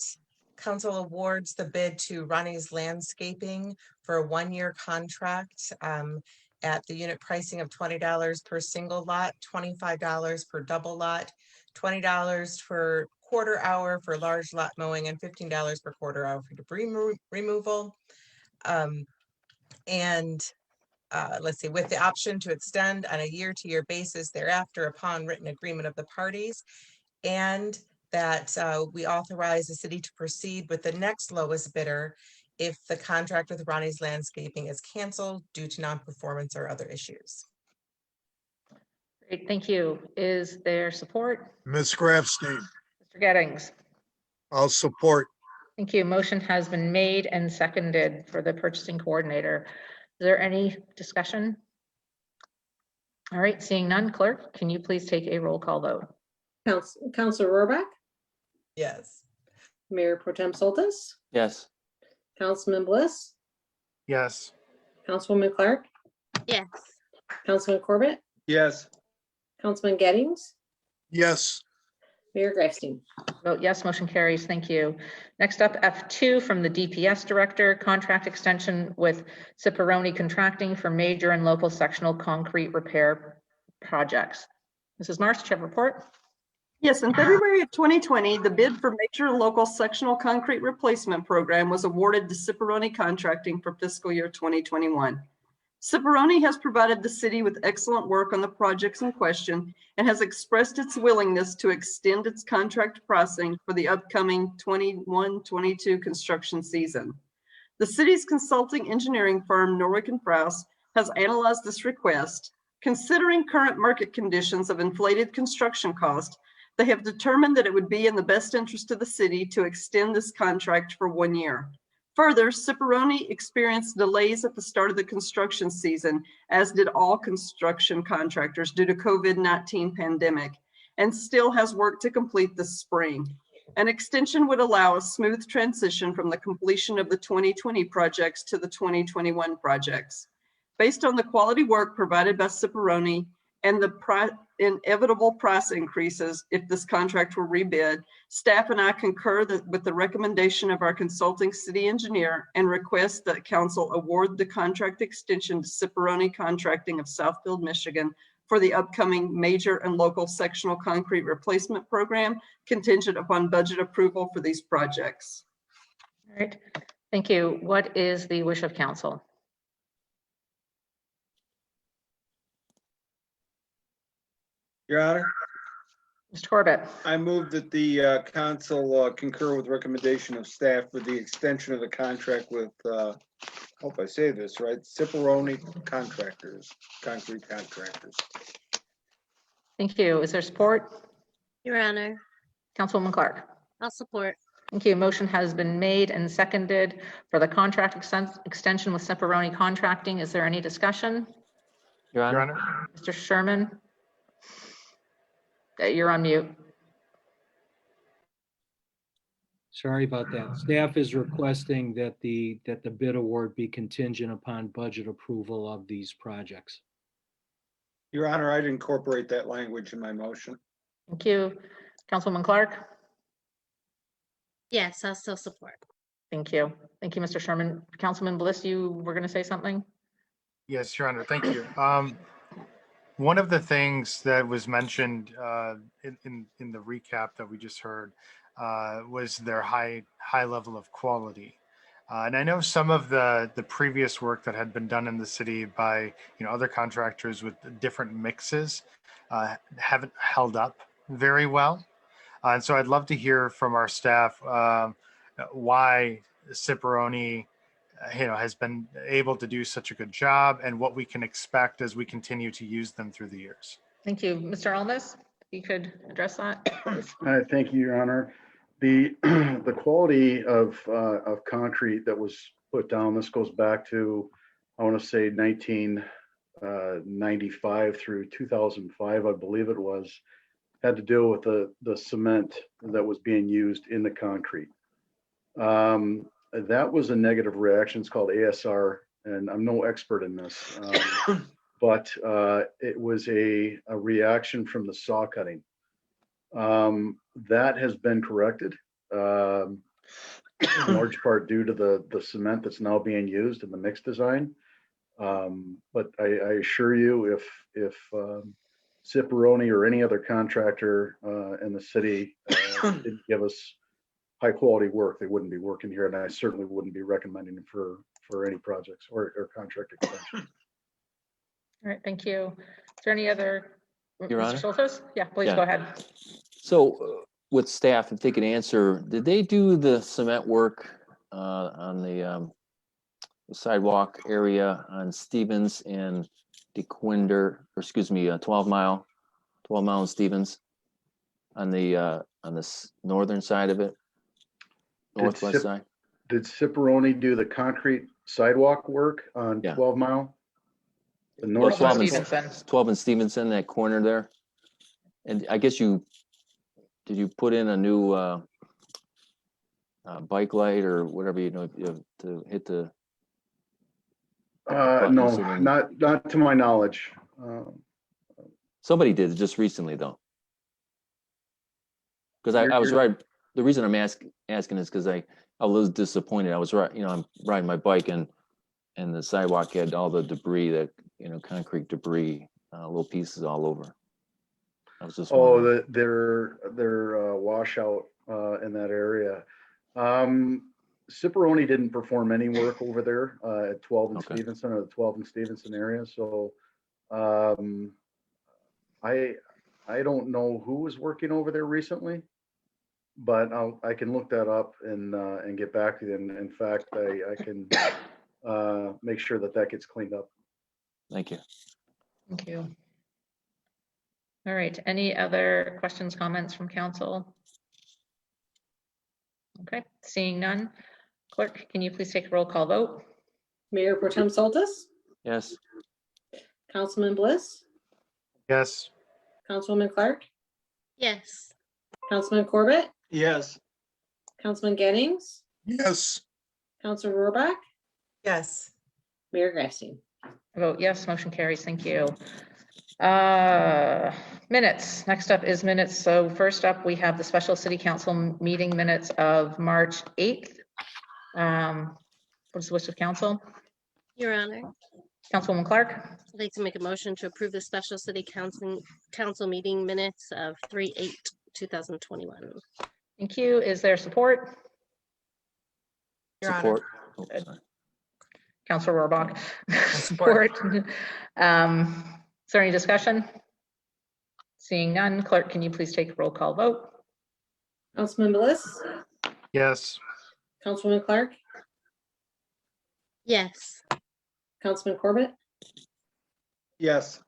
Speaker 8: council awards the bid to Ronnie's Landscaping for a 1-year contract at the unit pricing of $20 per single lot, $25 per double lot, $20 per quarter hour for large lot mowing, and $15 per quarter hour for debris removal. Let's see, with the option to extend on a year-to-year basis thereafter upon written agreement of the parties, and that we authorize the city to proceed with the next lowest bidder if the contract with Ronnie's Landscaping is canceled due to non-performance or other issues.
Speaker 2: Great, thank you. Is there support?
Speaker 7: Ms. Grafstein,
Speaker 2: Mr. Gettings?
Speaker 7: I'll support.
Speaker 2: Thank you. Motion has been made and seconded for the purchasing coordinator. Is there any discussion? All right, seeing none, clerk, can you please take a roll call vote?
Speaker 3: Councilor Rohrbach,
Speaker 8: Yes.
Speaker 3: Mayor Pro Tem Soltis,
Speaker 1: Yes.
Speaker 3: Councilman Bliss,
Speaker 4: Yes.
Speaker 3: Councilwoman Clark,
Speaker 5: Yes.
Speaker 3: Councilman Corbett,
Speaker 6: Yes.
Speaker 3: Councilman Gettings,
Speaker 7: Yes.
Speaker 3: Mayor Grafstein.
Speaker 2: Vote yes, motion carries. Thank you. Next up, F2 from the DPS Director, contract extension with Ciparoni Contracting for major and local sectional concrete repair projects. Mrs. Marsh, do you have a report?
Speaker 10: Yes, in February of 2020, the bid for major local sectional concrete replacement program was awarded to Ciparoni Contracting for fiscal year 2021. Ciparoni has provided the city with excellent work on the projects in question and has expressed its willingness to extend its contract pricing for the upcoming 21-22 construction season. The city's consulting engineering firm, Norwick & Frous, has analyzed this request. Considering current market conditions of inflated construction cost, they have determined that it would be in the best interest of the city to extend this contract for 1 year. Further, Ciparoni experienced delays at the start of the construction season, as did all construction contractors due to COVID-19 pandemic, and still has work to complete this spring. An extension would allow a smooth transition from the completion of the 2020 projects to the 2021 projects. Based on the quality work provided by Ciparoni and the inevitable price increases if this contract were rebid, staff and I concur with the recommendation of our consulting city engineer and request that council award the contract extension to Ciparoni Contracting of Southfield, Michigan for the upcoming major and local sectional concrete replacement program, contingent upon budget approval for these projects.
Speaker 2: All right, thank you. What is the wish of council?
Speaker 6: Your Honor,
Speaker 2: Mr. Corbett?
Speaker 6: I move that the council concur with recommendation of staff for the extension of the contract with, hope I say this right, Ciparoni Contractors, concrete contractors.
Speaker 2: Thank you. Is there support?
Speaker 5: Your Honor,
Speaker 2: Councilwoman Clark?
Speaker 5: I'll support.
Speaker 2: Thank you. Motion has been made and seconded for the contract extension with Ciparoni Contracting. Is there any discussion?
Speaker 1: Your Honor.
Speaker 4: Your Honor.
Speaker 2: Mr. Sherman? You're on mute.
Speaker 11: Sorry about that. Staff is requesting that the bid award be contingent upon budget approval of these projects.
Speaker 6: Your Honor, I'd incorporate that language in my motion.
Speaker 2: Thank you. Councilwoman Clark?
Speaker 5: Yes, I'll still support.
Speaker 2: Thank you. Thank you, Mr. Sherman. Councilman Bliss, you were going to say something?
Speaker 4: Yes, Your Honor, thank you. One of the things that was mentioned in the recap that we just heard was their high level of quality. And I know some of the previous work that had been done in the city by other contractors with different mixes haven't held up very well. And so I'd love to hear from our staff why Ciparoni has been able to do such a good job and what we can expect as we continue to use them through the years.
Speaker 2: Thank you. Mr. Almas, if you could address that.
Speaker 21: Thank you, Your Honor. The quality of concrete that was put down, this goes back to, I want to say 1995 through 2005, I believe it was, had to deal with the cement that was being used in the concrete. That was a negative reaction. It's called ASR, and I'm no expert in this, but it was a reaction from the saw cutting. That has been corrected, in large part due to the cement that's now being used in the mix design. But I assure you, if Ciparoni or any other contractor in the city didn't give us high quality work, they wouldn't be working here, and I certainly wouldn't be recommending it for any projects or contract extension.
Speaker 2: All right, thank you. Is there any other?
Speaker 1: Your
Speaker 2: Mr.
Speaker 1: Honor?
Speaker 2: Schultes? Yeah, please
Speaker 1: Yeah.
Speaker 2: go ahead.
Speaker 1: So with staff, if they could answer, did they do the cement work on the sidewalk area on Stevens and DeQuinder, or excuse me, 12 Mile 12 Mile and Stevens on the northern side of it, northwest side.
Speaker 21: Did Ciparoni do the concrete sidewalk work on
Speaker 1: Yeah.
Speaker 21: 12 Mile? The
Speaker 1: Yeah,
Speaker 21: north
Speaker 1: 12
Speaker 21: side?
Speaker 2: Stevenson.
Speaker 1: 12 and Stevenson, that corner there. And I guess did you put in a new bike light or whatever, you have to hit the button
Speaker 21: No,
Speaker 1: so then-
Speaker 21: not to my knowledge.
Speaker 1: Somebody did just recently though. Because I was
Speaker 21: You're-
Speaker 1: right. The reason I'm asking is because I was disappointed. I was right, I'm riding my bike and the sidewalk had all the debris that, concrete debris, little pieces all over. I was just wondering.
Speaker 21: Their washout in that area. Ciparoni didn't perform any work over there at 12 and
Speaker 1: Okay.
Speaker 21: Stevenson or the 12 and Stevenson area. So I don't know who was working over there recently, but I can look that up and get back to you. And in fact, I can make sure that gets cleaned up.
Speaker 1: Thank you.
Speaker 2: Thank you. All right, any other questions, comments from council? Okay, seeing none. Clerk, can you please take a roll call vote?
Speaker 3: Mayor Pro Tem Soltis,
Speaker 1: Yes.
Speaker 3: Councilman Bliss,
Speaker 4: Yes.
Speaker 3: Councilwoman Clark,
Speaker 5: Yes.
Speaker 3: Councilman Corbett,
Speaker 6: Yes.
Speaker 3: Councilman Gettings,
Speaker 7: Yes.
Speaker 3: Councilor Rohrbach,
Speaker 8: Yes.
Speaker 3: Mayor Grassi.
Speaker 2: I vote yes, motion carries. Thank you. Minutes. Next up is minutes. So first up, we have the special city council meeting minutes of March 8th. What's the wish of council?
Speaker 5: Your Honor,
Speaker 2: Councilwoman Clark,
Speaker 5: I'd like to make a motion to approve the special city council meeting minutes of 3/8/2021.
Speaker 2: thank you. Is there support?
Speaker 8: Your Honor.
Speaker 1: Support. Oh, sorry.
Speaker 2: Councilor Rohrbach.
Speaker 8: Support.
Speaker 2: Support. Is there any discussion? Seeing none, clerk, can you please take a roll call vote?
Speaker 3: Councilman Bliss,
Speaker 4: Yes.
Speaker 3: Councilwoman Clark,
Speaker 5: Yes.
Speaker 3: Councilman Corbett,
Speaker 6: Yes.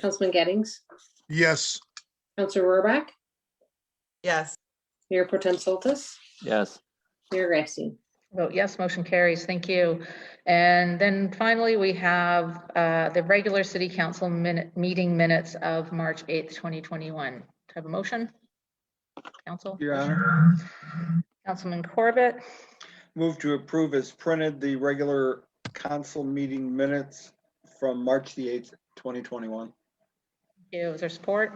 Speaker 3: Councilman Gettings,
Speaker 7: Yes.
Speaker 3: Councilor Rohrbach,
Speaker 8: Yes.
Speaker 3: Mayor Pro Tem Soltis,
Speaker 1: Yes.
Speaker 3: Mayor Grassi.
Speaker 2: Vote yes, motion carries. Thank you. And then finally, we have the regular city council meeting minutes of March 8th, 2021. Do I have a motion? Council?
Speaker 6: Your Honor,
Speaker 2: Councilman Corbett,
Speaker 6: move to approve as printed the regular council meeting minutes from March the 8th, 2021.
Speaker 2: thank you. Is there support?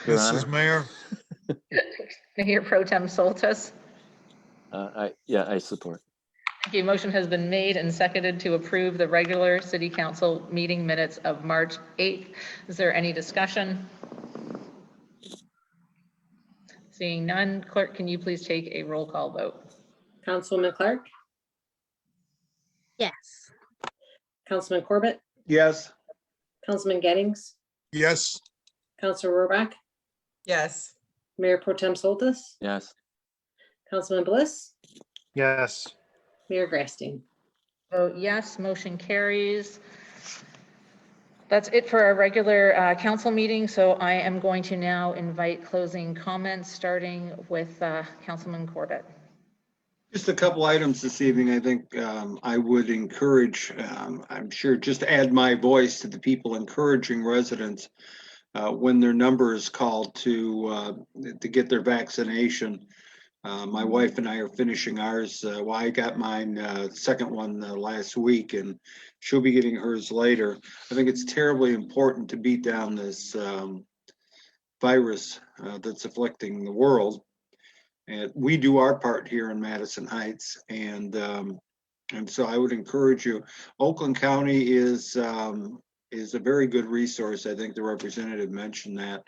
Speaker 1: Your
Speaker 7: This is
Speaker 1: Honor.
Speaker 7: Mayor.
Speaker 2: Mayor Pro Tem Soltis.
Speaker 1: I support.
Speaker 2: Thank you. Motion has been made and seconded to approve the regular city council meeting minutes of March 8th. Is there any discussion? Seeing none, clerk, can you please take a roll call vote?
Speaker 3: Councilwoman Clark,
Speaker 5: Yes.
Speaker 3: Councilman Corbett,
Speaker 6: Yes.
Speaker 3: Councilman Gettings,
Speaker 7: Yes.
Speaker 3: Councilor Rohrbach,
Speaker 8: Yes.
Speaker 3: Mayor Pro Tem Soltis,
Speaker 1: Yes.
Speaker 3: Councilman Bliss,
Speaker 4: Yes.
Speaker 3: Mayor Grassi.
Speaker 2: Vote yes, motion carries. That's it for our regular council meeting. So I am going to now invite closing comments, starting with Councilman Corbett.
Speaker 6: Just a couple items this evening. I think I would encourage, I'm sure, just add my voice to the people encouraging residents when their number is called to get their vaccination. My wife and I are finishing ours. Well, I got mine, second one last week, and she'll be getting hers later. I think it's terribly important to beat down this virus that's afflicting the world. And we do our part here in Madison Heights, and so I would encourage you. Oakland County is a very good resource. I think the representative mentioned that.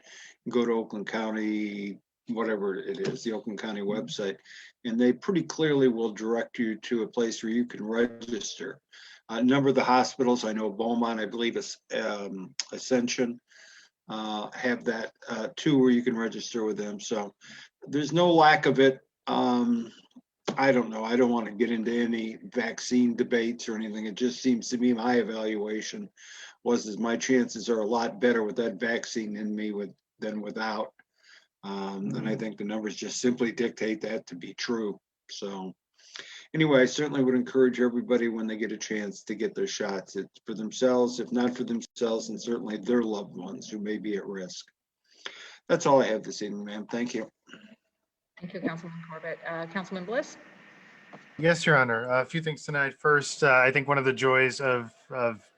Speaker 6: Go to Oakland County, whatever it is, the Oakland County website, and they pretty clearly will direct you to a place where you can register. A number of the hospitals, I know Beaumont, I believe Ascension, have that too, where you can register with them. So there's no lack of it. I don't know. I don't want to get into any vaccine debates or anything. It just seems to me, my evaluation, was my chances are a lot better with that vaccine in me than without. And I think the numbers just simply dictate that to be true. So anyway, I certainly would encourage everybody when they get a chance to get their shots. It's for themselves, if not for themselves, and certainly their loved ones who may be at risk. That's all I have this evening, ma'am. Thank you.
Speaker 2: Thank you, Councilman Corbett. Councilman Bliss?
Speaker 4: Yes, Your Honor. A few things tonight. First, I think one of the joys of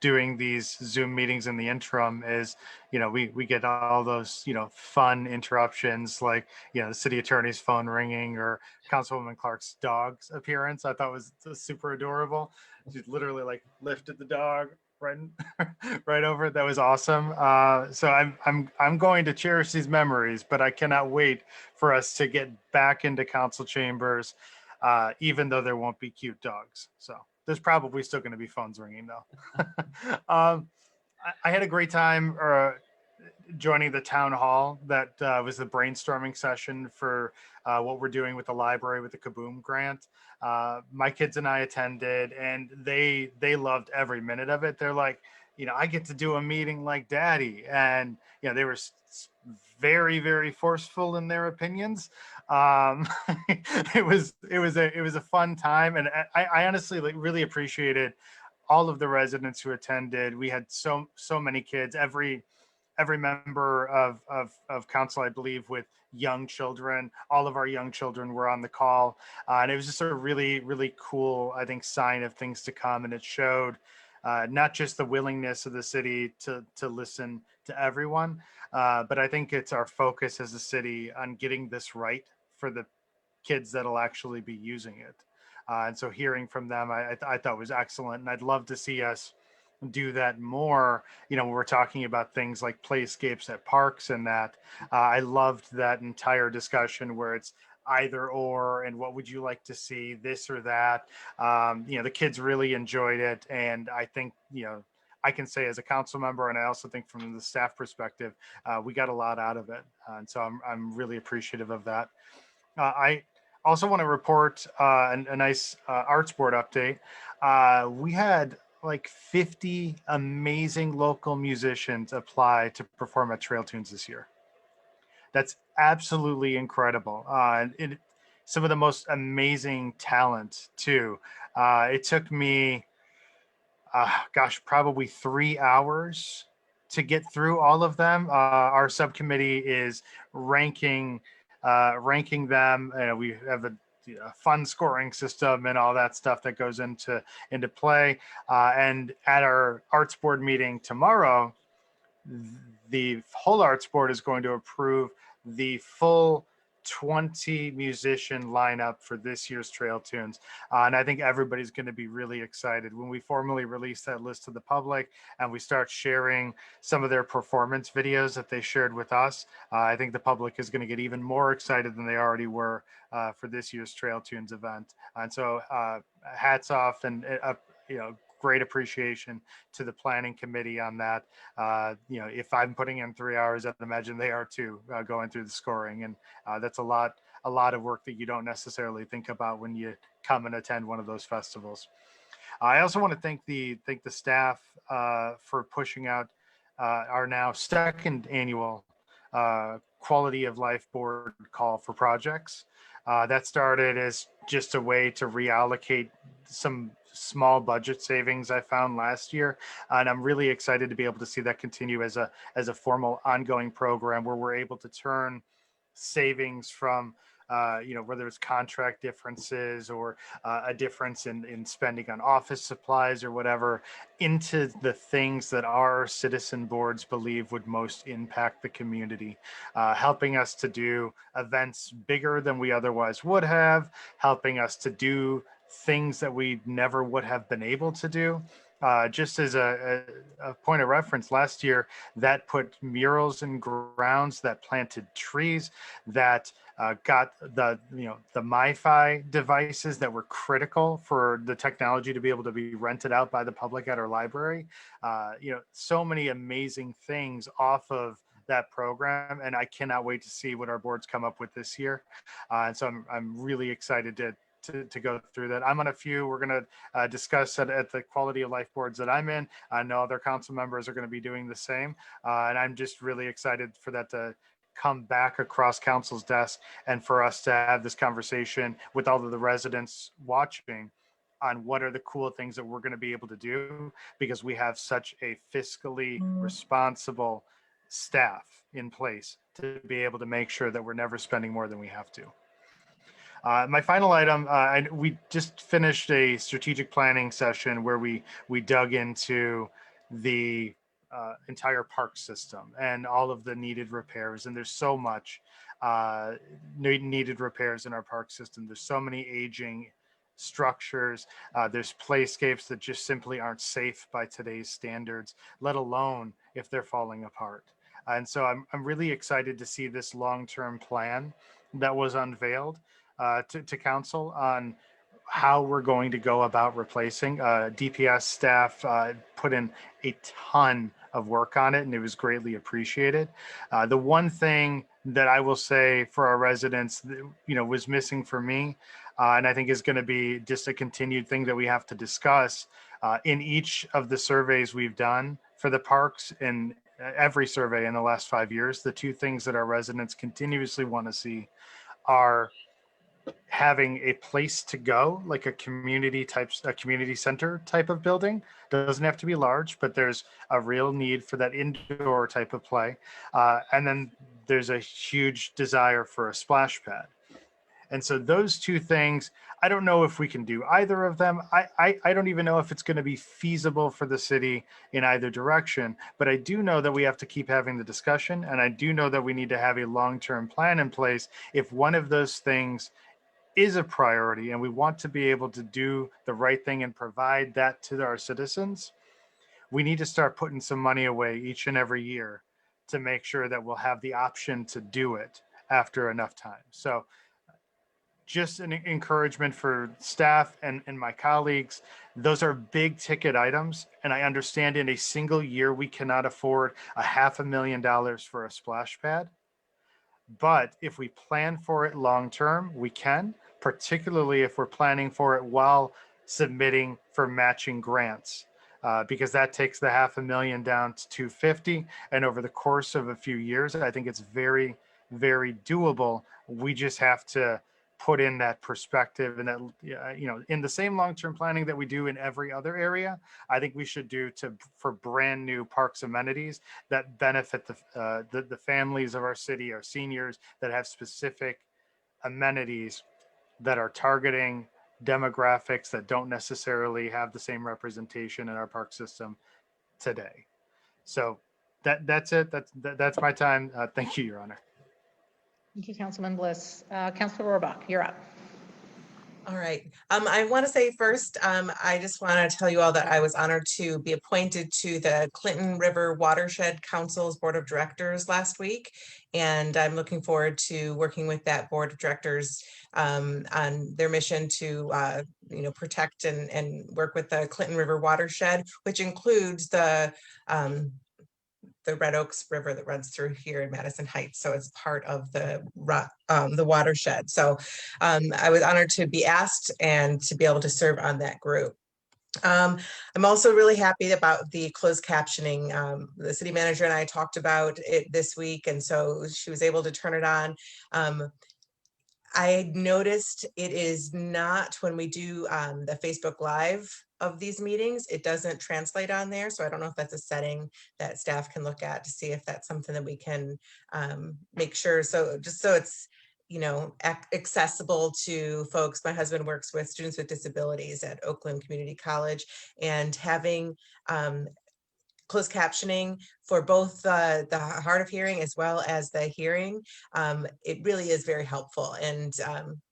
Speaker 4: doing these Zoom meetings in the interim is, we get all those, fun interruptions, like, the city attorney's phone ringing or Councilwoman Clark's dog's appearance. I thought was super adorable. She literally like lifted the dog right right over. That was awesome. So I'm going to cherish these memories, but I cannot wait for us to get back into council chambers. Even though there won't be cute dogs. So there's probably still going to be phones ringing though. I had a great time joining the town hall. That was the brainstorming session for what we're doing with the library with the Kaboom grant. My kids and I attended, and they loved every minute of it. They're like, I get to do a meeting like Daddy, and they were very, very forceful in their opinions. It was a fun time, and I honestly really appreciated all of the residents who attended. We had so many kids. Every member of council, I believe, with young children. All of our young children were on the call, and it was just a really, really cool, I think, sign of things to come. And it showed not just the willingness of the city to listen to everyone, but I think it's our focus as a city on getting this right for the kids that'll actually be using it. And so hearing from them, I thought was excellent. And I'd love to see us do that more, when we're talking about things like playscapes at parks and that. I loved that entire discussion where it's either or, and what would you like to see, this or that. The kids really enjoyed it. And I think, I can say as a council member, and I also think from the staff perspective, we got a lot out of it. And so I'm really appreciative of that. I also want to report a nice arts board update. We had like 50 amazing local musicians apply to perform at Trail Tunes this year. That's absolutely incredible. Some of the most amazing talent too. It took me, probably 3 hours to get through all of them. Our subcommittee is ranking them. We have a fun scoring system and all that stuff that goes into play. And at our arts board meeting tomorrow, the whole arts board is going to approve the full 20 musician lineup for this year's Trail Tunes. And I think everybody's going to be really excited when we formally release that list to the public and we start sharing some of their performance videos that they shared with us. I think the public is going to get even more excited than they already were for this year's Trail Tunes event. And so hats off and, great appreciation to the planning committee on that. If I'm putting in 3 hours, I'd imagine they are too, going through the scoring. And that's a lot of work that you don't necessarily think about when you come and attend one of those festivals. I also want to thank the staff for pushing out our now second annual quality of life board call for projects. That started as just a way to reallocate some small budget savings I found last year. And I'm really excited to be able to see that continue as a formal ongoing program where we're able to turn savings from whether it's contract differences or a difference in spending on office supplies or whatever, into the things that our citizen boards believe would most impact the community, helping us to do events bigger than we otherwise would have, helping us to do things that we never would have been able to do. Just as a point of reference, last year that put murals in grounds, that planted trees, that got the MiFi devices that were critical for the technology to be able to be rented out by the public at our library. So many amazing things off of that program, and I cannot wait to see what our boards come up with this year. And so I'm really excited to to go through that. I'm on a few. We're going to discuss at the quality of life boards that I'm in. I know other council members are going to be doing the same. And I'm just really excited for that to come back across council's desk and for us to have this conversation with all of the residents watching on what are the cool things that we're going to be able to do, because we have such a fiscally responsible staff in place to be able to make sure that we're never spending more than we have to. My final item, we just finished a strategic planning session where we dug into the entire park system and all of the needed repairs. And there's so much needed repairs in our park system. There's so many aging structures. There's playscapes that just simply aren't safe by today's standards, let alone if they're falling apart. And so I'm really excited to see this long-term plan that was unveiled to council on how we're going to go about replacing. DPS staff put in a ton of work on it, and it was greatly appreciated. The one thing that I will say for our residents, was missing for me, and I think is going to be just a continued thing that we have to discuss in each of the surveys we've done for the parks, in every survey in the last 5 years. The two things that our residents continuously want to see are having a place to go, like a community center type of building. Doesn't have to be large, but there's a real need for that indoor type of play. And then there's a huge desire for a splash pad. And so those two things, I don't know if we can do either of them. I don't even know if it's going to be feasible for the city in either direction, but I do know that we have to keep having the discussion. And I do know that we need to have a long-term plan in place if one of those things is a priority and we want to be able to do the right thing and provide that to our citizens. We need to start putting some money away each and every year to make sure that we'll have the option to do it after enough time. So just an encouragement for staff and my colleagues. Those are big ticket items. And I understand in a single year, we cannot afford $500,000 for a splash pad. But if we plan for it long-term, we can, particularly if we're planning for it while submitting for matching grants, because that takes the $500,000 down to $250,000. And over the course of a few years, I think it's very, very doable. We just have to put in that perspective, and that, in the same long-term planning that we do in every other area, I think we should do for brand new parks amenities that benefit the families of our city, our seniors, that have specific amenities that are targeting demographics that don't necessarily have the same representation in our park system today. So that's it. That's my time. Thank you, Your Honor.
Speaker 2: Thank you, Councilman Bliss. Councilor Rohrbach, you're up.
Speaker 8: All right. I want to say first, I just want to tell you all that I was honored to be appointed to the Clinton River Watershed Council's Board of Directors last week. And I'm looking forward to working with that Board of Directors on their mission to protect and work with the Clinton River Watershed, which includes the Red Oaks River that runs through here in Madison Heights. So it's part of the watershed. So I was honored to be asked and to be able to serve on that group. I'm also really happy about the closed captioning. The city manager and I talked about it this week, and so she was able to turn it on. I noticed it is not, when we do the Facebook Live of these meetings, it doesn't translate on there. So I don't know if that's a setting that staff can look at to see if that's something that we can make sure. So just so it's, accessible to folks. My husband works with students with disabilities at Oakland Community College, and having closed captioning for both the hard of hearing as well as the hearing, it really is very helpful. And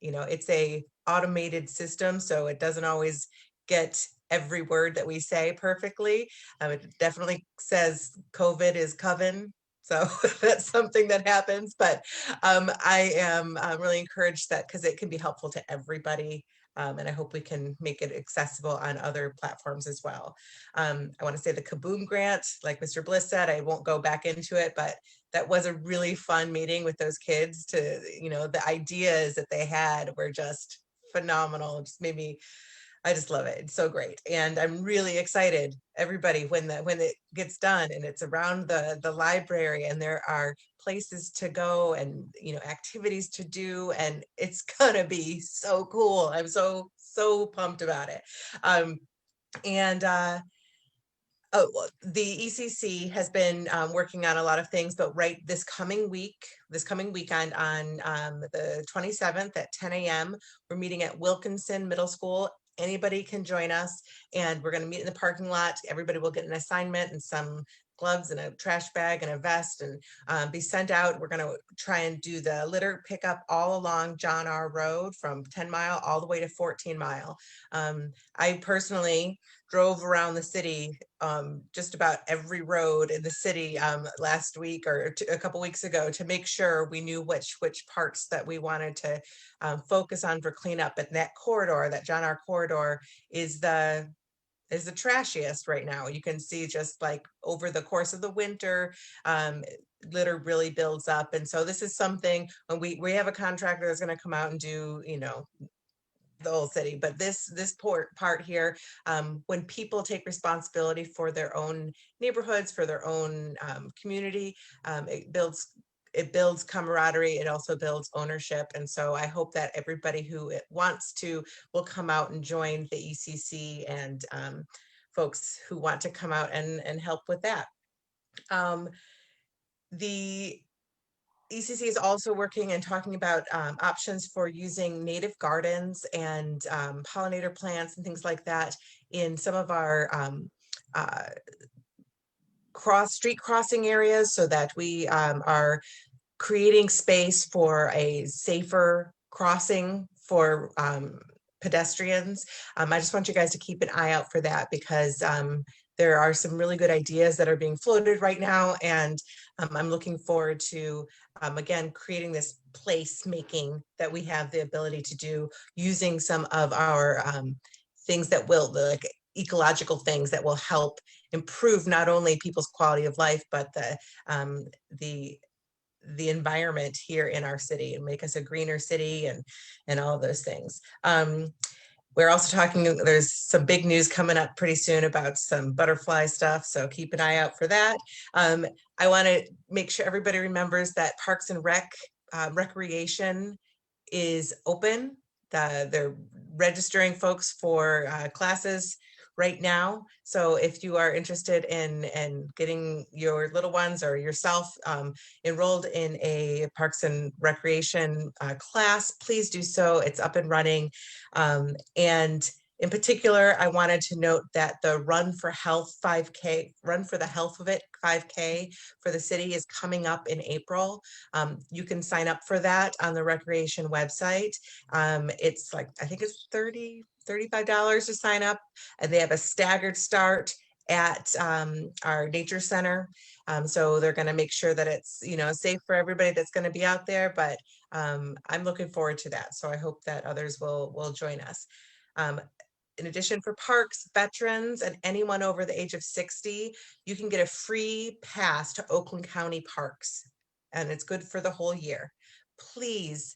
Speaker 8: it's a automated system, so it doesn't always get every word that we say perfectly. It definitely says COVID is coven, so that's something that happens. But I am really encouraged that, because it can be helpful to everybody. And I hope we can make it accessible on other platforms as well. I want to say the Kaboom grant, like Mr. Bliss said, I won't go back into it, but that was a really fun meeting with those kids. The ideas that they had were just phenomenal. It just made me, I just love it. It's so great. And I'm really excited, everybody, when it gets done and it's around the library and there are places to go and, you know, activities to do, and it's gonna be so cool. I'm so pumped about it. Oh, well, the ECC has been working on a lot of things, but right this coming weekend on the 27th at 10 a.m., we're meeting at Wilkinson Middle School. Anybody can join us, and we're going to meet in the parking lot. Everybody will get an assignment and some gloves and a trash bag and a vest, and be sent out. We're going to try and do the litter pickup all along John R. Road from 10 Mile all the way to 14 Mile. I personally drove around the city, just about every road in the city last week or a couple weeks ago to make sure we knew which parts that we wanted to focus on for cleanup. And that corridor, that John R. corridor, is the trashiest right now. You can see just like over the course of the winter, litter really builds up. And so this is something when we have a contractor that's going to come out and do, you know, the whole city, but this part here, when people take responsibility for their own neighborhoods, for their own community, it builds camaraderie. It also builds ownership. And so I hope that everybody who wants to will come out and join the ECC, and folks who want to come out and help with that. The ECC is also working and talking about options for using native gardens and pollinator plants and things like that in some of our street crossing areas, so that we are creating space for a safer crossing for pedestrians. I just want you guys to keep an eye out for that, because there are some really good ideas that are being floated right now, and I'm looking forward to, again, creating this place making that we have the ability to do using some of our things that will, like ecological things that will help improve not only people's quality of life, but the environment here in our city and make us a greener city and all of those things. We're also talking, there's some big news coming up pretty soon about some butterfly stuff, so keep an eye out for that. I want to make sure everybody remembers that Parks and Rec recreation is open. They're registering folks for classes right now. So if you are interested in getting your little ones or yourself enrolled in a Parks and Recreation class, please do so. It's up and running. And in particular, I wanted to note that the Run for Health 5K, Run for the Health of It 5K for the city is coming up in April. You can sign up for that on the Recreation website. It's like, I think it's $35 to sign up, and they have a staggered start at our nature center. So they're going to make sure that it's, you know, safe for everybody that's going to be out there, but I'm looking forward to that. So I hope that others will join us. In addition, for parks, veterans, and anyone over the age of 60, you can get a free pass to Oakland County parks, and it's good for the whole year. Please,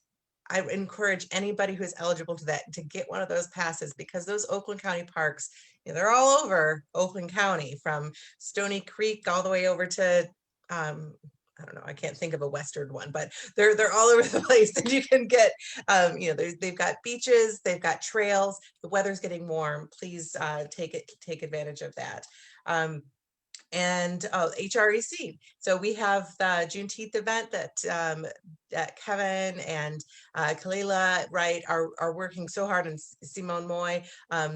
Speaker 8: I encourage anybody who is eligible to that to get one of those passes, because those Oakland County parks, you know, they're all over Oakland County, from Stony Creek all the way over to, I don't know, I can't think of a western one, but they're all over the place. And you can get, you know, they've got beaches, they've got trails. The weather's getting warm. Please take advantage of that. And HREC. So we have the Juneteenth event that Kevin and Kalila, right, are working so hard, and Simone Moy,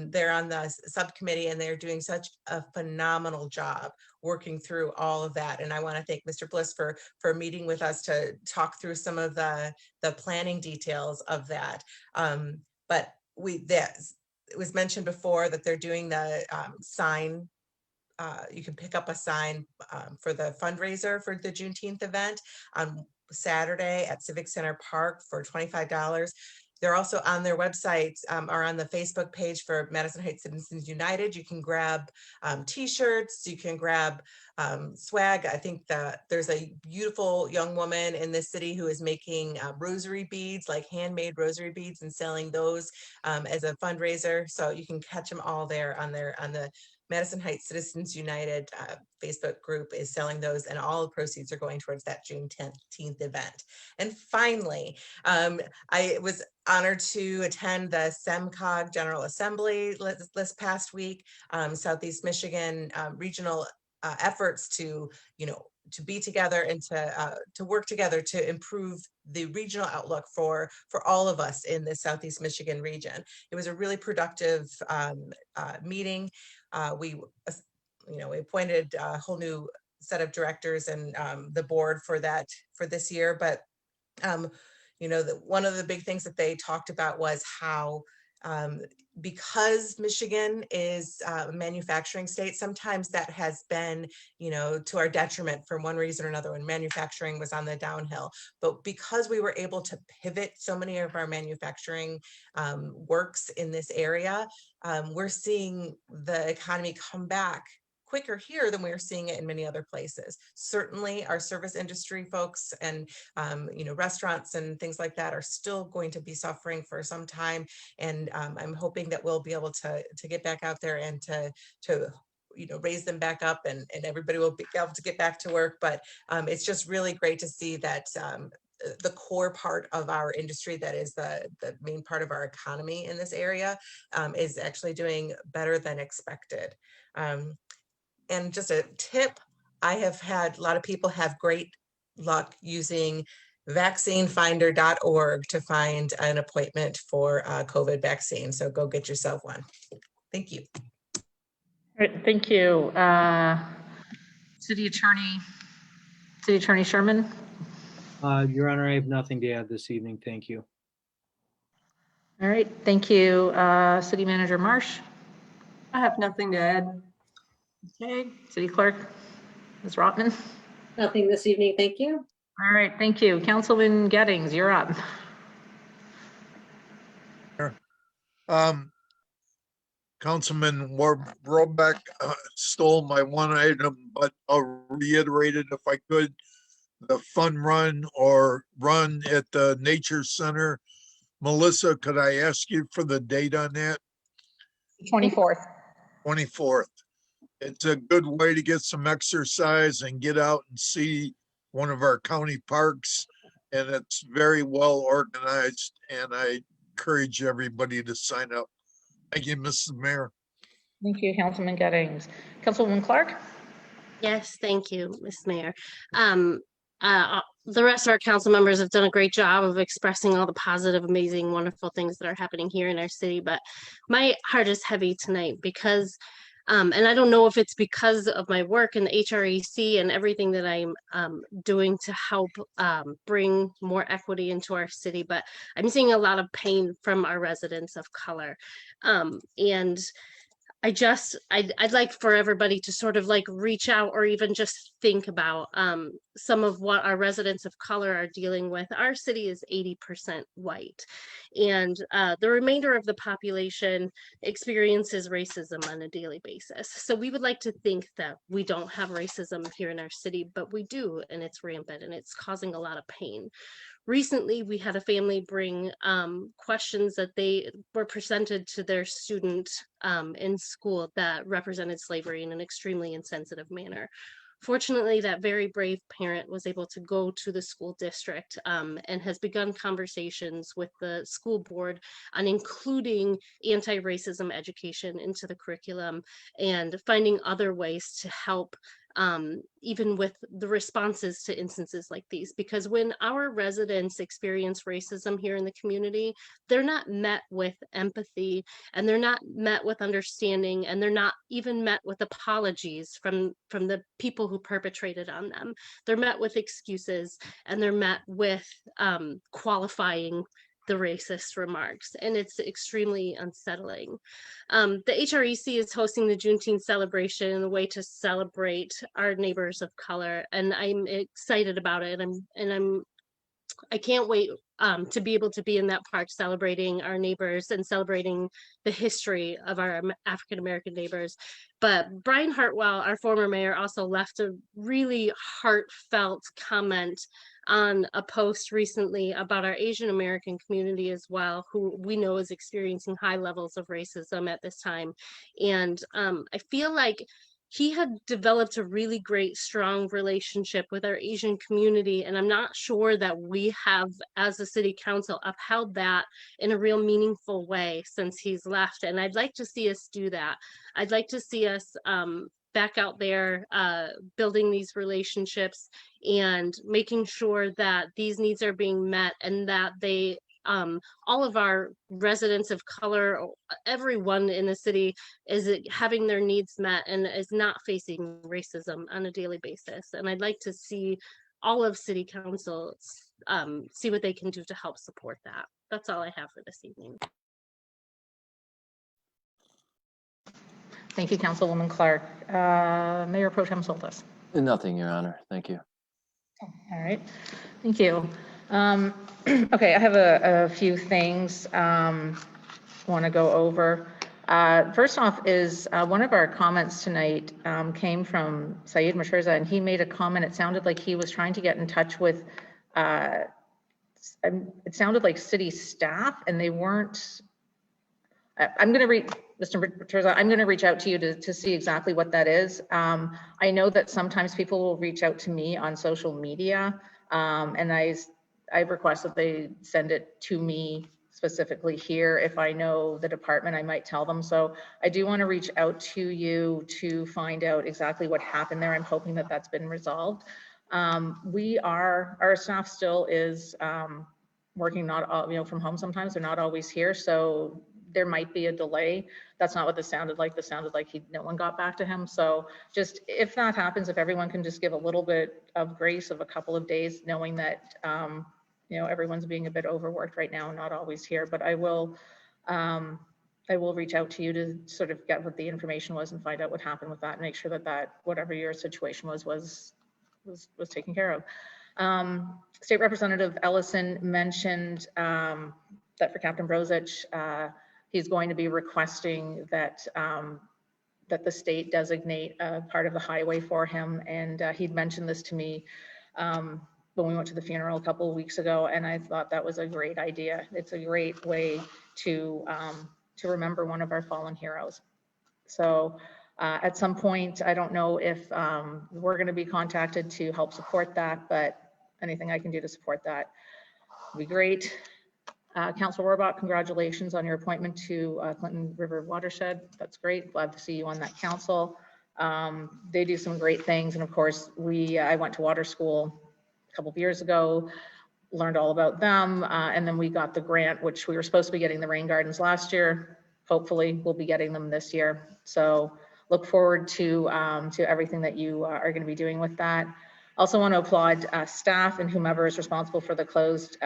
Speaker 8: they're on the subcommittee, and they're doing such a phenomenal job working through all of that. And I want to thank Mr. Bliss for meeting with us to talk through some of the planning details of that. But it was mentioned before that they're doing the sign. You can pick up a sign for the fundraiser for the Juneteenth event on Saturday at Civic Center Park for $25. They're also on their website or on the Facebook page for Madison Heights Citizens United. You can grab t-shirts, you can grab swag. I think that there's a beautiful young woman in this city who is making rosary beads, like handmade rosary beads, and selling those as a fundraiser. So you can catch them all there on the Madison Heights Citizens United Facebook group is selling those, and all the proceeds are going towards that Juneteenth event. And finally, I was honored to attend the SEMCOG General Assembly this past week. Southeast Michigan regional efforts to, to be together and to work together to improve the regional outlook for all of us in the Southeast Michigan region. It was a really productive meeting. We appointed a whole new set of directors and the board for this year. But one of the big things that they talked about was how because Michigan is a manufacturing state, sometimes that has been, to our detriment for one reason or another when manufacturing was on the downhill. But because we were able to pivot so many of our manufacturing works in this area, we're seeing the economy come back quicker here than we are seeing it in many other places. Certainly our service industry folks and restaurants and things like that are still going to be suffering for some time. And I'm hoping that we'll be able to get back out there and to raise them back up, and everybody will be able to get back to work. But it's just really great to see that the core part of our industry, that is the main part of our economy in this area, is actually doing better than expected. And just a tip, I have had a lot of people have great luck using vaccinefinder.org to find an appointment for a COVID vaccine. So go get yourself one. Thank you.
Speaker 2: All right, thank you. City Attorney Sherman.
Speaker 11: Your Honor, I have nothing to add this evening. Thank you.
Speaker 2: All right, thank you. City Manager Marsh.
Speaker 10: I have nothing to add.
Speaker 2: Okay, City Clerk, Ms. Rotman.
Speaker 3: Nothing this evening, thank you.
Speaker 2: All right, thank you. Councilman Gettings, you're up.
Speaker 7: Councilman Roebuck stole my one item, but I'll reiterate it if I could. The fun run or run at the Nature Center. Melissa, could I ask you for the date on that?
Speaker 2: 24th.
Speaker 7: 24th. It's a good way to get some exercise and get out and see one of our county parks. And it's very well organized, and I encourage everybody to sign up. Thank you, Mrs. Mayor.
Speaker 2: Thank you, Councilman Gettings. Councilwoman Clark?
Speaker 5: Yes, thank you, Ms. Mayor. The rest of our council members have done a great job of expressing all the positive, amazing, wonderful things that are happening here in our city, but my heart is heavy tonight because and I don't know if it's because of my work in the HREC and everything that I'm doing to help bring more equity into our city, but I'm seeing a lot of pain from our residents of color. And I'd like for everybody to sort of like reach out or even just think about some of what our residents of color are dealing with. Our city is 80% white, and the remainder of the population experiences racism on a daily basis. So we would like to think that we don't have racism here in our city, but we do, and it's rampant, and it's causing a lot of pain. Recently, we had a family bring questions that they were presented to their student in school that represented slavery in an extremely insensitive manner. Fortunately, that very brave parent was able to go to the school district and has begun conversations with the school board on including anti-racism education into the curriculum and finding other ways to help even with the responses to instances like these, because when our residents experience racism here in the community, they're not met with empathy, and they're not met with understanding, and they're not even met with apologies from the people who perpetrated on them. They're met with excuses, and they're met with qualifying the racist remarks, and it's extremely unsettling. The HREC is hosting the Juneteenth celebration in a way to celebrate our neighbors of color, and I'm excited about it. And I'm I can't wait to be able to be in that park celebrating our neighbors and celebrating the history of our African American neighbors. But Brian Hartwell, our former mayor, also left a really heartfelt comment on a post recently about our Asian American community as well, who we know is experiencing high levels of racism at this time. And I feel like he had developed a really great, strong relationship with our Asian community. And I'm not sure that we have, as a city council, upheld that in a real meaningful way since he's left. And I'd like to see us do that. I'd like to see us back out there building these relationships and making sure that these needs are being met and that they all of our residents of color, everyone in the city is having their needs met and is not facing racism on a daily basis. And I'd like to see all of city council see what they can do to help support that. That's all I have for this evening.
Speaker 2: Thank you, Councilwoman Clark. Mayor Pro Tem Soltis.
Speaker 1: Nothing, Your Honor. Thank you.
Speaker 2: All right, thank you. Okay, I have a few things want to go over. First off is one of our comments tonight came from Saeed Maturza, and he made a comment. It sounded like he was trying to get in touch with, it sounded like city staff, and they weren't. I'm going to read, Mr. Maturza, I'm going to reach out to you to see exactly what that is. I know that sometimes people will reach out to me on social media, and I request that they send it to me specifically here. If I know the department, I might tell them. So I do want to reach out to you to find out exactly what happened there. I'm hoping that that's been resolved. Our staff still is working from home sometimes. They're not always here. So there might be a delay. That's not what this sounded like. This sounded like no one got back to him. So just if that happens, if everyone can just give a little bit of grace of a couple of days, knowing that everyone's being a bit overworked right now and not always here. But I will reach out to you to sort of get what the information was and find out what happened with that and make sure that whatever your situation was taken care of. State Representative Ellison mentioned that for Captain Brozich, he's going to be requesting that the state designate a part of the highway for him. And he'd mentioned this to me when we went to the funeral a couple of weeks ago, and I thought that was a great idea. It's a great way to remember one of our fallen heroes. So at some point, I don't know if we're going to be contacted to help support that, but anything I can do to support that would be great. Councilor Rohrbach, congratulations on your appointment to Clinton River Watershed. That's great. Glad to see you on that council. They do some great things, and of course, I went to water school a couple of years ago, learned all about them, and then we got the grant, which we were supposed to be getting the rain gardens last year. Hopefully, we'll be getting them this year. So look forward to everything that you are going to be doing with that. Also want to applaud staff and whomever is responsible for the closed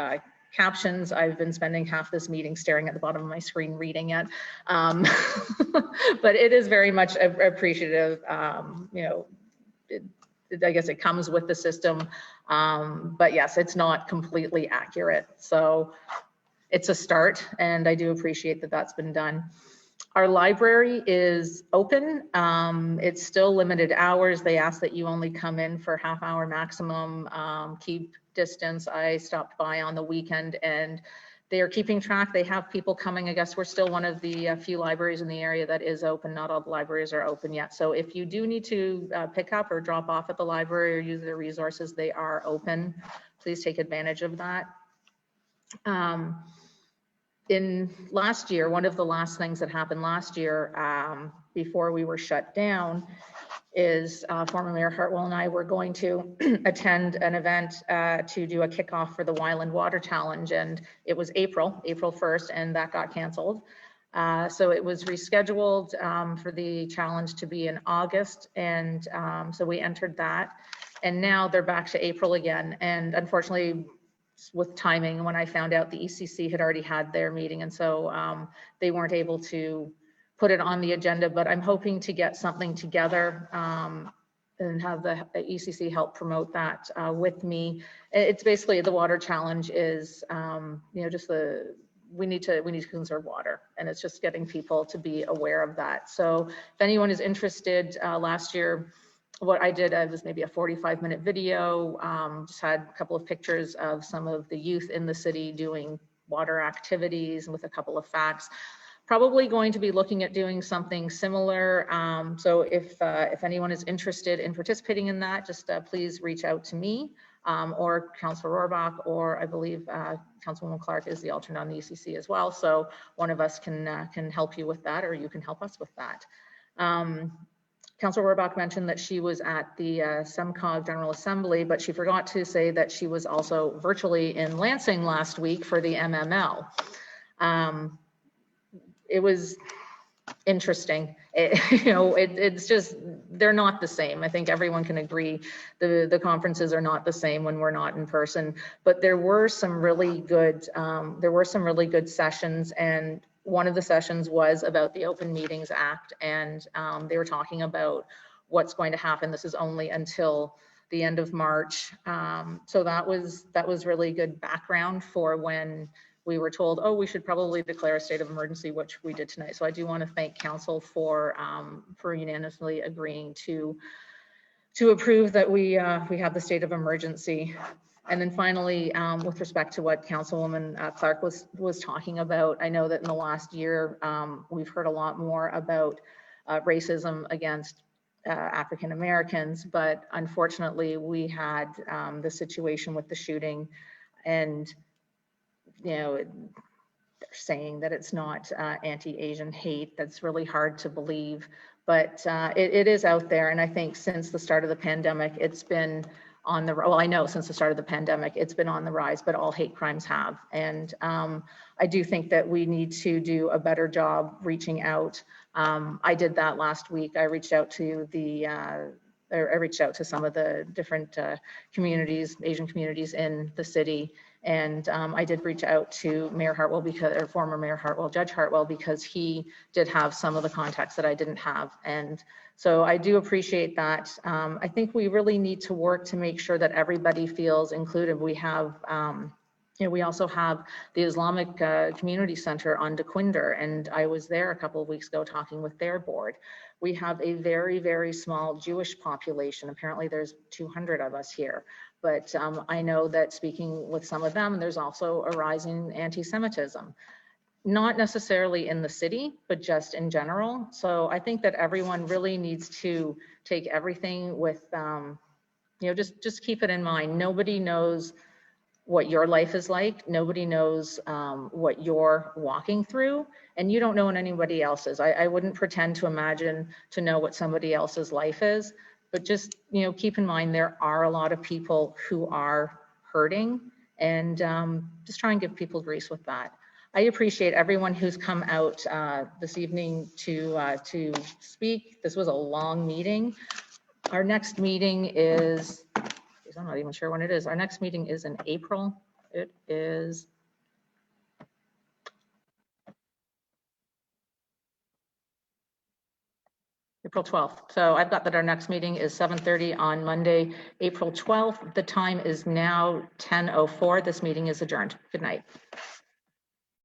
Speaker 2: captions. I've been spending half this meeting staring at the bottom of my screen reading it, but it is very much appreciative. I guess it comes with the system, but yes, it's not completely accurate. So it's a start, and I do appreciate that that's been done. Our library is open. It's still limited hours. They ask that you only come in for half-hour maximum, keep distance. I stopped by on the weekend and they are keeping track. They have people coming. I guess we're still one of the few libraries in the area that is open. Not all the libraries are open yet. So if you do need to pick up or drop off at the library or use their resources, they are open. Please take advantage of that. In last year, one of the last things that happened last year before we were shut down is former Mayor Hartwell and I were going to attend an event to do a kickoff for the Wyland Water Challenge, and it was April 1st, and that got canceled. So it was rescheduled for the challenge to be in August, and so we entered that, and now they're back to April again. And unfortunately, with timing, when I found out the ECC had already had their meeting, and so they weren't able to put it on the agenda, but I'm hoping to get something together and have the ECC help promote that with me. It's basically the water challenge is, just we need to conserve water, and it's just getting people to be aware of that. So if anyone is interested, last year, what I did was maybe a 45-minute video, just had a couple of pictures of some of the youth in the city doing water activities with a couple of facts. Probably going to be looking at doing something similar. So if anyone is interested in participating in that, just please reach out to me or Councilor Rohrbach, or I believe Councilwoman Clark is the alternate on the ECC as well. So one of us can help you with that, or you can help us with that. Councilor Rohrbach mentioned that she was at the SEMCOG General Assembly, but she forgot to say that she was also virtually in Lansing last week for the MML. It was interesting. It's just, they're not the same. I think everyone can agree the conferences are not the same when we're not in person, but there were some really good sessions, and one of the sessions was about the Open Meetings Act, and they were talking about what's going to happen. This is only until the end of March. So that was really good background for when we were told, oh, we should probably declare a state of emergency, which we did tonight. So I do want to thank council for unanimously agreeing to approve that we have the state of emergency. And then finally, with respect to what Councilwoman Clark was talking about, I know that in the last year, we've heard a lot more about racism against African Americans, but unfortunately we had the situation with the shooting, and they're saying that it's not anti-Asian hate. That's really hard to believe, but it is out there. And I think since the start of the pandemic, it's been on the, well, I know since the start of the pandemic, it's been on the rise, but all hate crimes have. And I do think that we need to do a better job reaching out. I did that last week. I reached out to some of the different communities, Asian communities in the city. And I did reach out to Mayor Hartwell, former Mayor Hartwell, Judge Hartwell, because he did have some of the contacts that I didn't have. And so I do appreciate that. I think we really need to work to make sure that everybody feels included. We have, we also have the Islamic Community Center on DeQuinder, and I was there a couple of weeks ago talking with their board. We have a very, very small Jewish population. Apparently there's 200 of us here. But I know that speaking with some of them, there's also a rising anti-Semitism, not necessarily in the city, but just in general. So I think that everyone really needs to take everything with, just keep it in mind. Nobody knows what your life is like. Nobody knows what you're walking through, and you don't know what anybody else's. I wouldn't pretend to imagine to know what somebody else's life is. But just, keep in mind, there are a lot of people who are hurting, and just try and give people grace with that. I appreciate everyone who's come out this evening to speak. This was a long meeting. Our next meeting is, I'm not even sure when it is. Our next meeting is in April. It is April 12th. So I've got that our next meeting is 7:30 on Monday, April 12th. The time is now 10:04. This meeting is adjourned. Good night.